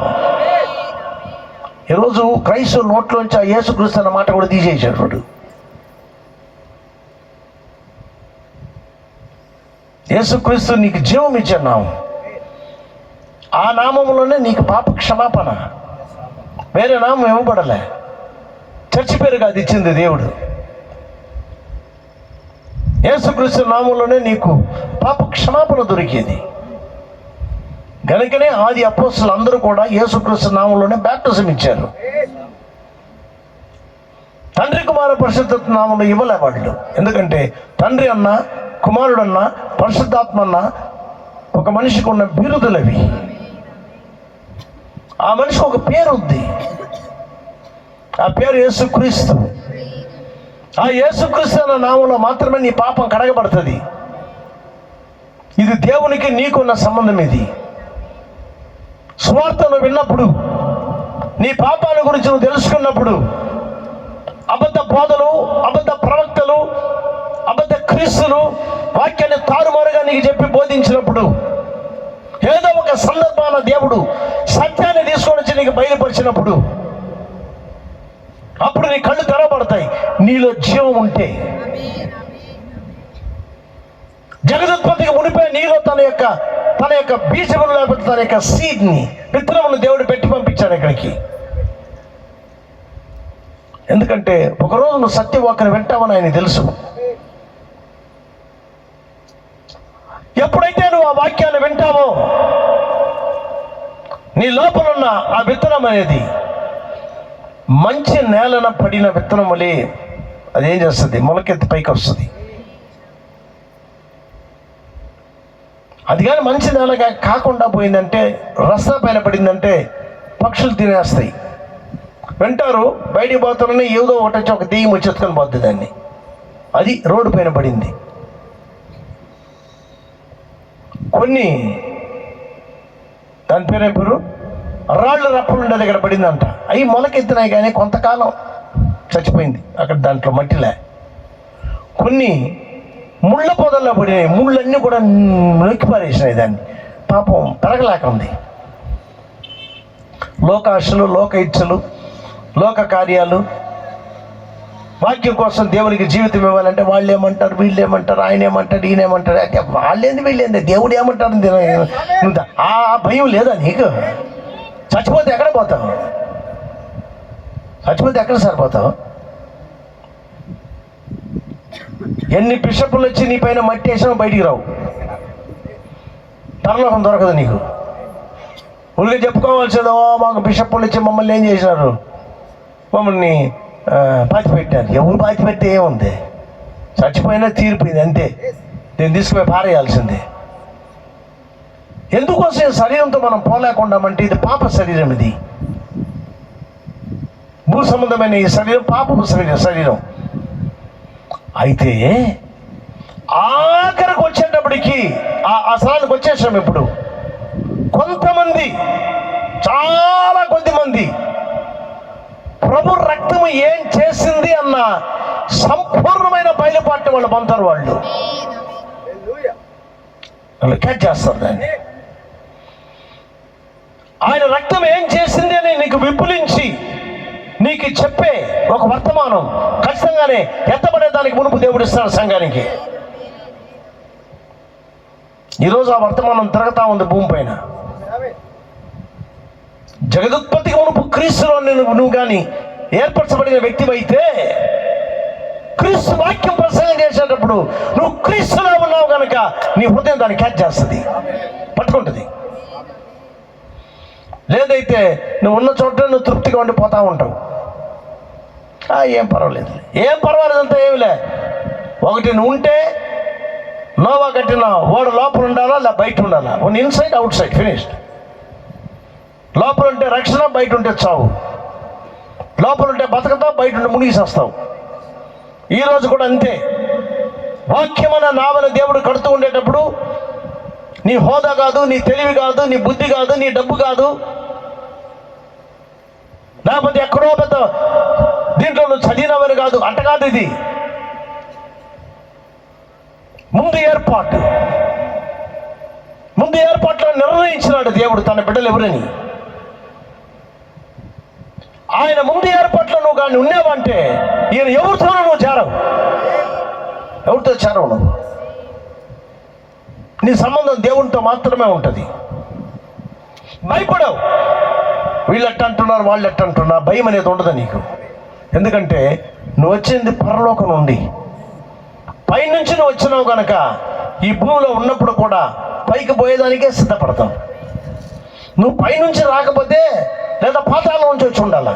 ఈరోజు క్రైస్తవ నోట్లోంచి ఆ యేసుక్రీస్తు అన్న మాట కూడా తీసేసాడు వాడు. యేసుక్రీస్తు నీకు జీవం ఇచ్చే నామం, ఆ నామంలోనే నీకు పాప క్షమాపణ, వేరే నామం ఇవ్వబడలే. చర్చి పేరు కాదు ఇచ్చింది దేవుడు, యేసుక్రీస్తు నామంలోనే నీకు పాప క్షమాపణ దొరికేది. కనుకనే ఆది అపోస్తలులు అందరూ కూడా యేసుక్రీస్తు నామంలోనే బాప్టిజం ఇచ్చారు. తండ్రి కుమార పరిశుద్ధాత్మ నామంలో ఇవ్వలే వాళ్ళు. ఎందుకంటే తండ్రి అన్న, కుమారుడన్న, పరిశుద్ధాత్మ అన్న ఒక మనిషికి ఉన్న బిరుదులవి. ఆ మనిషికి ఒక పేరు ఉంది, ఆ పేరు యేసుక్రీస్తు. ఆ యేసుక్రీస్తు అన్న నామంలో మాత్రమే నీ పాపం కడగబడుతుంది. ఇది దేవునికి నీకున్న సంబంధం. ఇది సువార్తను విన్నప్పుడు, నీ పాపాల గురించి నువ్వు తెలుసుకున్నప్పుడు, అబద్ధ బోధలు, అబద్ధ ప్రవక్తలు, అబద్ధ క్రీస్తులు వాక్యాన్ని తారుమారుగా నీకు చెప్పి బోధించినప్పుడు, ఏదో ఒక సందర్భాన దేవుడు సత్యాన్ని తీసుకొని వచ్చి నీకు బయలుపరిచినప్పుడు, అప్పుడు నీ కళ్ళు తెరవబడతాయి. నీలో జీవం ఉంటే, జగదుత్పత్తికి మునిపే నీలో తన యొక్క బీజమును, లేకపోతే తన యొక్క సీడ్ని, విత్తనమును దేవుడు పెట్టి పంపించాడు ఇక్కడికి. ఎందుకంటే ఒకరోజు నువ్వు సత్యవాక్యను వింటావని ఆయన తెలుసు. ఎప్పుడైతే నువ్వు ఆ వాక్యాన్ని వింటావో, నీ లోపల ఉన్న ఆ విత్తనం అనేది మంచి నేలన పడిన విత్తనం వలె అదేం చేస్తుంది, మొలకెత్తి పైకి వస్తుంది. అది కానీ మంచి నేలగా కాకుండా పోయిందంటే, రస్తా పైన పడిందంటే పక్షులు తినేస్తాయి. వింటారు, బయటికి పోతారని ఏదో ఒకటి వచ్చి ఒక దెయ్యం వచ్చేసుకొని పోతుంది దాన్ని. అది రోడ్డు పైన పడింది. కొన్ని దాని పేరు రాళ్ళు రప్పలు ఉండే దగ్గర పడిందంట. అవి మొలకెత్తినాయి కానీ కొంతకాలం చచ్చిపోయింది అక్కడ, దాంట్లో మట్టిలే. కొన్ని ముళ్ళ పొదల్లో పడినాయి, ముళ్ళన్నీ కూడా నొక్కి పారేసినాయి దాన్ని. పాపం పెరగలేక ఉంది. లోకాశలు, లోక ఇచ్చలు, లోక కార్యాలు, వాక్యం కోసం దేవునికి జీవితం ఇవ్వాలంటే వాళ్ళు ఏమంటారు, వీళ్ళు ఏమంటారు, ఆయన ఏమంటాడు, ఈయన ఏమంటారు, అంటే వాళ్ళేంది వీళ్ళేంది, దేవుడు ఏమంటారు, ఆ భయం లేదా నీకు? చచ్చిపోతే ఎక్కడ పోతావు? చచ్చిపోతే ఎక్కడ సరిపోతావు? ఎన్ని బిషపులు వచ్చి నీ పైన మట్టి వేసినా బయటికి రావు. పరలోకం దొరకదు నీకు. ఊళ్ళో చెప్పుకోవాల్సిందో, మాకు బిషపులు వచ్చి మమ్మల్ని ఏం చేసినారు, మమ్మల్ని పాతి పెట్టారు. ఎవరు పాతి పెడితే ఏముంది, చచ్చిపోయినా తీరిపోయింది అంతే. దీన్ని తీసుకుపోయి పారేయాల్సిందే. ఎందుకోసం శరీరంతో మనం పోలేకుండామంటే ఇది పాప శరీరం. ఇది భూ సంబంధమైన ఈ శరీరం పాపపు శరీరం. అయితే ఆఖరికి వచ్చేటప్పటికి ఆ స్థలానికి వచ్చేసాం. ఇప్పుడు కొంతమంది, చాలా కొద్దిమంది ప్రభు రక్తము ఏం చేసింది అన్న సంపూర్ణమైన బయలుపాటు వాళ్ళు పొందుతారు. వాళ్ళు క్యాచ్ చేస్తారు దాన్ని. ఆయన రక్తం ఏం చేసింది అని నీకు విపులించి నీకు చెప్పే ఒక వర్తమానం ఖచ్చితంగానే ఎత్తబడేదానికి మునుపు దేవుడు ఇస్తాడు సంఘానికి. ఈరోజు ఆ వర్తమానం తిరగతా ఉంది భూమి పైన. జగదుత్పత్తికి మునుపు క్రీస్తులో నువ్వు కానీ ఏర్పరచబడిన వ్యక్తివైతే, క్రీస్తు వాక్యం ప్రసంగం చేసేటప్పుడు నువ్వు క్రీస్తులో ఉన్నావు కనుక నీ హృదయం దాన్ని క్యాచ్ చేస్తుంది, పట్టుకుంటుంది. లేదైతే నువ్వు ఉన్న చోట నువ్వు తృప్తిగా ఉండిపోతా ఉంటావు. ఏం పర్వాలేదు, ఏం పర్వాలేదంతా ఏమిలే. ఒకటి నువ్వు ఉంటే నోవా కట్టిన ఓడ లోపల ఉండాలా, లేదా బయట ఉండాలా. One inside out side finished. లోపల ఉంటే రక్షణ, బయట ఉంటే చావు. లోపల ఉంటే బతకతావు, బయట ఉంటే మునిగిసేస్తావు. ఈరోజు కూడా అంతే. వాక్యమైన నావల దేవుడు కడుతూ ఉండేటప్పుడు నీ హోదా కాదు, నీ తెలివి కాదు, నీ బుద్ధి కాదు, నీ డబ్బు కాదు, లేకపోతే ఎక్కడో పెద్ద దీంట్లో నువ్వు చదివినవని కాదు, అంట కాదు. ఇది ముందు ఏర్పాట్లో నిర్ణయించినాడు దేవుడు తన బిడ్డలు ఎవరని. ఆయన ముందు ఏర్పాట్లో నువ్వు కానీ ఉన్నావంటే ఈయన ఎవరితోనూ నువ్వు చేరవు, ఎవరితో చేరవు నువ్వు. నీ సంబంధం దేవునితో మాత్రమే ఉంటుంది. భయపడవు, వీళ్ళు ఎట్ట అంటున్నారు వాళ్ళు ఎట్ట అంటున్నారు, భయం అనేది ఉండదు నీకు. ఎందుకంటే నువ్వు వచ్చింది పరలోకం నుండి, పైనుంచి నువ్వు వచ్చినావు కనుక ఈ భూమిలో ఉన్నప్పుడు కూడా పైకి పోయేదానికే సిద్ధపడతావు. నువ్వు పైనుంచి రాకపోతే లేదా పాతాళం నుంచి వచ్చి ఉండాలా,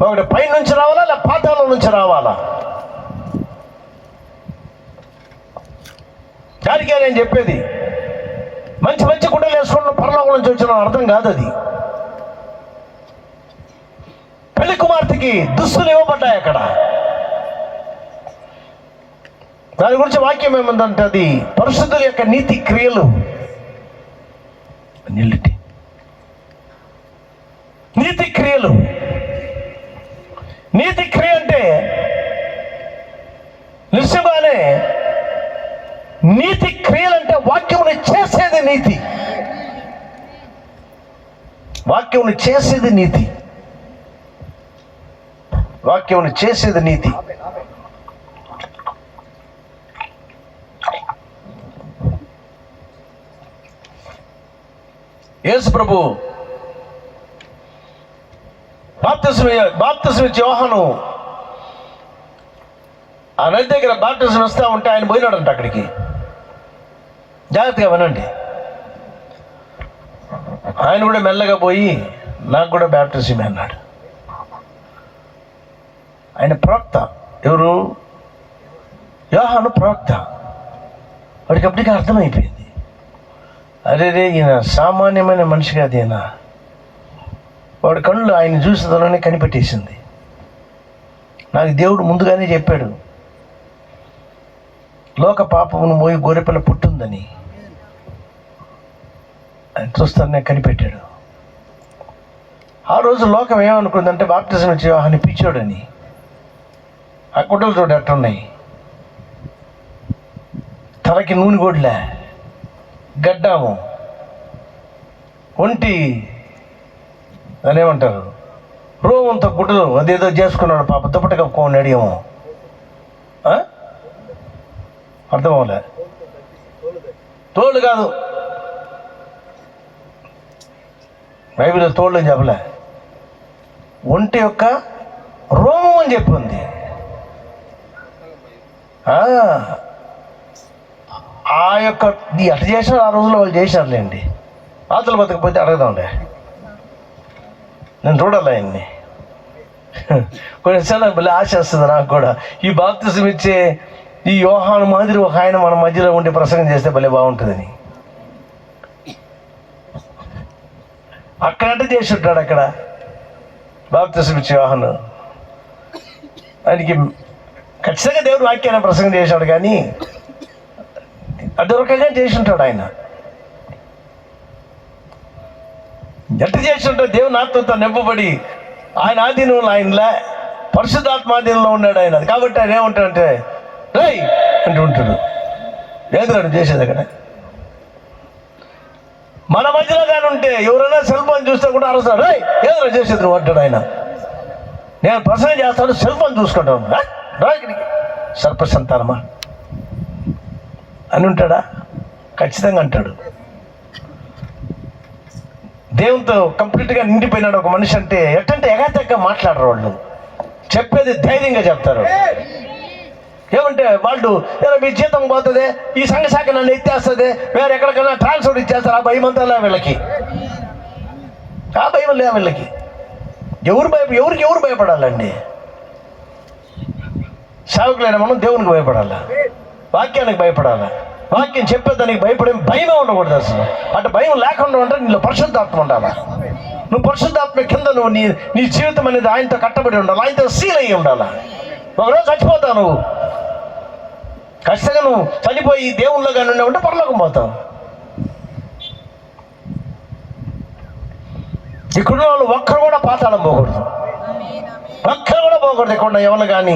ఒకటి పైనుంచి రావాలా లేదా పాతాళం నుంచి రావాలా. దానికే నేను చెప్పేది, మంచి మంచి గుడ్డలు వేసుకుంటున్న పరలోకం నుంచి వచ్చిన అర్థం కాదు అది. పెళ్లి కుమార్తెకి దుస్తులు ఇవ్వబడ్డాయి అక్కడ. దాని గురించి వాక్యం ఏముందంటే అది పరిశుద్ధుల యొక్క నీతి క్రియలు. నీతి క్రియలు, నీతి క్రియ అంటే నిజంగానే నీతి క్రియలంటే వాక్యముని చేసేది నీతి, వాక్యముని చేసేది నీతి, వాక్యముని చేసేది నీతి. యేసు ప్రభు బాప్తిసం ఇచ్చే యోహాను ఆ నది దగ్గర బాప్తిసం వస్తూ ఉంటే ఆయన పోయినాడంట అక్కడికి. జాగ్రత్తగా వినండి. ఆయన కూడా మెల్లగా పోయి నాకు కూడా బాప్తిసం అన్నాడు. ఆయన ప్రవక్త. ఎవరు? యోహాను ప్రవక్త. వాడికి అప్పటికి అర్థమైపోయింది, అరే ఈయన సామాన్యమైన మనిషి కాదు ఈయన. వాడి కళ్ళు ఆయన చూసేదాన్ని కనిపెట్టేసింది. నాకు దేవుడు ముందుగానే చెప్పాడు, లోక పాపమును మోయి గొర్రెపిల్ల పుట్టుందని. ఆయన చూస్తానే కనిపెట్టాడు. ఆ రోజు లోకం ఏమనుకుందంటే బాప్తిసం ఇచ్చే యోహాను పిచ్చోడని. ఆ గుడ్డలు చూడు ఎట్టున్నాయి, తలకి నూనె గొడ్లే, గడ్డాము, ఒంటి దానేమంటారు రోమంతో గుడ్డలు, అదేదో చేసుకున్నాడు పాప, దుప్పటి కప్పుకోండి ఏమో. అర్థం అవ్వలే. తోళ్ళు కాదు, బైబిల్లో తోళ్ళు అని చెప్పలే, ఒంటి యొక్క రోమం అని చెప్పింది. ఆ యొక్క అట్లా చేసినారు ఆ రోజుల్లో, వాళ్ళు చేశారులేండి. ఆతలు బతకపోతే అడగదాంలే, నేను చూడాలి ఆయన్ని. కొన్నిసార్లు భలే ఆశ వస్తుంది నాకు కూడా, ఈ బాప్తిసం ఇచ్చే ఈ యోహాను మాదిరి ఒక ఆయన మన మధ్యలో ఉండి ప్రసంగం చేస్తే భలే బాగుంటుందని. అక్కడంటే చేసి ఉంటాడు అక్కడ బాప్తిసం ఇచ్చే యోహాను. ఆయనకి ఖచ్చితంగా దేవుడు వాక్యాన్ని ప్రసంగం చేశాడు, కానీ అదొరకగా చేసి ఉంటాడు ఆయన. ఎట్ట చేసి ఉంటాడు? దేవుని ఆత్మతో నింపబడి ఆయన ఆధీనంలో, ఆయనలే పరిశుద్ధాత్మ ఆధీనంలో ఉన్నాడు ఆయన. కాబట్టి ఆయన ఏమంటాడంటే రై అంటూ ఉంటాడు. ఏదో చేసేది అక్కడ. మన మధ్యలో కానీ ఉంటే ఎవరైనా సెల్ ఫోన్ చూస్తే కూడా అరసాడు, రై ఏదో చేసేది నువ్వు అంటాడు ఆయన. నేను ప్రసంగం చేస్తాను, సెల్ ఫోన్ చూసుకుంటాను, రాకిడికి సర్ప సంతానమా అని ఉంటాడా? ఖచ్చితంగా అంటాడు. దేవునితో కంప్లీట్గా నిండిపోయినాడు ఒక మనిషి అంటే. ఎట్టంటే ఎగాతెక్క మాట్లాడరు వాళ్ళు, చెప్పేది ధైర్యంగా చెప్తారు. ఏమంటే వాళ్ళు మీ జీతం పోతుంది, ఈ సంఘ శాఖ నన్ను ఎత్తేస్తుంది, వేరే ఎక్కడికైనా ట్రాన్స్ఫర్ ఇచ్చేస్తారు. ఆ భయం అంతా లే వీళ్ళకి, ఆ భయం లే వీళ్ళకి. ఎవరికి భయపడాలండి? సేవకులైన మనం దేవునికి భయపడాలా, వాక్యానికి భయపడాలా. వాక్యం చెప్పేదానికి భయపడే భయమే ఉండకూడదు అసలు. అంటే భయం లేకుండా ఉంటే నీలో పరిశుద్ధాత్మ ఉండాలా. నువ్వు పరిశుద్ధాత్మ కింద నువ్వు నీ జీవితం అనేది ఆయనతో కట్టబడి ఉండాలి, ఆయనతో సీల్ అయ్యి ఉండాలా. ఒకరోజు చచ్చిపోతావు నువ్వు, ఖచ్చితంగా నువ్వు చనిపోయి దేవుళ్ళలో కానీ ఉంటే పరలోకం పోతావు. ఇక్కడ వాళ్ళు ఒక్కరు కూడా పాతాళం పోకూడదు, ఒక్కరు కూడా పోకూడదు. ఇక్కడ ఎవరు కానీ,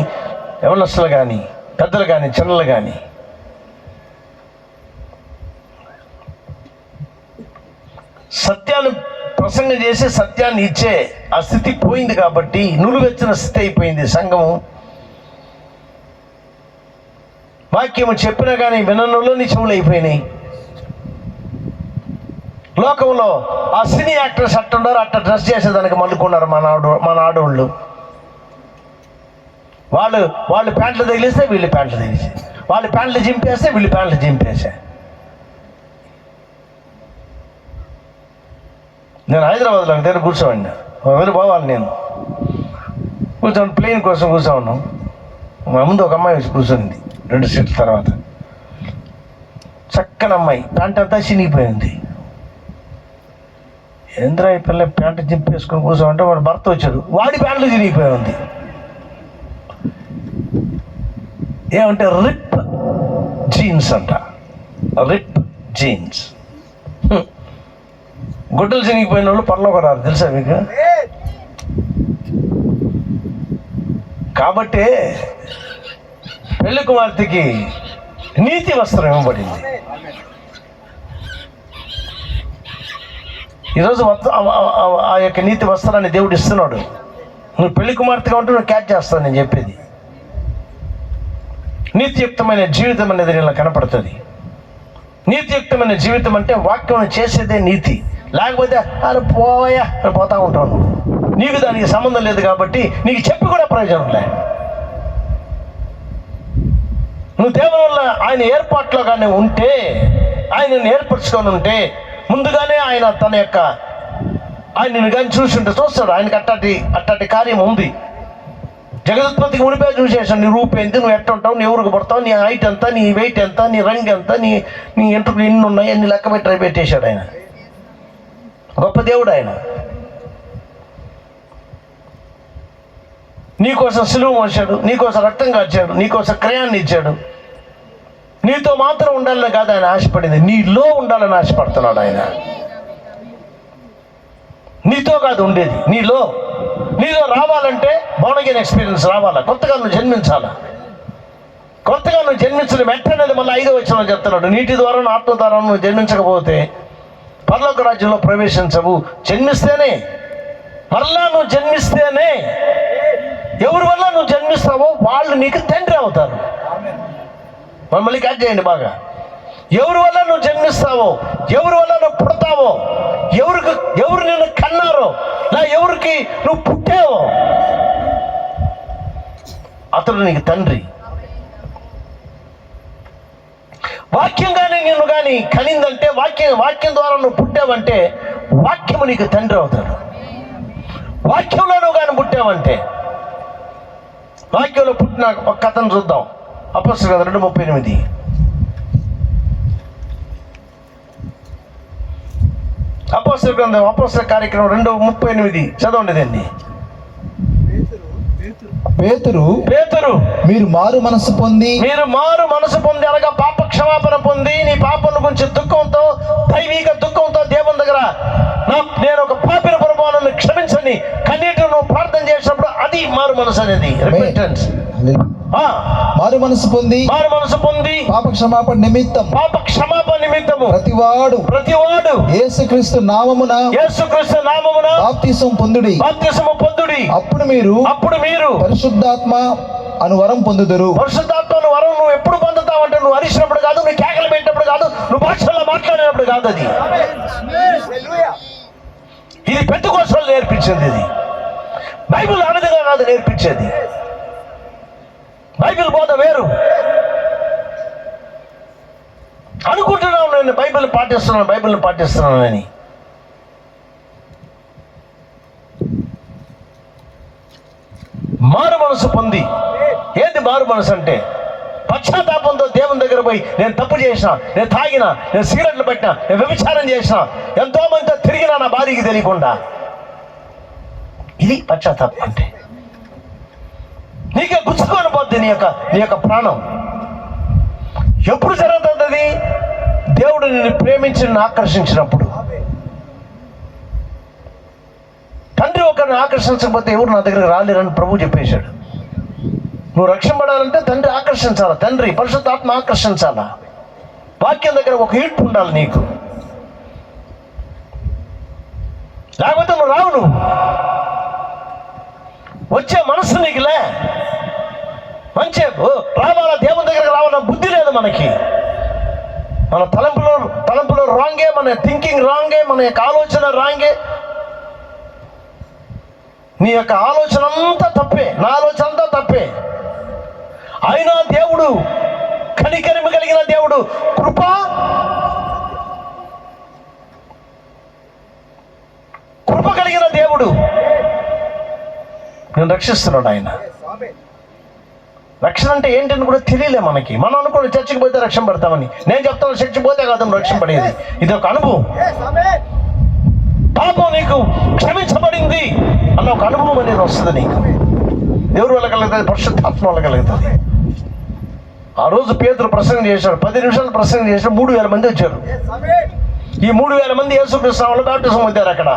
ఎవరినస్తులు కానీ, పెద్దలు కానీ, చిన్నలు కానీ. సత్యాన్ని ప్రసంగం చేసి సత్యాన్ని ఇచ్చే ఆ స్థితి పోయింది కాబట్టి నులువెచ్చిన స్థితి అయిపోయింది సంఘము. వాక్యము చెప్పినా కానీ విననులోని చెవులు అయిపోయినాయి. లోకంలో ఆ సినీ యాక్టర్స్ అట్టున్నారు, అట్ట డ్రెస్ చేసేదానికి మళ్ళుకున్నారు మన ఆడవాళ్ళు. వాళ్ళు ప్యాంట్లు తగిలిస్తే వీళ్ళు ప్యాంట్లు తగిలిసి, వాళ్ళు ప్యాంట్లు చింపేస్తే వీళ్ళు ప్యాంట్లు చింపేసా. నేను హైదరాబాద్లో దగ్గర కూర్చోండి, వెళ్ళి పోవాలి. నేను కూర్చోండి, ప్లేన్ కోసం కూర్చోన్నాం. మా ముందు ఒక అమ్మాయి వచ్చి కూర్చొనింది 2 సీట్ల తర్వాత. చక్కని అమ్మాయి, ప్యాంట్ అంతా చినిగిపోయింది. ఏంద్రా ఈ పిల్ల ప్యాంటు చింపేసుకొని కూర్చోమంటే వాడు భర్త వచ్చాడు, వాడి ప్యాంట్లు చినిగిపోయి ఉంది. ఏమంటే రిప్ జీన్స్ అంట, రిప్ జీన్స్. గుడ్డలు చినిగిపోయిన వాళ్ళు పరలోకి రారు, తెలుసా మీకు? కాబట్టి పెళ్లి కుమార్తెకి నీతి వస్త్రం ఇవ్వబడింది. ఈరోజు ఆ యొక్క నీతి వస్త్రాన్ని దేవుడు ఇస్తున్నాడు. నువ్వు పెళ్లి కుమార్తెగా ఉంటే నువ్వు క్యాచ్ చేస్తావు నేను చెప్పేది. నీతియుక్తమైన జీవితం అనేది నీళ్ళ కనపడుతుంది. నీతియుక్తమైన జీవితం అంటే వాక్యం చేసేదే నీతి. లేకపోతే అది పోవయ్యా అని పోతా ఉంటావు నువ్వు. నీకు దానికి సంబంధం లేదు కాబట్టి నీకు చెప్పి కూడా ప్రయోజనం లే. నువ్వు దేవుని వల్ల ఆయన ఏర్పాట్లో కానీ ఉంటే, ఆయనను ఏర్పరచుకొని ఉంటే, ముందుగానే ఆయన తన యొక్క ఆయనను కానీ చూస్తుంటే చూస్తాడు. ఆయనకి అట్టాటి కార్యం ఉంది. జగదుత్పత్తికి మునిపే చూసేసాడు. నీ రూపు ఎంత, నువ్వు ఎట్ట ఉంటావు, నీ ఎవరికి పడతావు, నీ హైట్ ఎంత, నీ వెయిట్ ఎంత, నీ రంగు ఎంత, నీ ఎంట్రుకులు ఎన్ని ఉన్నాయి అన్ని లెక్క పెట్టి పెట్టేశాడు ఆయన. గొప్ప దేవుడు ఆయన. నీకోసం సిలువ మోసాడు, నీకోసం రక్తం కాచాడు, నీకోసం క్రయాన్ని ఇచ్చాడు. నీతో మాత్రం ఉండాలని కాదు ఆయన ఆశపడింది, నీలో ఉండాలని ఆశపడుతున్నాడు ఆయన. నీతో కాదు ఉండేది, నీలో రావాలంటే బోర్న్ ఎక్స్పీరియన్స్ రావాలా. కొత్తగా నువ్వు జన్మించాలా. కొత్తగా నువ్వు జన్మించిన వెంటనే మళ్ళీ 5వ వచనంలో చెప్తున్నాడు, నీటి ద్వారా ఆత్మ ద్వారా నువ్వు జన్మించకపోతే పరలోక రాజ్యంలో ప్రవేశించవు. జన్మిస్తేనే, మరలా నువ్వు జన్మిస్తేనే, ఎవరి వల్ల నువ్వు జన్మిస్తావో వాళ్ళు నీకు తండ్రి అవుతారు. మళ్ళీ క్యాచ్ చేయండి బాగా. ఎవరి వల్ల నువ్వు జన్మిస్తావో, ఎవరి వల్ల నువ్వు పుడతావో, ఎవరు నిన్ను కన్నారో, ఎవరికి నువ్వు పుట్టావో అతడు నీకు తండ్రి. వాక్యం కానీ నిన్ను కానీ కనిందంటే, వాక్యం ద్వారా నువ్వు పుట్టావంటే వాక్యము నీకు తండ్రి అవుతాడు. వాక్యంలో నువ్వు కానీ పుట్టావంటే, వాక్యంలో పుట్టిన ఒక కథను చూద్దాం. అపోస్తలుల కార్యాలు 2:38. అపోస్తలుల కార్యక్రమం 2:38 చదవండి. దాన్ని పేతురు మీరు మారు మనసు పొంది అనగా పాప క్షమాపణ పొంది, నీ పాపల గురించి దుఃఖంతో, దైవిక దుఃఖంతో దేవుని దగ్గర నేను ఒక పాపిన పొరపాటును క్షమించండి కన్నీటిని నువ్వు ప్రార్థన చేసినప్పుడు అది మారు మనసు అనేది. రిపెంటెన్స్. మారు మనసు పొంది పాప క్షమాపణ నిమిత్తము ప్రతివాడు యేసుక్రీస్తు నామమున బాప్తిసం పొందుడి. అప్పుడు మీరు పరిశుద్ధాత్మ అను వరం పొందుదురు. పరిశుద్ధాత్మ అను వరం నువ్వు ఎప్పుడు పొందుతావంటే, నువ్వు అరిచినప్పుడు కాదు, నువ్వు కేకలు పెట్టినప్పుడు కాదు, నువ్వు భాషల్లో మాట్లాడినప్పుడు కాదు. అది ఇది పెద్దకోసాలు నేర్పించింది. ఇది బైబిల్ అనదిగా కాదు నేర్పించేది. బైబిల్ బోధ వేరు. అనుకుంటున్నావు నేను బైబిల్ని పాటిస్తున్నానని. మారు మనసు పొంది. ఏంటి మారు మనసు అంటే? పశ్చాత్తాపంతో దేవుని దగ్గర పోయి, నేను తప్పు చేసిన, నేను తాగిన, నేను సిగరెట్లు పెట్టినా, నేను వ్యభిచారం చేసిన, ఎంతో మందితో తిరిగినా నా భార్యకి తెలియకుండా. ఇది పశ్చాత్తాపం అంటే. నీకే గుచ్చుకొని పోద్ది నీ యొక్క ప్రాణం. ఎప్పుడు జరుగుతుంది? దేవుడు నిన్ను ప్రేమించి నిన్ను ఆకర్షించినప్పుడు. తండ్రి ఒకరిని ఆకర్షించకపోతే ఎవరు నా దగ్గరకు రాలేరని ప్రభు చెప్పేశాడు. నువ్వు రక్షింపడాలంటే తండ్రి ఆకర్షించాలా, తండ్రి పరిశుద్ధాత్మ ఆకర్షించాలా. వాక్యం దగ్గర ఒక ఈడ్పు ఉండాలి నీకు. లేకపోతే నువ్వు రావు. నువ్వు వచ్చే మనసు నీకులే. మంచి రావాలా, దేవుని దగ్గరకు రావాలన్న బుద్ధి లేదు మనకి. మన తలంపులో రాంగే, మన థింకింగ్ రాంగే, మన యొక్క ఆలోచన రాంగే. నీ యొక్క ఆలోచన అంతా తప్పే, నా ఆలోచన అంతా తప్పే. అయినా దేవుడు కనికరిమ కలిగిన దేవుడు, కృప కలిగిన దేవుడు నేను రక్షిస్తున్నాడు. ఆయన రక్షణ అంటే ఏంటని కూడా తెలియలే మనకి. మనం అనుకోండి చర్చికి పోతే రక్షణ పడతామని. నేను చెప్తాను, చర్చికి పోతే కాదు రక్షణ పడేది. ఇది ఒక అనుభవం. పాపం నీకు క్షమించబడింది అన్న ఒక అనుభవం అనేది వస్తుంది నీకు. ఎవరి వల్ల కలుగుతుంది? పరిశుద్ధాత్మ వల్ల కలుగుతుంది. ఆ రోజు పేతురు ప్రసంగం చేశాడు, 10 నిమిషాలు ప్రసంగం చేశాడు. 3,000 మంది వచ్చారు. ఈ 3,000 మంది యేసుక్రీస్తు నామములో బాప్టిజం పొందారు. అక్కడ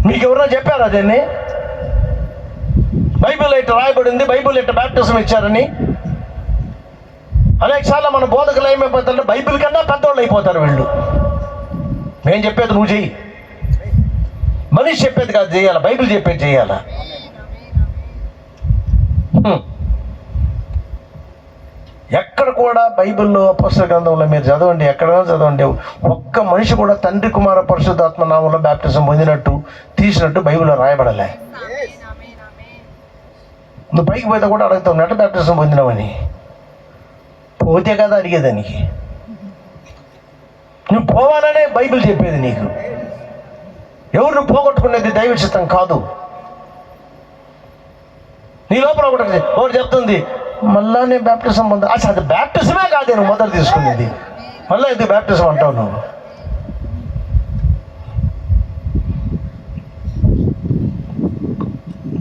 మీకు ఎవరైనా చెప్పారా దీన్ని? బైబిల్ ఇట్లా రాయబడింది, బైబిల్ ఇట్లా బాప్టిజం ఇచ్చారని. అనేక సార్లు మన బోధకులు ఏమైపోతారంటే బైబిల్ కన్నా పెద్దవాళ్ళు అయిపోతారు వీళ్ళు. నేను చెప్పేది నువ్వు చెయ్యి, మనిషి చెప్పేది కాదు చేయాలా, బైబిల్ చెప్పేది చేయాలా. ఎక్కడ కూడా బైబిల్లో అపొస్తలుల గ్రంథంలో మీరు చదవండి, ఎక్కడైనా చదవండి, ఒక్క మనిషి కూడా తండ్రి కుమార పరిశుద్ధాత్మ నామంలో బాప్టిజం పొందినట్టు తీసినట్టు బైబిల్లో రాయబడలే. నువ్వు పైకి పోతే కూడా అడుగుతావు నెట బాప్టిజం పొందినావని. పోతే కదా అడిగేదానికి. నువ్వు పోవాలనే బైబిల్ చెప్పేది నీకు. ఎవరు నువ్వు పోగొట్టుకునేది దైవ చిత్తం కాదు. నీ లోపల ఒకటి చెప్తుంది, మళ్ళా నేను బాప్టిజం పొందా. అసలు అది బాప్టిజమే కాదే నువ్వు మొదలు తీసుకునేది. మళ్ళీ ఇది బాప్టిజం అంటావు నువ్వు.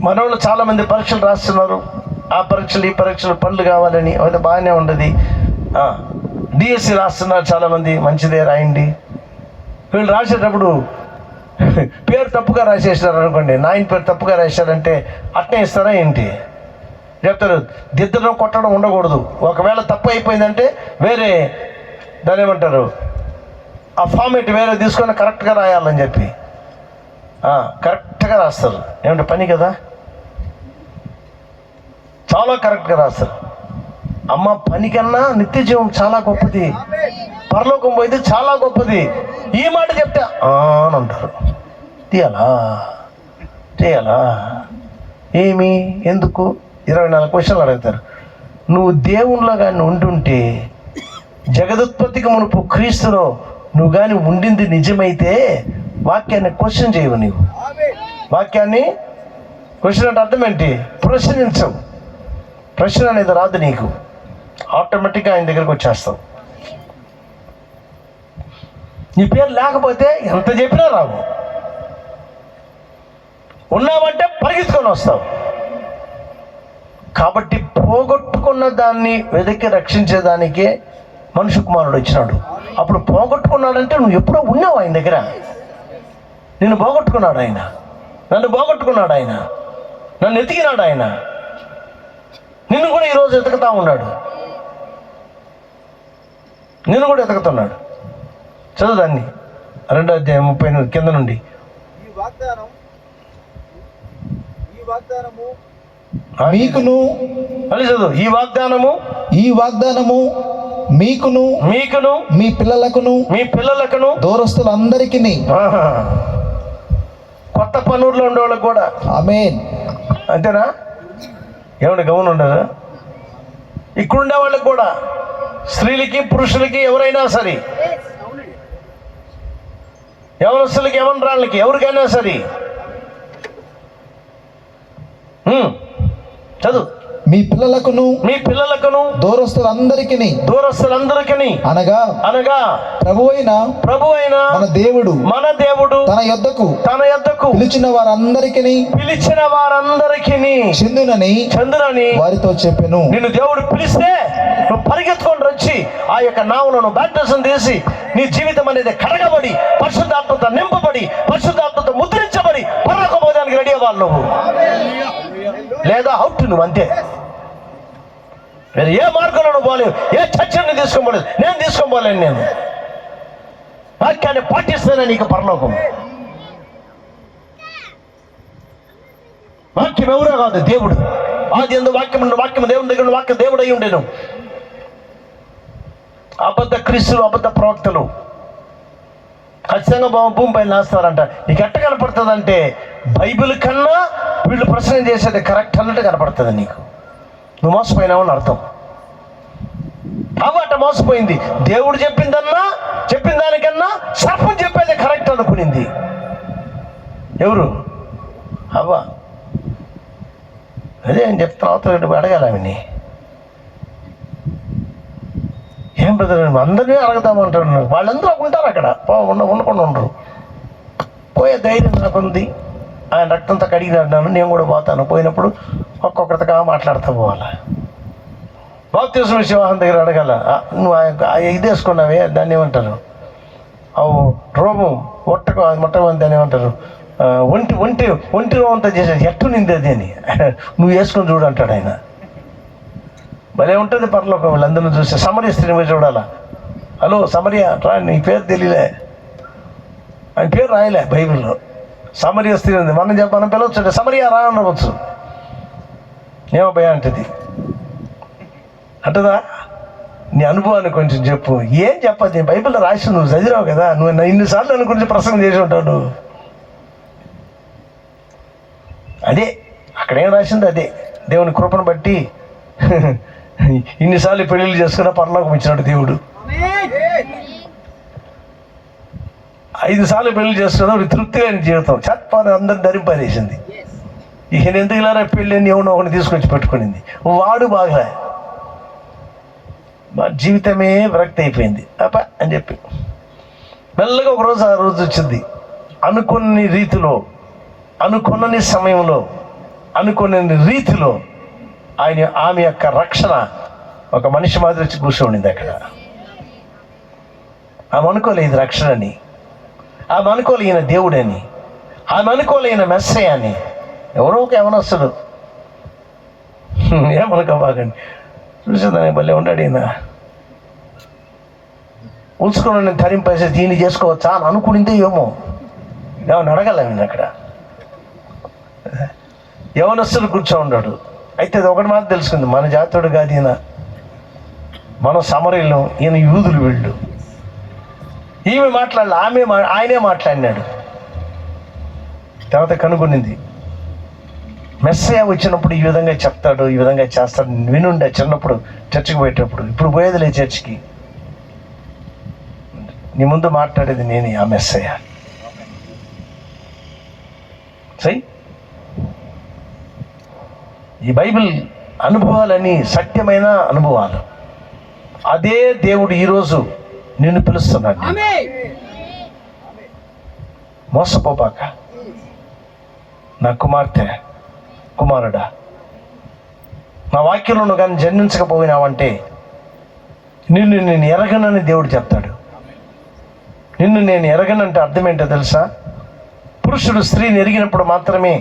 మనోళ్ళు చాలా మంది పరీక్షలు రాస్తున్నారు. ఆ పరీక్షలు ఈ పరీక్షలు పనులు కావాలని, అది బాగానే ఉండదు. డిఎస్సి రాస్తున్నారు చాలామంది, మంచిదే రాయండి. వీళ్ళు రాసేటప్పుడు పేరు తప్పుగా రాసేసినారు అనుకోండి, నాయన పేరు తప్పుగా రాశారంటే అట్నే ఇస్తారా ఏంటి? చెప్తారు దిద్దడం కొట్టడం ఉండకూడదు. ఒకవేళ తప్పు అయిపోయిందంటే వేరే దాని ఏమంటారు, ఆ ఫార్మేట్ వేరే తీసుకొని కరెక్ట్గా రాయాలని చెప్పి కరెక్ట్గా రాస్తారు. ఏమంటే పని కదా, చాలా కరెక్ట్గా రాస్తారు. అమ్మ పని కన్నా నిత్య జీవం చాలా గొప్పది, పరలోకం పోయితే చాలా గొప్పది. ఈ మాట చెప్తే అని అంటారు. చేయాలా ఏమి ఎందుకు 24 క్వశ్చన్లు అడుగుతారు. నువ్వు దేవుళ్ళో కానీ ఉంటుంటే, జగదుత్పత్తికి మునుపు క్రీస్తులో నువ్వు కానీ ఉండింది నిజమైతే వాక్యాన్ని క్వశ్చన్ చేయవు. నీవు వాక్యాన్ని క్వశ్చన్ అంటే అర్థం ఏంటి? ప్రశ్నించవు. ప్రశ్న అనేది రాదు నీకు, ఆటోమేటిక్గా ఆయన దగ్గరికి వచ్చేస్తావు. నీ పేరు లేకపోతే ఎంత చెప్పినా రావు. ఉన్నావంటే పరిగెత్తుకొని వస్తావు. కాబట్టి పోగొట్టుకున్న దాన్ని వెతికి రక్షించేదానికే మనుష్య కుమారుడు వచ్చినాడు. అప్పుడు పోగొట్టుకున్నాడంటే నువ్వు ఎప్పుడో ఉన్నావు ఆయన దగ్గర. నిన్ను పోగొట్టుకున్నాడు ఆయన, నన్ను పోగొట్టుకున్నాడు ఆయన, నన్ను ఎతికినాడు ఆయన. నిన్ను కూడా ఈరోజు ఎతుకుతా ఉన్నాడు, నిన్ను కూడా ఎతుకుతున్నాడు. చదువు దాన్ని 2వ అధ్యాయం 30 కింద నుండి. మీకును మళ్ళీ చదువు. ఈ వాగ్దానము మీకును మీ పిల్లలకును దూరస్తులందరికీ, కొత్త పనూరులో ఉండే వాళ్ళకి కూడా. ఆమేన్. అంతేనా? ఏమంటే గమనం ఉండదు. ఇక్కడుండే వాళ్ళకి కూడా, స్త్రీలకి పురుషులకి ఎవరైనా సరే, యవనస్తులకి యవనరాళ్ళకి ఎవరికైనా సరే. చదువు. మీ పిల్లలకును దూరస్తులందరికీ అనగా ప్రభువైన మన దేవుడు తన యొద్దకు పిలిచిన వారందరికీ చెందునని వారితో చెప్పెను. నిన్ను దేవుడు పిలిస్తే నువ్వు పరిగెత్తుకొని వచ్చి ఆ యొక్క నామమును బాప్టిజం తీసి నీ జీవితం అనేది కడగబడి, పరిశుద్ధాత్మతో నింపబడి, పరిశుద్ధాత్మతో ముద్రించబడి పరలోకపోవడానికి రెడీ అవ్వాలి నువ్వు. లేదా అవుట్ నువ్వు అంతే. వేరే ఏ మార్గంలో నువ్వు పోలేవు, ఏ చర్చని తీసుకోబడలేదు. నేను తీసుకోబోలేను. వాక్యాన్ని పాటిస్తేనే నీకు పరలోకం. వాక్యం ఎవరో కాదు, దేవుడు. ఆది యందు వాక్యం ఉండు, వాక్యం దేవుని దగ్గర ఉండు, వాక్యం దేవుడు అయి ఉండేను. అబద్ధ క్రీస్తులు, అబద్ధ ప్రవక్తలు ఖచ్చితంగా భూమి పైన వేస్తారంట. నీకు ఎట్ట కనపడుతుంది అంటే బైబిల్ కన్నా వీళ్ళు ప్రసంగం చేసేది కరెక్ట్ అన్నట్టు కనపడుతుంది నీకు. నువ్వు మోసపోయినావు అని అర్థం. అవ్వట మోసపోయింది. దేవుడు చెప్పిన దానికన్నా సర్పం చెప్పేది కరెక్ట్ అనుకునింది. ఎవరు? అవ్వ. అదే నేను చెప్తాను, అవతల అడగాలి ఆమెని. ఏం బ్రదర్ అందరినీ అడగదామంటారు. వాళ్ళందరూ ఉంటారు అక్కడ, ఉండకుండా ఉండరు. పోయే ధైర్యం నాకుంది. ఆయన రక్తంతో కడిగినాను, నేను కూడా పోతాను. పోయినప్పుడు ఒక్కొక్కరితో మాట్లాడుతూ పోవాలి. బాప్తిస్మ వివాహం దగ్గర అడగాల, నువ్వు ఇది వేసుకున్నావే దాన్ని ఏమంటారు? అవు రోమం మొట్టమొదటి దాన్ని ఏమంటారు? ఒంటి రోమంతా చేసేది ఎట్టు నింది అది అని నువ్వు వేసుకొని చూడు అంటాడు ఆయన. భలే ఉంటుంది పరలోకం. వీళ్ళందరినీ చూస్తే సమరియా స్త్రీని పోయి చూడాలా. హలో సమరియా రా, నీ పేరు తెలియలే, ఆయన పేరు రాయలే బైబిల్లో. సమరియా స్త్రీ ఉంది. మనం పిలవచ్చు, సమరియా రా అనవచ్చు. ఏమో భయ అంటది. అంటదా? నీ అనుభవాన్ని కొంచెం చెప్పు. ఏం చెప్పదు, నీ బైబిల్లో రాసి నువ్వు చదివావు కదా, నువ్వు ఇన్నిసార్లు దాని గురించి ప్రసంగం చేసి ఉంటావు నువ్వు. అదే అక్కడేం రాసింది అదే. దేవుని కృపను బట్టి ఇన్నిసార్లు పెళ్ళిళ్ళు చేసుకున్న పరలోకం ఇచ్చినాడు దేవుడు. 5 సార్లు పెళ్లి చేసుకున్నాడు, తృప్తిగా జీవితం చట్పాన్ని అందరిని ధరింపజేసింది. ఈయన ఎందుకు ఇలా పెళ్ళి అని ఎవరినో ఒకరిని తీసుకొచ్చి పెట్టుకునింది. వాడు బాగా మా జీవితమే విరక్తి అయిపోయింది అప్ప అని చెప్పి మెల్లగా ఒకరోజు ఆ రోజు వచ్చింది. అనుకున్న రీతిలో, అనుకున్నని సమయంలో, అనుకున్న రీతిలో ఆమె యొక్క రక్షణ ఒక మనిషి మాదిరి వచ్చి కూర్చోండింది అక్కడ. ఆమె అనుకోలేదు రక్షణని, ఆమె అనుకోలే ఈయన దేవుడని, ఆమె అనుకోలే ఈయన మెస్సయ్య అని. ఎవరో ఒక యవనస్తుడు ఏమనుకోబాకండి చూసేదాన్ని భలే ఉంటాడు ఈయన. ఉంచుకుని నేను తరింపేసి దీన్ని చేసుకోవచ్చా అని అనుకునిందే ఏమో. ఏమని అడగలేము అక్కడ. యవనస్తుడు కూర్చో ఉన్నాడు. అయితే అది ఒకటి మాత్రం తెలుసుకుంది, మన జాతీయుడు కాదు ఈయన, మనం సమరయులు, ఈయన యూదులు వీళ్ళు. ఈమె మాట్లాడాలి, ఆయనే మాట్లాడినాడు. తర్వాత కనుగొనింది మెస్సయ్య వచ్చినప్పుడు ఈ విధంగా చెప్తాడు, ఈ విధంగా చేస్తాడు. వినుండే చిన్నప్పుడు చర్చికి పోయేటప్పుడు. ఇప్పుడు పోయేదిలే చర్చికి. నీ ముందు మాట్లాడేది నేను, ఆ మెస్సయ్య. సై ఈ బైబిల్ అనుభవాలని సత్యమైన అనుభవాలు. అదే దేవుడు ఈరోజు నిన్ను పిలుస్తున్నాడు. మోసపోపాక నా కుమార్తె, కుమారుడా, నా వాక్యంలో నువ్వు కానీ జన్మించకపోయినావంటే నిన్ను నేను ఎరగనని దేవుడు చెప్తాడు. నిన్ను నేను ఎరగనంటే అర్థం ఏంటో తెలుసా? పురుషుడు స్త్రీని ఎరిగినప్పుడు మాత్రమే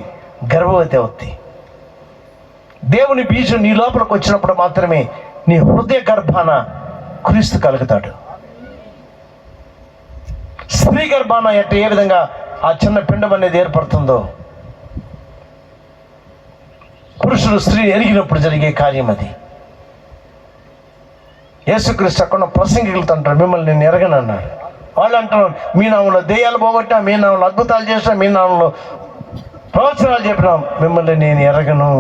గర్భవతి అవుద్ది. దేవుని బీజం నీ లోపలికి వచ్చినప్పుడు మాత్రమే నీ హృదయ గర్భాన క్రీస్తు కలుగుతాడు. స్త్రీ గర్భాన ఏ విధంగా ఆ చిన్న పిండం అనేది ఏర్పడుతుందో, పురుషుడు స్త్రీని ఎరిగినప్పుడు జరిగే కార్యం అది. యేసుక్రీస్తు అక్కడ ప్రసంగికులతో అంటారు, మిమ్మల్ని నేను ఎరగను అన్నాడు. వాళ్ళు అంటున్నారు, మీ నామంలో దెయ్యాలు పోగొట్టా, మీ నామంలో అద్భుతాలు చేసినా, మీ నామంలో ప్రవచనాలు చెప్పినా, మిమ్మల్ని నేను ఎరగను.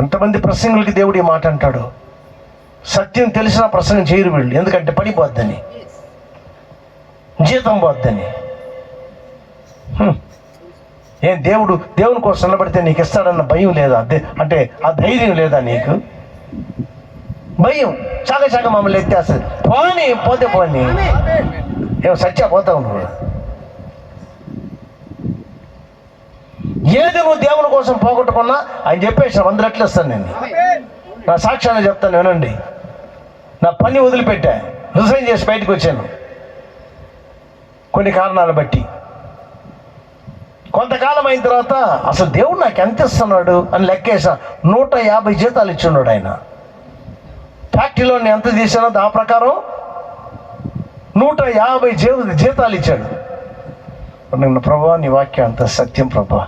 ఎంతమంది ప్రసంగులకి దేవుడు ఈ మాట అంటాడు. సత్యం తెలిసినా ప్రసంగం చేయరు వీళ్ళు, ఎందుకంటే పడిపోద్దని, జీతం పోద్దని. ఏం దేవుని కోసం నిలబడితే నీకు ఇస్తాడన్న భయం లేదా? అంటే ఆ ధైర్యం లేదా నీకు? భయం చాక మమ్మల్ని ఎత్తేస్తుంది. పోతే పోని, ఏమో సత్య పోతావు నువ్వు. ఏది నువ్వు దేవుని కోసం పోగొట్టుకున్నా ఆయన చెప్పేసాను, 100 రెట్లు ఇస్తాను. నేను నా సాక్ష్యాన్ని చెప్తాను వినండి. నా పని వదిలిపెట్టా, రిజైన్ చేసి బయటకు వచ్చాను కొన్ని కారణాలు బట్టి. కొంతకాలం అయిన తర్వాత అసలు దేవుడు నాకు ఎంత ఇస్తున్నాడు అని లెక్కేసా. 150 జీతాలు ఇచ్చున్నాడు ఆయన. ఫ్యాక్టరీలో నేను ఎంత తీసానో ఆ ప్రకారం 150 జీతాలు ఇచ్చాడు. నిన్న ప్రభా నీ వాక్యం అంత సత్యం ప్రభా,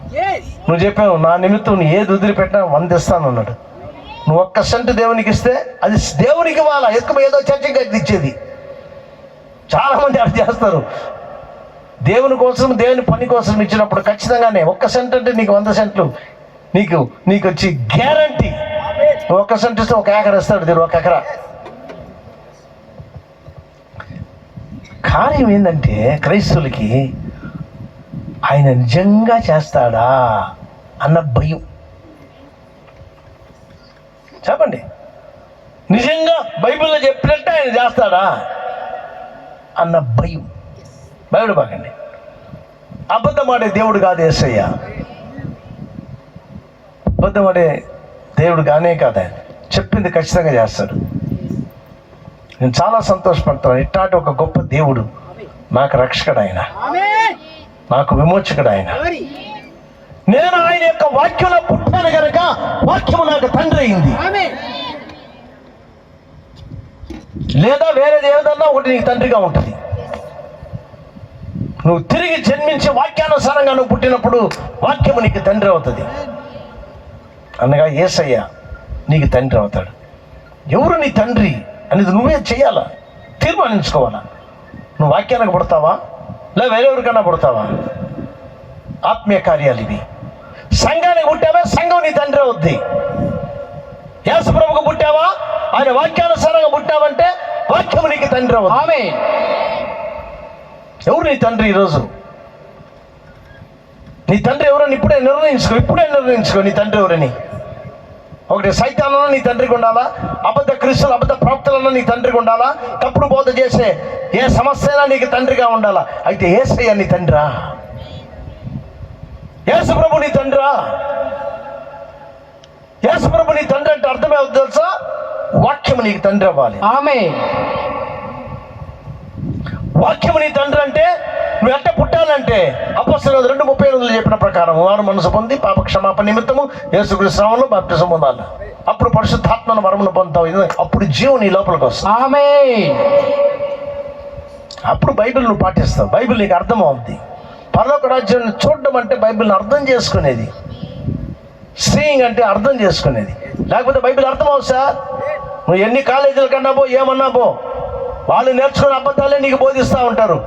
నువ్వు చెప్పావు నా నిమిత్తం నీ ఏది వదిలిపెట్టినా 100 ఇస్తాను అన్నాడు. నువ్వు 1 సెంట్ దేవునికి ఇస్తే అది దేవునికి ఇవ్వాలా, ఎక్కువ ఏదో చర్చకి అది ఇచ్చేది. చాలామంది అలా చేస్తారు. దేవుని కోసం, దేవుని పని కోసం ఇచ్చినప్పుడు ఖచ్చితంగానే 1 సెంట్ అంటే నీకు 100 సెంట్లు నీకు వచ్చి గ్యారంటీ. 1 సెంట్ ఇస్తే 1 ఎకరా ఇస్తాడు దేవుడు, 1 ఎకరా. కార్యం ఏంటంటే క్రైస్తవులకి ఆయన నిజంగా చేస్తాడా అన్న భయం. చెప్పండి, నిజంగా బైబిల్లో చెప్పినట్టు ఆయన చేస్తాడా అన్న భయం. భయపడి బాగండి. అబద్ధమాడే దేవుడు కాదు యేసయ్య, అబద్ధమాడే దేవుడు కానే కాదు ఆయన. చెప్పింది ఖచ్చితంగా చేస్తాడు. నేను చాలా సంతోషపడతాను. ఇట్లాంటి ఒక గొప్ప దేవుడు నాకు రక్షకుడు, ఆయన నాకు విమోచకుడు. ఆయన నేను ఆయన యొక్క వాక్యంలో పుట్టాను కనుక వాక్యము నాకు తండ్రి అయింది. లేదా వేరేది ఏదన్నా ఒకటి నీకు తండ్రిగా ఉంటుంది. నువ్వు తిరిగి జన్మించి వాక్యానుసారంగా నువ్వు పుట్టినప్పుడు వాక్యము నీకు తండ్రి అవుతుంది. అనగా యేసయ్య నీకు తండ్రి అవుతాడు. ఎవరు నీ తండ్రి అనేది నువ్వే చెయ్యాలా, తీర్మానించుకోవాలా. నువ్వు వాక్యానికి పుడతావా లేదా వేరే ఎవరికన్నా పుడతావా? ఆత్మీయ కార్యాలు ఇవి. సంఘానికి పుట్టావా, సంఘం నీ తండ్రి అవుద్ది. యేసుప్రభుకు పుట్టావా, ఆయన వాక్యానుసారంగా పుట్టావంటే వాక్యము నీకు తండ్రి అవుతుంది. ఆమేన్. ఎవరు నీ తండ్రి ఈరోజు? నీ తండ్రి ఎవరని ఇప్పుడే నిర్ణయించుకో నీ తండ్రి ఎవరని. ఒకటి సైతానన్నా నీ తండ్రికి ఉండాలా, అబద్ధ క్రీస్తులు అబద్ధ ప్రవక్తలన్నా నీ తండ్రికి ఉండాలా, తప్పుడు బోధ చేసే ఏ సమస్య అయినా నీకు తండ్రిగా ఉండాలా. అయితే యేసయ్య నీ తండ్రా? యేసుప్రభు నీ తండ్రా? యేసుప్రభు నీ తండ్రి అంటే అర్థమే అవుతుంది తెలుసా? వాక్యము నీకు తండ్రి అవ్వాలి. ఆమేన్. వాక్యము నీ తండ్రి అంటే నువ్వు ఎట్ట పుట్టాలంటే అపొస్తలుల 2:38 చెప్పిన ప్రకారం వారు మనసు పొంది పాప క్షమాపణ నిమిత్తము యేసుక్రీస్తు నామములో బాప్తిసం పొందాలి. అప్పుడు పరిశుద్ధాత్మను వరమును పొందుతావు. అప్పుడు జీవం నీ లోపలికి వస్తుంది. ఆమేన్. అప్పుడు బైబిల్ నువ్వు పాటిస్తావు. బైబిల్ నీకు అర్థం అవుద్ది. పరలోక రాజ్యాన్ని చూడడం అంటే బైబిల్ని అర్థం చేసుకునేది. సీయింగ్ అంటే అర్థం చేసుకునేది. లేకపోతే బైబిల్ అర్థం అవు సార్. నువ్వు ఎన్ని కాలేజీల కన్నా పో, ఏమన్నా పో, వాళ్ళు నేర్చుకునే అబద్ధాలే నీకు బోధిస్తూ ఉంటారు.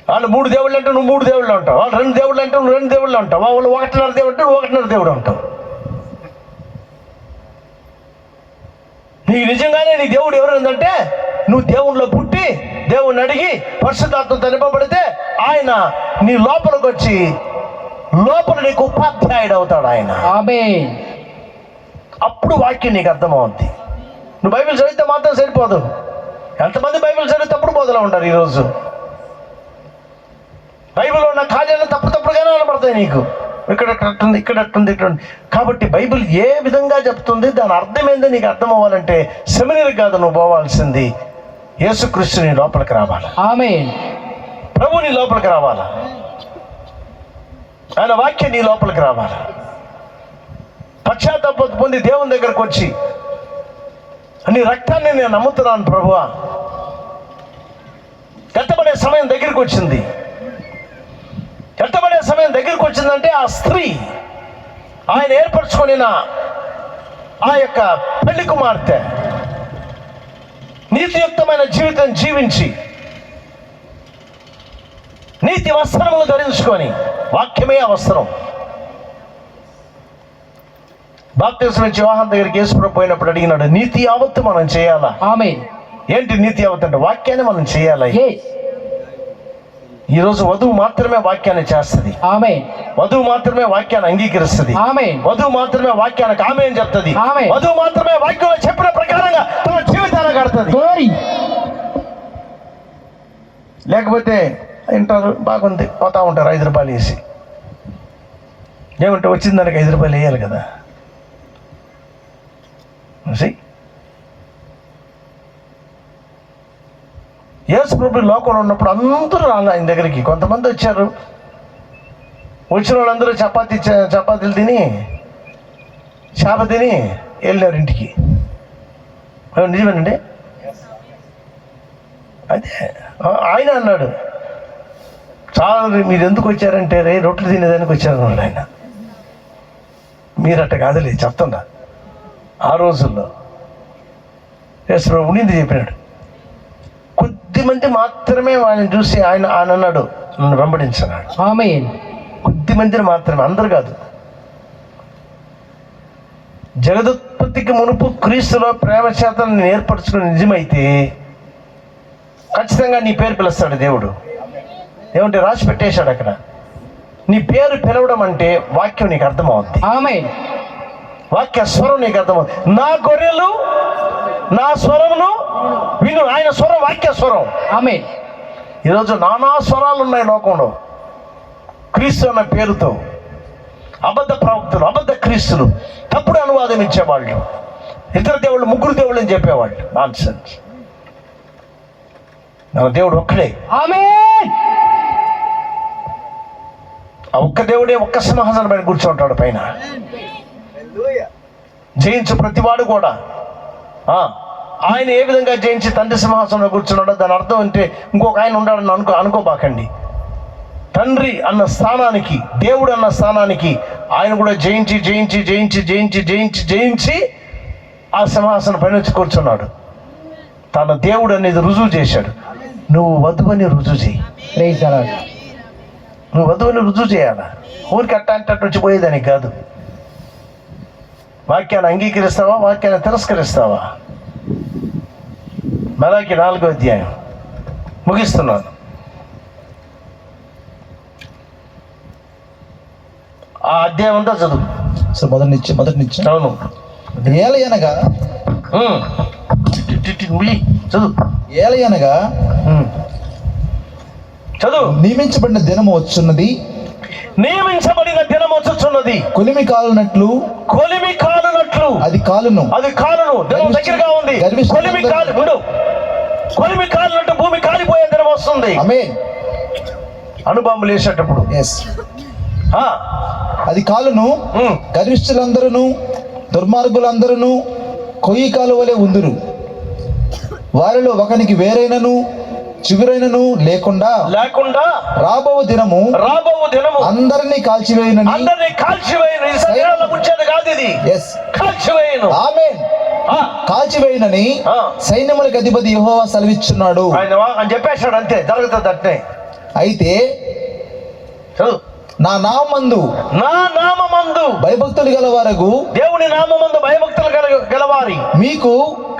వాళ్ళు 3 దేవుళ్ళు అంటే నువ్వు 3 దేవుళ్ళు ఉంటావు. వాళ్ళు 2 దేవుళ్ళు అంటే నువ్వు 2 దేవుళ్ళు ఉంటావు. వాళ్ళు 1.5 దేవుడు అంటే నువ్వు 1.5 దేవుడు ఉంటావు. నీకు నిజంగానే నీ దేవుడు ఎవరైందంటే నువ్వు దేవుళ్ళలో పుట్టి దేవుణ్ణి అడిగి పరిశుద్ధాత్మతో నింపబడితే ఆయన నీ లోపలికి వచ్చి లోపల నీకు ఉపాధ్యాయుడు అవుతాడు ఆయన. ఆమేన్. అప్పుడు వాక్యం నీకు అర్థమవుద్ది. నువ్వు బైబిల్ చదివితే మాత్రం సరిపోదు. ఎంతమంది బైబిల్ చదివి తప్పుడు బోధలో ఉంటారు ఈరోజు. బైబిల్లో ఉన్న కార్యాలను తప్పుడుగానే కనబడతాయి నీకు. ఇక్కడ అట్టుంది. కాబట్టి బైబిల్ ఏ విధంగా చెప్తుంది, దాని అర్థం ఏందో నీకు అర్థం అవ్వాలంటే సెమినరీ కాదు నువ్వు పోవాల్సింది, యేసుక్రీస్తు నీ లోపలికి రావాలి. ఆమేన్. ప్రభు నీ లోపలికి రావాలా, ఆయన వాక్యం నీ లోపలికి రావాలా. పశ్చాత్తాపం పొంది దేవుని దగ్గరకు వచ్చి నీ రక్తాన్ని నేను నమ్ముతున్నాను ప్రభువా, ఎత్తబడే సమయం దగ్గరికి వచ్చింది. ఎత్తబడే సమయం దగ్గరికి వచ్చిందంటే ఆ స్త్రీ ఆయన ఏర్పరచుకొనిన ఆ యొక్క పెళ్లి కుమార్తె నీతియుక్తమైన జీవితం జీవించి నీతి వస్త్రములు ధరించుకొని, వాక్యమే ఆ వస్త్రం. బాప్తిసం ఇచ్చి యోహాను దగ్గరికి యేసుప్రభు పోయినప్పుడు అడిగినాడు, నీతి యావత్తు మనం చేయాలా? ఆమేన్. ఏంటి నీతి యావత్తు అంటే? వాక్యాన్ని మనం చేయాలి. ఈరోజు వధువు మాత్రమే వాక్యాన్ని చేస్తుంది. ఆమేన్. వధువు మాత్రమే వాక్యాన్ని అంగీకరిస్తుంది. ఆమేన్. వధువు మాత్రమే వాక్యానికి ఆమేన్ చెప్తుంది. ఆమేన్. వధువు మాత్రమే వాక్యంలో చెప్పిన ప్రకారంగా తన జీవితాన్ని గడుపుతుంది. లేకపోతే వింటారు, బాగుంది, పోతా ఉంటారు 5 రూపాయలు వేసి. ఏమంటే వచ్చిన దానికి 5 రూపాయలు వేయాలి కదా. యేసుప్రభు లోకంలో ఉన్నప్పుడు అందరూ రాలి ఆయన దగ్గరికి. కొంతమంది వచ్చారు, వచ్చిన వాళ్ళందరూ చపాతీలు తిని చేప తిని వెళ్ళారు ఇంటికి. నిజమేనండి, అదే ఆయన అన్నాడు, చాలా మీరు ఎందుకు వచ్చారంటే రే రొట్టెలు తినేదానికి వచ్చారన్నాడు ఆయన. మీరట్ట కాదులే చెప్తున్నా. ఆ రోజుల్లో యేసు ప్రభు ఉండింది చెప్పినాడు. కొద్దిమంది మాత్రమే ఆయన చూసి ఆయన అన్నాడు, నన్ను వెంబడించన్నాడు. ఆమేన్. కొద్ది మందిని మాత్రమే, అందరు కాదు. జగదుత్పత్తికి మునుపు క్రీస్తులో ప్రేమ చేత నేను ఏర్పరచుకుని నిజమైతే ఖచ్చితంగా నీ పేరు పిలుస్తాడు దేవుడు. ఏమంటే రాసి పెట్టేశాడు అక్కడ. నీ పేరు పిలవడం అంటే వాక్యం నీకు అర్థమవుద్ది. ఆమేన్. వాక్య స్వరం నీకు అర్థమవుతుంది. నా గొర్రెలు నా స్వరమును విను. ఆయన స్వరం వాక్య స్వరం. ఆమేన్. ఈరోజు నానా స్వరాలు ఉన్నాయి లోకంలో. క్రీస్తు అన్న పేరుతో అబద్ధ ప్రవక్తలు, అబద్ధ క్రీస్తులు, తప్పుడు అనువాదం ఇచ్చేవాళ్ళు, ఇతర దేవుళ్ళు, ముగ్గురు దేవుళ్ళు అని చెప్పేవాళ్ళు. Non sense. నా దేవుడు ఒక్కడే. ఆమేన్. ఆ ఒక్క దేవుడే ఒక్క సింహాసనం పైన కూర్చోంటాడు. పైన జయించు ప్రతివాడు కూడా ఆయన ఏ విధంగా జయించి తండ్రి సింహాసనంలో కూర్చున్నాడో దాని అర్థం అంటే ఇంకొక ఆయన ఉండాలని అనుకోబాకండి. తండ్రి అన్న స్థానానికి, దేవుడు అన్న స్థానానికి ఆయన కూడా జయించి జయించి జయించి జయించి జయించి జయించి ఆ సింహాసనం పైన వచ్చి కూర్చున్నాడు. తన దేవుడు అనేది రుజువు చేశాడు. నువ్వు వధువని రుజువు చేయి. Praise the Lord. నువ్వు వధువుని రుజువు చేయాలా? ఊరికి అట్ట వచ్చి పోయేదానికి కాదు. వాక్యాన్ని అంగీకరిస్తావా, వాక్యాన్ని తిరస్కరిస్తావా? మలాకి 4వ అధ్యాయం ముగిస్తున్నాను. ఆ అధ్యాయం అంతా చదువు. సో మొదటి నుంచి అవును. ఏలయనగా చదువు. ఏలయనగా చదువు. నియమించబడిన దినము వచ్చున్నది, నియమించబడిన దినం వచ్చుచున్నది. కొలిమి కాలునట్లు అది కాలును. దినం దగ్గరగా ఉంది. కొలిమి కాలినట్టు భూమి కాలిపోయే దినం వస్తుంది. ఆమేన్. అణుబాంబులు వేసేటప్పుడు అది కాలును. గర్విష్ఠులందరూ దుర్మార్గులందరూ కొయ్యి కాలు వలె ఉందురు. వారిలో ఒకనికి వేరైనను చిగురైనను లేకుండా రాబో దినము అందరినీ కాల్చివేయనని. ఆమేన్. కాల్చివేయనని సైన్యములకు అధిపతి యెహోవా సెలవిచ్చున్నాడు అని చెప్పేశాడు. అంతే జరుగుతుంది. అట్నే అయితే నా నామందు భయభక్తులు గలవారగు, దేవుని నామమందు భయభక్తులు గలవారి మీకు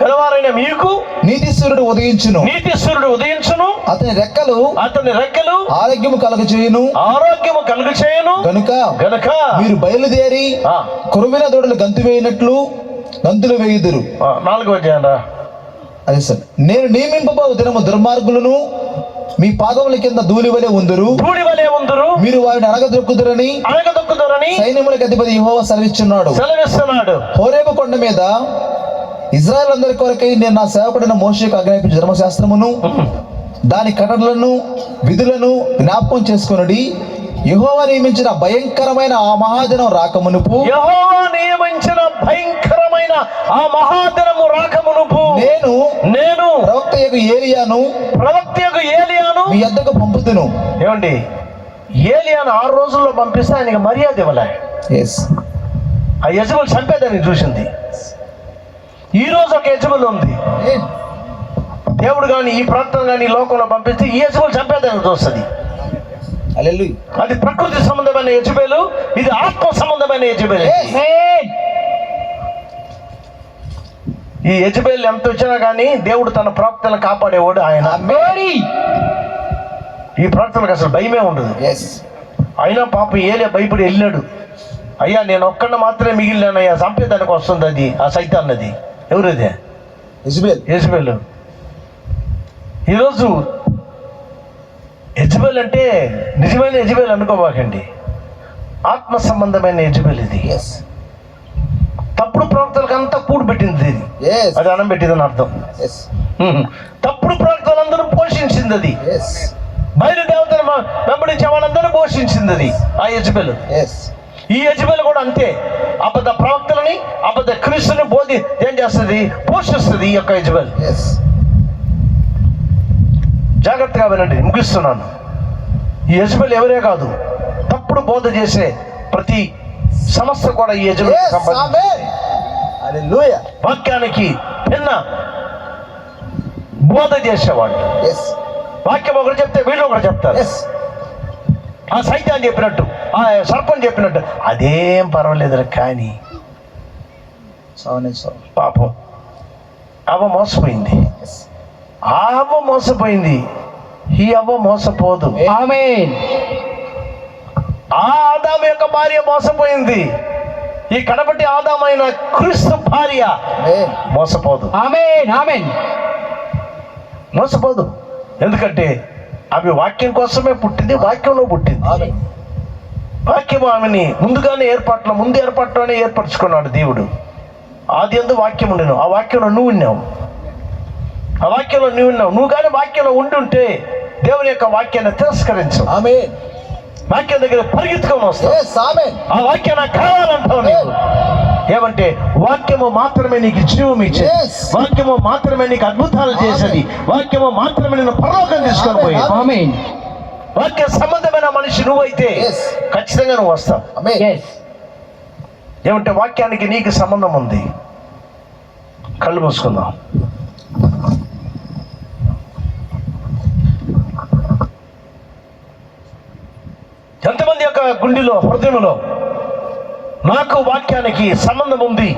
గలవారైన మీకు నీతిశ్వరుడు ఉదయించును. అతని రెక్కలు ఆరోగ్యము కలుగచేయును గనుక మీరు బయలుదేరి కొరువిన దూడలు గంతులు వేయుదురు. 4వ అధ్యాయం. అదే సార్. నేను నియమింపబో దినము దుర్మార్గులను మీ పాదముల కింద ధూళి వలె ఉందురు. మీరు వారిని అణగదొక్కుదురని సైన్యములకు అధిపతి యెహోవా సెలవిస్తున్నాడు. హోరేబు కొండ మీద ఇశ్రాయేలు అందరి కొరకై నేను నా సేవకుడైన మోషేకు ఆజ్ఞాపించిన ధర్మశాస్త్రమును దాని కట్టడలను విధులను జ్ఞాపకం చేసుకొనుడి. యెహోవా నియమించిన భయంకరమైన ఆ మహాదినం రాకమునుపు నేను ప్రవక్తయగు ఏలియాను మీ యొద్దకు పంపుతును. ఏమండి, ఏలియాను 6 రోజుల్లో పంపిస్తే ఆయనకి మర్యాద ఇవ్వలే. ఆ యజబెల్ చంపేదాన్ని చూసింది. ఈ రోజు ఒక యజబెల్ ఉంది. దేవుడు కానీ ఈ ప్రాంతం కానీ లోకంలో పంపిస్తే ఈ యజబెల్ చంపేదాన్ని చూస్తుంది. అది ప్రకృతి సంబంధమైన యజబెలు, ఇది ఆత్మ సంబంధమైన యజబెలు. ఈ యజబెల్ ఎంత వచ్చినా కానీ దేవుడు తన ప్రవక్తలను కాపాడేవాడు ఆయన. ఈ ప్రవక్తలకు అసలు భయమే ఉండదు. అయినా పాప ఏలియా భయపడి వెళ్ళాడు. అయ్యా నేను ఒక్కడిని మాత్రమే మిగిలినానయ్యా, చంపేదానికి వస్తుంది అది, ఆ సైతాన్నది. ఎవరిదే? యెజబెల్. ఈరోజు యెజబెల్ అంటే నిజమైన యెజబెల్ అనుకోబాకండి, ఆత్మ సంబంధమైన యెజబెల్ ఇది. తప్పుడు ప్రవక్తలకు అంతా కూడు పెట్టింది ఇది. అది అన్నం పెట్టిందని అర్థం. తప్పుడు ప్రవక్తలందరూ పోషించింది అది. బయలుదేవతను వెంబడించే వాళ్ళందరూ పోషించింది అది ఆ యెజబెల్. ఈ యెజబెల్ కూడా అంతే. అబద్ధ ప్రవక్తలని, అబద్ధ క్రీస్తుని ఏం చేస్తుంది? పోషిస్తుంది ఈ యొక్క యెజబెల్. జాగ్రత్తగా వినండి, ముగిస్తున్నాను. ఈ యజబెల్ ఎవరే కాదు, తప్పుడు బోధ చేసే ప్రతి సంస్థ కూడా ఈ యజబెల్ వాక్యానికి భిన్న బోధ చేసేవాళ్ళు. వాక్యం ఒకరు చెప్తే వీళ్ళు ఒకరు చెప్తారు. ఆ సైతాన్ చెప్పినట్టు, ఆ సర్పం చెప్పినట్టు అదేం పర్వాలేదు. కానీ పాపం అవ్వ మోసపోయింది. ఆ అవ్వ మోసపోయింది, ఈ అవ్వ మోసపోదు. ఆమేన్. ఆ ఆదాము యొక్క భార్య మోసపోయింది, ఈ కడపటి ఆదామైన క్రీస్తు భార్య మోసపోదు. ఆమేన్. ఆమేన్. మోసపోదు. ఎందుకంటే ఆమె వాక్యం కోసమే పుట్టింది, వాక్యంలో పుట్టింది. వాక్యం ఆమెని ముందు ఏర్పాట్లోనే ఏర్పరచుకున్నాడు దేవుడు. ఆది యందు వాక్యం ఉండేను, ఆ వాక్యంలో నువ్వు ఉన్నావు. నువ్వు కానీ వాక్యంలో ఉండుంటే దేవుని యొక్క వాక్యాన్ని తిరస్కరించవు. వాక్యం దగ్గర పరిగెత్తుకొని వస్తావు. ఆ వాక్యం నాకు కావాలంటావు. నీకు ఏమంటే వాక్యము మాత్రమే నీకు జీవం ఇచ్చేది, వాక్యము మాత్రమే నీకు అద్భుతాలు చేసేది, వాక్యము మాత్రమే నేను పరలోకం తీసుకొని పోయేది. ఆమేన్. వాక్య సంబంధమైన మనిషి నువ్వైతే ఖచ్చితంగా నువ్వు వస్తావు. ఏమంటే వాక్యానికి నీకు సంబంధం ఉంది. కళ్ళు మూసుకుందాం. ఎంతమంది యొక్క గుండెలో, హృదయంలో నాకు వాక్యానికి సంబంధం ఉంది,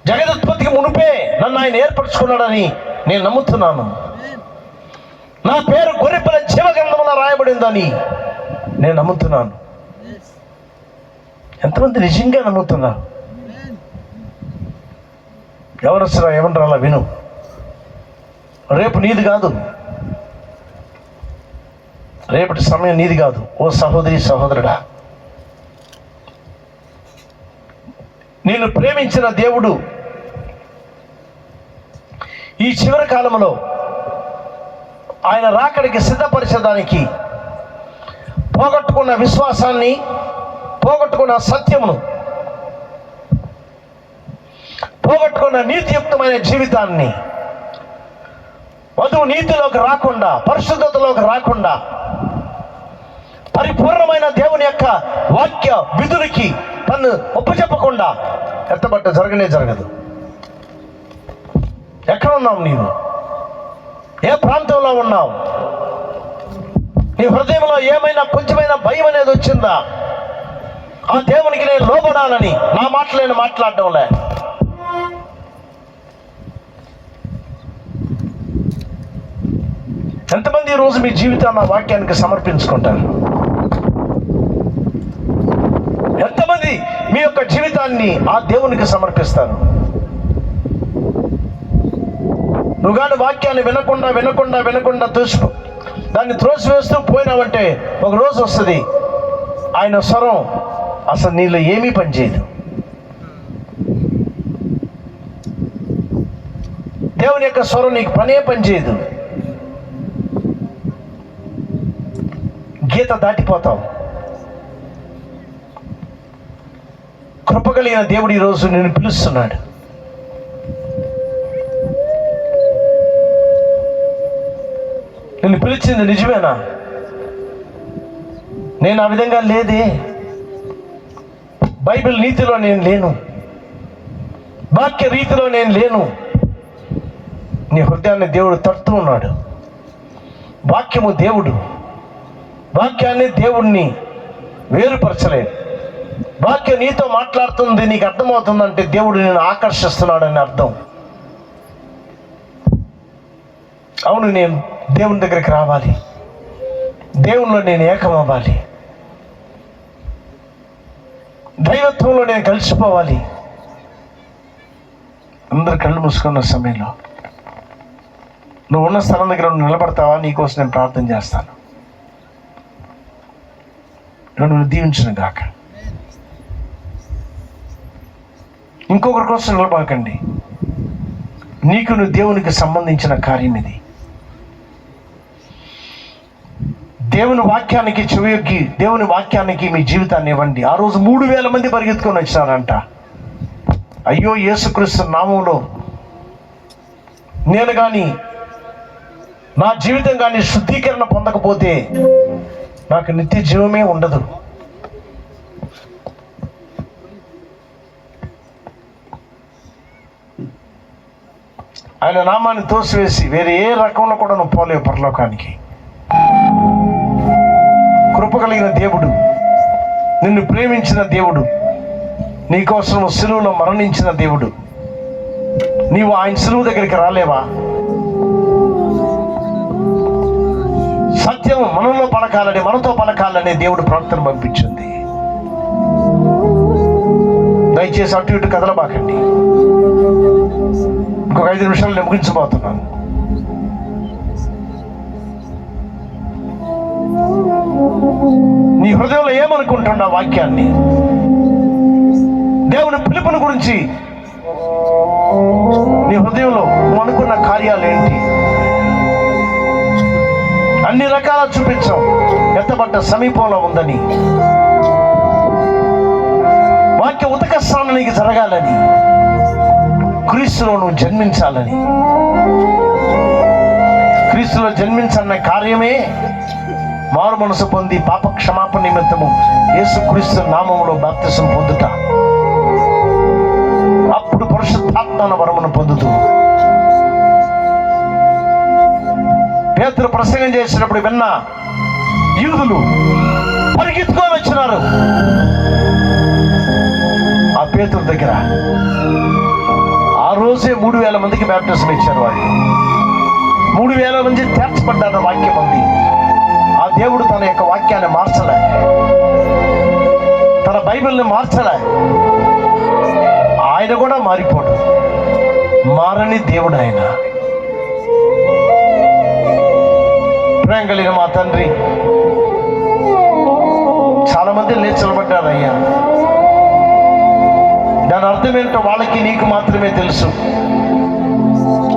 జగదుత్పత్తికి మునుపే నన్ను ఆయన ఏర్పరచుకున్నాడని నేను నమ్ముతున్నాను, నా పేరు గొర్రెపిల్ల జీవ గ్రంథంలో రాయబడిందని నేను నమ్ముతున్నాను. ఎంతమంది నిజంగా నమ్ముతున్నారు? ఎవరొస్తారా ఏమన్నా అలా విను. రేపు నీది కాదు, రేపటి సమయం నీది కాదు. ఓ సహోదరి, సహోదరుడా, నేను ప్రేమించిన దేవుడు ఈ చివరి కాలంలో ఆయన రాకడికి సిద్ధపరిచేదానికి పోగొట్టుకున్న విశ్వాసాన్ని, పోగొట్టుకున్న సత్యమును, పోగొట్టుకున్న నీతియుక్తమైన జీవితాన్ని, వధువు నీతిలోకి రాకుండా, పరిశుద్ధతలోకి రాకుండా, పరిపూర్ణమైన దేవుని యొక్క వాక్య విధులకి తను ఒప్పుచెప్పకుండా ఎత్తబట్ట జరగదు. ఎక్కడ ఉన్నావు నీవు? ఏ ప్రాంతంలో ఉన్నావు? నీ హృదయంలో ఏమైనా కొంచెమైనా భయం అనేది వచ్చిందా? ఆ దేవునికి నేను లోబడాలని నా మాటలు నేను మాట్లాడడంలే. ఎంతమంది ఈరోజు మీ జీవితాన్ని ఆ వాక్యానికి సమర్పించుకుంటారు? ఎంతమంది మీ యొక్క జీవితాన్ని ఆ దేవునికి సమర్పిస్తారు? నువ్వు కానీ వాక్యాన్ని వినకుండా తోసుకో, దాన్ని త్రోసివేస్తూ పోయినావంటే ఒక రోజు వస్తుంది ఆయన స్వరం అసలు నీలో ఏమీ పనిచేయదు. దేవుని యొక్క స్వరం నీకు పనిచేయదు. గీత దాటిపోతావు. కృపగలిగిన దేవుడు ఈరోజు నిన్ను పిలుస్తున్నాడు. నిన్ను పిలిచింది నిజమేనా? నేను ఆ విధంగా లేదే, బైబిల్ నీతిలో నేను లేను, వాక్య రీతిలో నేను లేను. నీ హృదయాన్ని దేవుడు తడుతూ ఉన్నాడు. వాక్యము దేవుడు, వాక్యాన్ని దేవుణ్ణి వేరుపరచలేదు. వాక్యం నీతో మాట్లాడుతుంది, నీకు అర్థమవుతుందంటే దేవుడు నేను ఆకర్షిస్తున్నాడని అర్థం. అవును, నేను దేవుని దగ్గరికి రావాలి, దేవునిలో నేను ఏకమవ్వాలి, దైవత్వంలో నేను కలిసిపోవాలి. అందరు కళ్ళు మూసుకున్న సమయంలో నువ్వు ఉన్న స్థలం దగ్గర నిలబడతావా? నీకోసం నేను ప్రార్థన చేస్తాను. నువ్వు దీవించిన గాక. ఇంకొకరి కోసం నిలబడకండి. నీకు నువ్వు దేవునికి సంబంధించిన కార్యం ఇది. దేవుని వాక్యానికి చెవియొగ్గి దేవుని వాక్యానికి మీ జీవితాన్ని ఇవ్వండి. ఆ రోజు 3,000 మంది పరిగెత్తుకొని వచ్చినారంట. అయ్యో, యేసుక్రీస్తు నామంలో నేను కానీ నా జీవితం కానీ శుద్ధీకరణ పొందకపోతే నాకు నిత్య జీవమే ఉండదు. ఆయన నామాన్ని తోసివేసి వేరే ఏ రకంలో కూడా నువ్వు పోలేవు పరలోకానికి. కృప కలిగిన దేవుడు, నిన్ను ప్రేమించిన దేవుడు, నీకోసం సిలువలో మరణించిన దేవుడు, నీవు ఆయన సిలువ దగ్గరికి రాలేవా? సత్యం మనలో పలకాలని, మనతో పలకాలని దేవుడు ప్రవక్తను పంపించింది. దయచేసి అటు ఇటు కదలబాకండి. ఇంకొక 5 నిమిషాలు నేను ముగించబోతున్నాను. నీ హృదయంలో ఏమనుకుంటున్నా వాక్యాన్ని, దేవుని పిలుపుని గురించి నీ హృదయంలో నువ్వు అనుకున్న కార్యాలు ఏంటి? అన్ని రకాల చూపించాం. ఎత్తబడ్డ సమీపంలో ఉందని, వాక్య ఉతక స్నానం నీకు జరగాలని, క్రీస్తులో నువ్వు జన్మించాలని. క్రీస్తులో జన్మించన్న కార్యమే మారు మనసు పొంది పాప క్షమాపణ నిమిత్తము యేసుక్రీస్తు నామములో బాప్తిసం పొందుట. అప్పుడు పరిశుద్ధాత్మ వరమును పొందుతూ పేతురు ప్రసంగం చేసినప్పుడు విన్న యూదులు పరిగెత్తుకొని వచ్చినారు ఆ పేతురు దగ్గర. ఆ రోజే 3000 మందికి బాప్టిజం ఇచ్చారు. వాళ్ళు 3000 మంది తీర్చబడ్డారు. వాక్యం ఉంది. ఆ దేవుడు తన యొక్క వాక్యాన్ని మార్చలే, తన బైబిల్ని మార్చలే. ఆయన కూడా మారిపోడు, మారని దేవుడు ఆయన. ప్రేమ కలిగిన మా తండ్రి, చాలా మంది లేచలబడ్డారు అయ్యా. దాని అర్థం ఏంటో వాళ్ళకి నీకు మాత్రమే తెలుసు.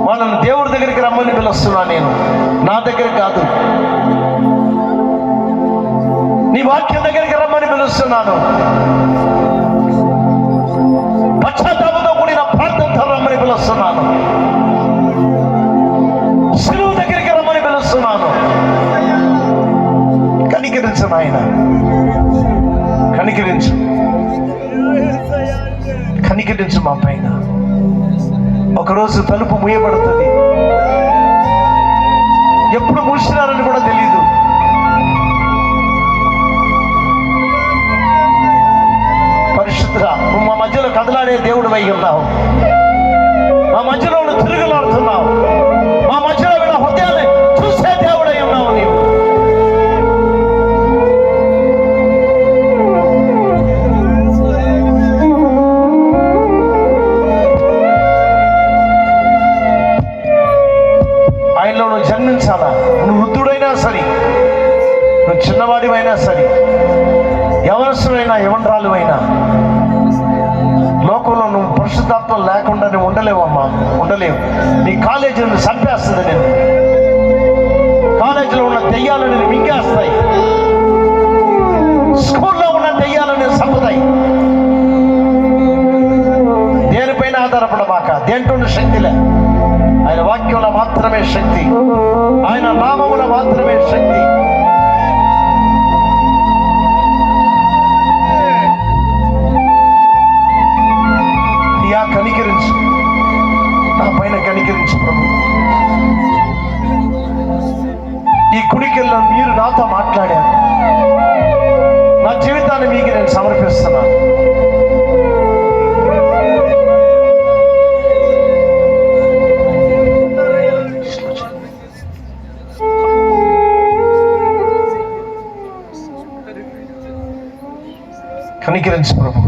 వాళ్ళని దేవుడి దగ్గరికి రమ్మని పిలుస్తున్నా నేను, నా దగ్గర కాదు. నీ వాక్యం దగ్గరికి రమ్మని పిలుస్తున్నాను. పశ్చాత్తాపంతో కూడిన ప్రార్థనతో రమ్మని పిలుస్తున్నాను. సిలువ దగ్గరికి రమ్మని పిలుస్తున్నాను. కనికరించు నాయన, కనికరించు, కనికరించు మా పైన. ఒకరోజు తలుపు మూయబడుతుంది. ఎప్పుడు మూసినారని కూడా తెలీదు. పరిశుద్ధుడా, నువ్వు మా మధ్యలో కదలాడే దేవుడు అయి ఉన్నావు. మా మధ్యలో నువ్వు తిరుగులాడుతున్నావు. మా మధ్యలో వీళ్ళ హృదయాన్ని చూసే దేవుడు అయి ఉన్నావు నీవు. ఆయనలో నువ్వు జన్మించాలా. నువ్వు వృద్ధుడైనా సరే, నువ్వు చిన్నవాడివైనా సరే, యవనస్తుడైనా యవనరాలు అయినా, లోకంలో నువ్వు పరిశుద్ధాత్మ లేకుండా నువ్వు ఉండలేవమ్మా, ఉండలేవు. నీ కాలేజీని చంపేస్తుంది. నేను కాలేజీలో ఉన్న దెయ్యాలను మింగేస్తాయి. స్కూల్లో ఉన్న దెయ్యాలను చంపుతాయి. దేనిపైన ఆధారపడమాక. దేంట్లో శక్తిలే, ఆయన వాక్యంలో మాత్రమే శక్తి, ఆయన నామములో మాత్రమే శక్తి. కనికరించు, నా పైన కనికరించు ప్రభు. ఈ కుడికెళ్ళ మీరు నాతో మాట్లాడారు. నా జీవితాన్ని మీకు నేను సమర్పిస్తున్నాను. కనికరించు ప్రభు.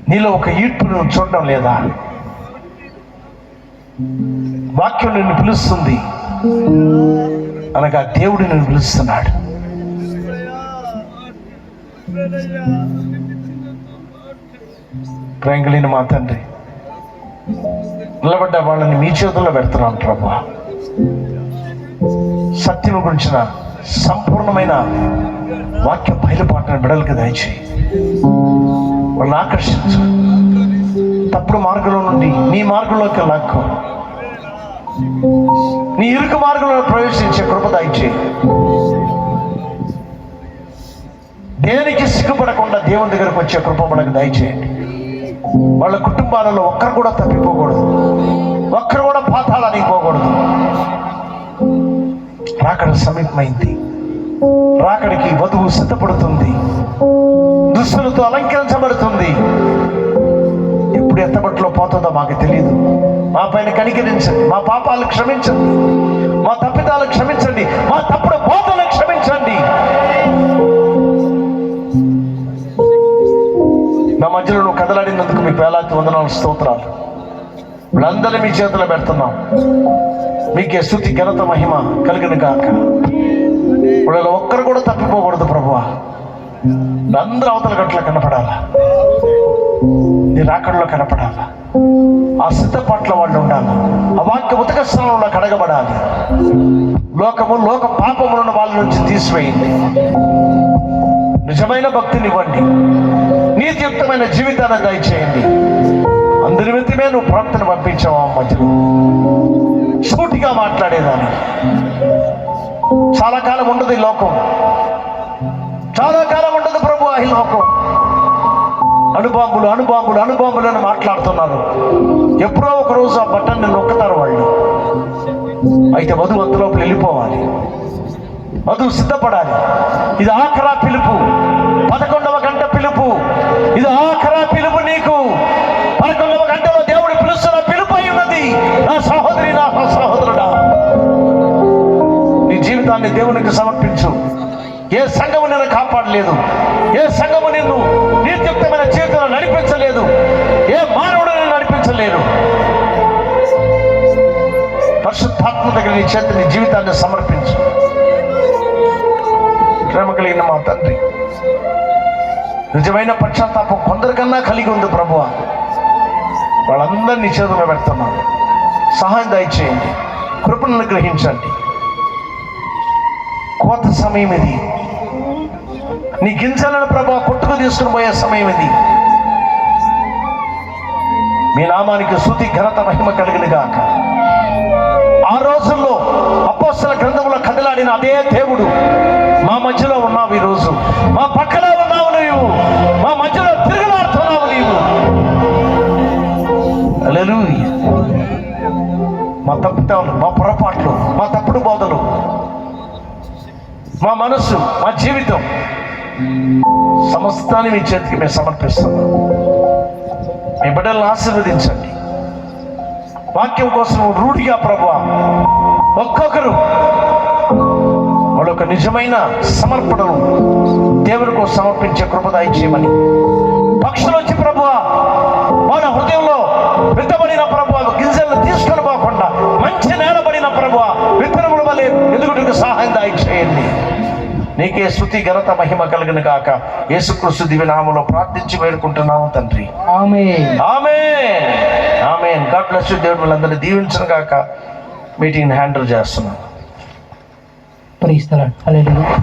నీలో ఒక ఈడ్పు నువ్వు చూడడం లేదా? వాక్యం నిన్ను పిలుస్తుంది అనగా దేవుడు నిన్ను పిలుస్తున్నాడు. ప్రేమ కలిగిన మా తండ్రి, నిలబడ్డ వాళ్ళని మీ చేతుల్లో పెడుతున్నాను ప్రభు. సత్యం గురించిన సంపూర్ణమైన వాక్య బయలుపాటును బిడలకు దయచేయి. వాళ్ళని ఆకర్షించు. తప్పుడు మార్గంలో నుండి నీ మార్గంలోకి లాక్కో, నీ ఇరుకు మార్గంలో ప్రవేశించే కృప దయచేయి. దేనికి సిగ్గుపడకుండా దేవుని దగ్గరకు వచ్చే కృప మనకు దయచేయండి. వాళ్ళ కుటుంబాలలో ఒక్కరు కూడా తప్పిపోకూడదు, ఒక్కరు కూడా పాతాళానికి పోకూడదు. రాకడ సమీపమైంది, రాకడికి వధువు సిద్ధపడుతుంది, దుస్తులతో అలంకరించబడుతుంది. ఎప్పుడు ఎత్తబట్లో పోతుందో మాకు తెలియదు. మా పైన కనికరించండి, మా పాపాలు క్షమించండి, మా తప్పిదాలు క్షమించండి, మా తప్పుడు బోధలు క్షమించండి. నా మధ్యలో నువ్వు కదలాడినందుకు మీకు వేలాది వందనాలు, స్తోత్రాలు. వీళ్ళందరినీ మీ చేతిలో పెడుతున్నాం. మీకే స్తుతి, ఘనత, మహిమ కలిగిన గాక. వీళ్ళలో ఒక్కరు కూడా తప్పిపోకూడదు ప్రభువా. అందరూ అవతల గట్ల కనపడాలా, నీ రాకడలో కనపడాలా, ఆ సిద్ధపాట్ల వాళ్ళు ఉండాలి, ఆ వాక్య ఉతక స్థలంలో కడగబడాలి. లోక పాపములను వాళ్ళ నుంచి తీసివేయండి. నిజమైన భక్తిని ఇవ్వండి, నీతియుక్తమైన జీవితాన్ని దయచేయండి. అందరి మితమే నువ్వు ప్రవక్తను పంపించావు. మధ్యలో సూటిగా మాట్లాడేదాన్ని. చాలా కాలం ఉండదు ఈ లోకం, చాలా కాలం ఉండదు ప్రభు. ఈ లోకం అణుబాంబులు అని మాట్లాడుతున్నారు. ఎప్పుడో ఒక రోజు ఆ బటన్ని నొక్కుతారు వాళ్ళు. అయితే వధువు అంతలోపల వెళ్ళిపోవాలి, వధువు సిద్ధపడాలి. ఇది ఆఖరా పిలుపు, 11వ గంట పిలుపు. ఇది ఆఖరా పిలుపు నీకు. 11వ గంటలో దేవుడు పిలుస్తున్న పిలుపు అయి ఉన్నది. నా సహోదరి, నా సహోదరుడా, నీ జీవితాన్ని దేవునికి సమర్పించు. ఏ సంఘము నిన్ను కాపాడలేదు, ఏ సంఘము నిన్ను నీతియుక్తమైన జీవితంలో నడిపించలేదు, ఏ మానవుడు నిన్ను నడిపించలేరు. పరిశుద్ధాత్మ దగ్గర నీ చేత నీ జీవితాన్ని సమర్పించు. ప్రేమ కలిగిన మా తండ్రి, నిజమైన పశ్చాత్తాపం కొందరికన్నా కలిగి ఉంది ప్రభువా. వాళ్ళందరినీ చేతుల్లో పెడుతున్నాను. సహాయం దయచేయండి, కృపను గ్రహించండి. కోత సమయం ఇది, నీ గింజలను ప్రభువా కొట్టుకు తీసుకుని పోయే సమయం ఇది. మీ నామానికి స్తుతి, ఘనత, మహిమ కలిగిన గాక. ఆ రోజుల్లో అపోస్తల గ్రంథంలో కదలాడిన అదే దేవుడు మా మధ్యలో ఉన్నావు. ఈరోజు మా పక్కన ఉన్నావు నీవు, మా మధ్యలో తిరుగులాడుతున్నావు నీవు. హల్లెలూయా. మా తప్పుతాలు, మా పొరపాట్లు, మా తప్పుడు బోధలు, మా మనస్సు, మా జీవితం సమస్తాన్ని మీ చేతికి మేము సమర్పిస్తున్నాం. మీ బిడ్డలను ఆశీర్వదించండి. వాక్యం కోసం రూఢిగా ప్రభువా ఒక్కొక్కరు వాళ్ళొక నిజమైన సమర్పణను దేవుని కోసం సమర్పించే కృప దయచేయమని, పక్షులు వచ్చి ప్రభువా వాళ్ళ హృదయంలో విత్తబడిన ప్రభువా గింజలను తీసుకొని పోకుండా మంచి నేలబడిన ప్రభువా విత్తనముల వలె ఎదుగుటకు సహాయం దయచేయండి. నీకే స్తుతి, ఘనత, మహిమ కలిగిన కాక. యేసుక్రీస్తు దివ్య నామములో ప్రార్థించి వేడుకుంటున్నాము తండ్రి. Amen. Amen. Amen. God bless you. దేవుడు వాళ్ళందరినీ దీవించను కాక. మీటింగ్ హ్యాండిల్ చేస్తున్నాను. Praise the lord. హల్లెలూయా.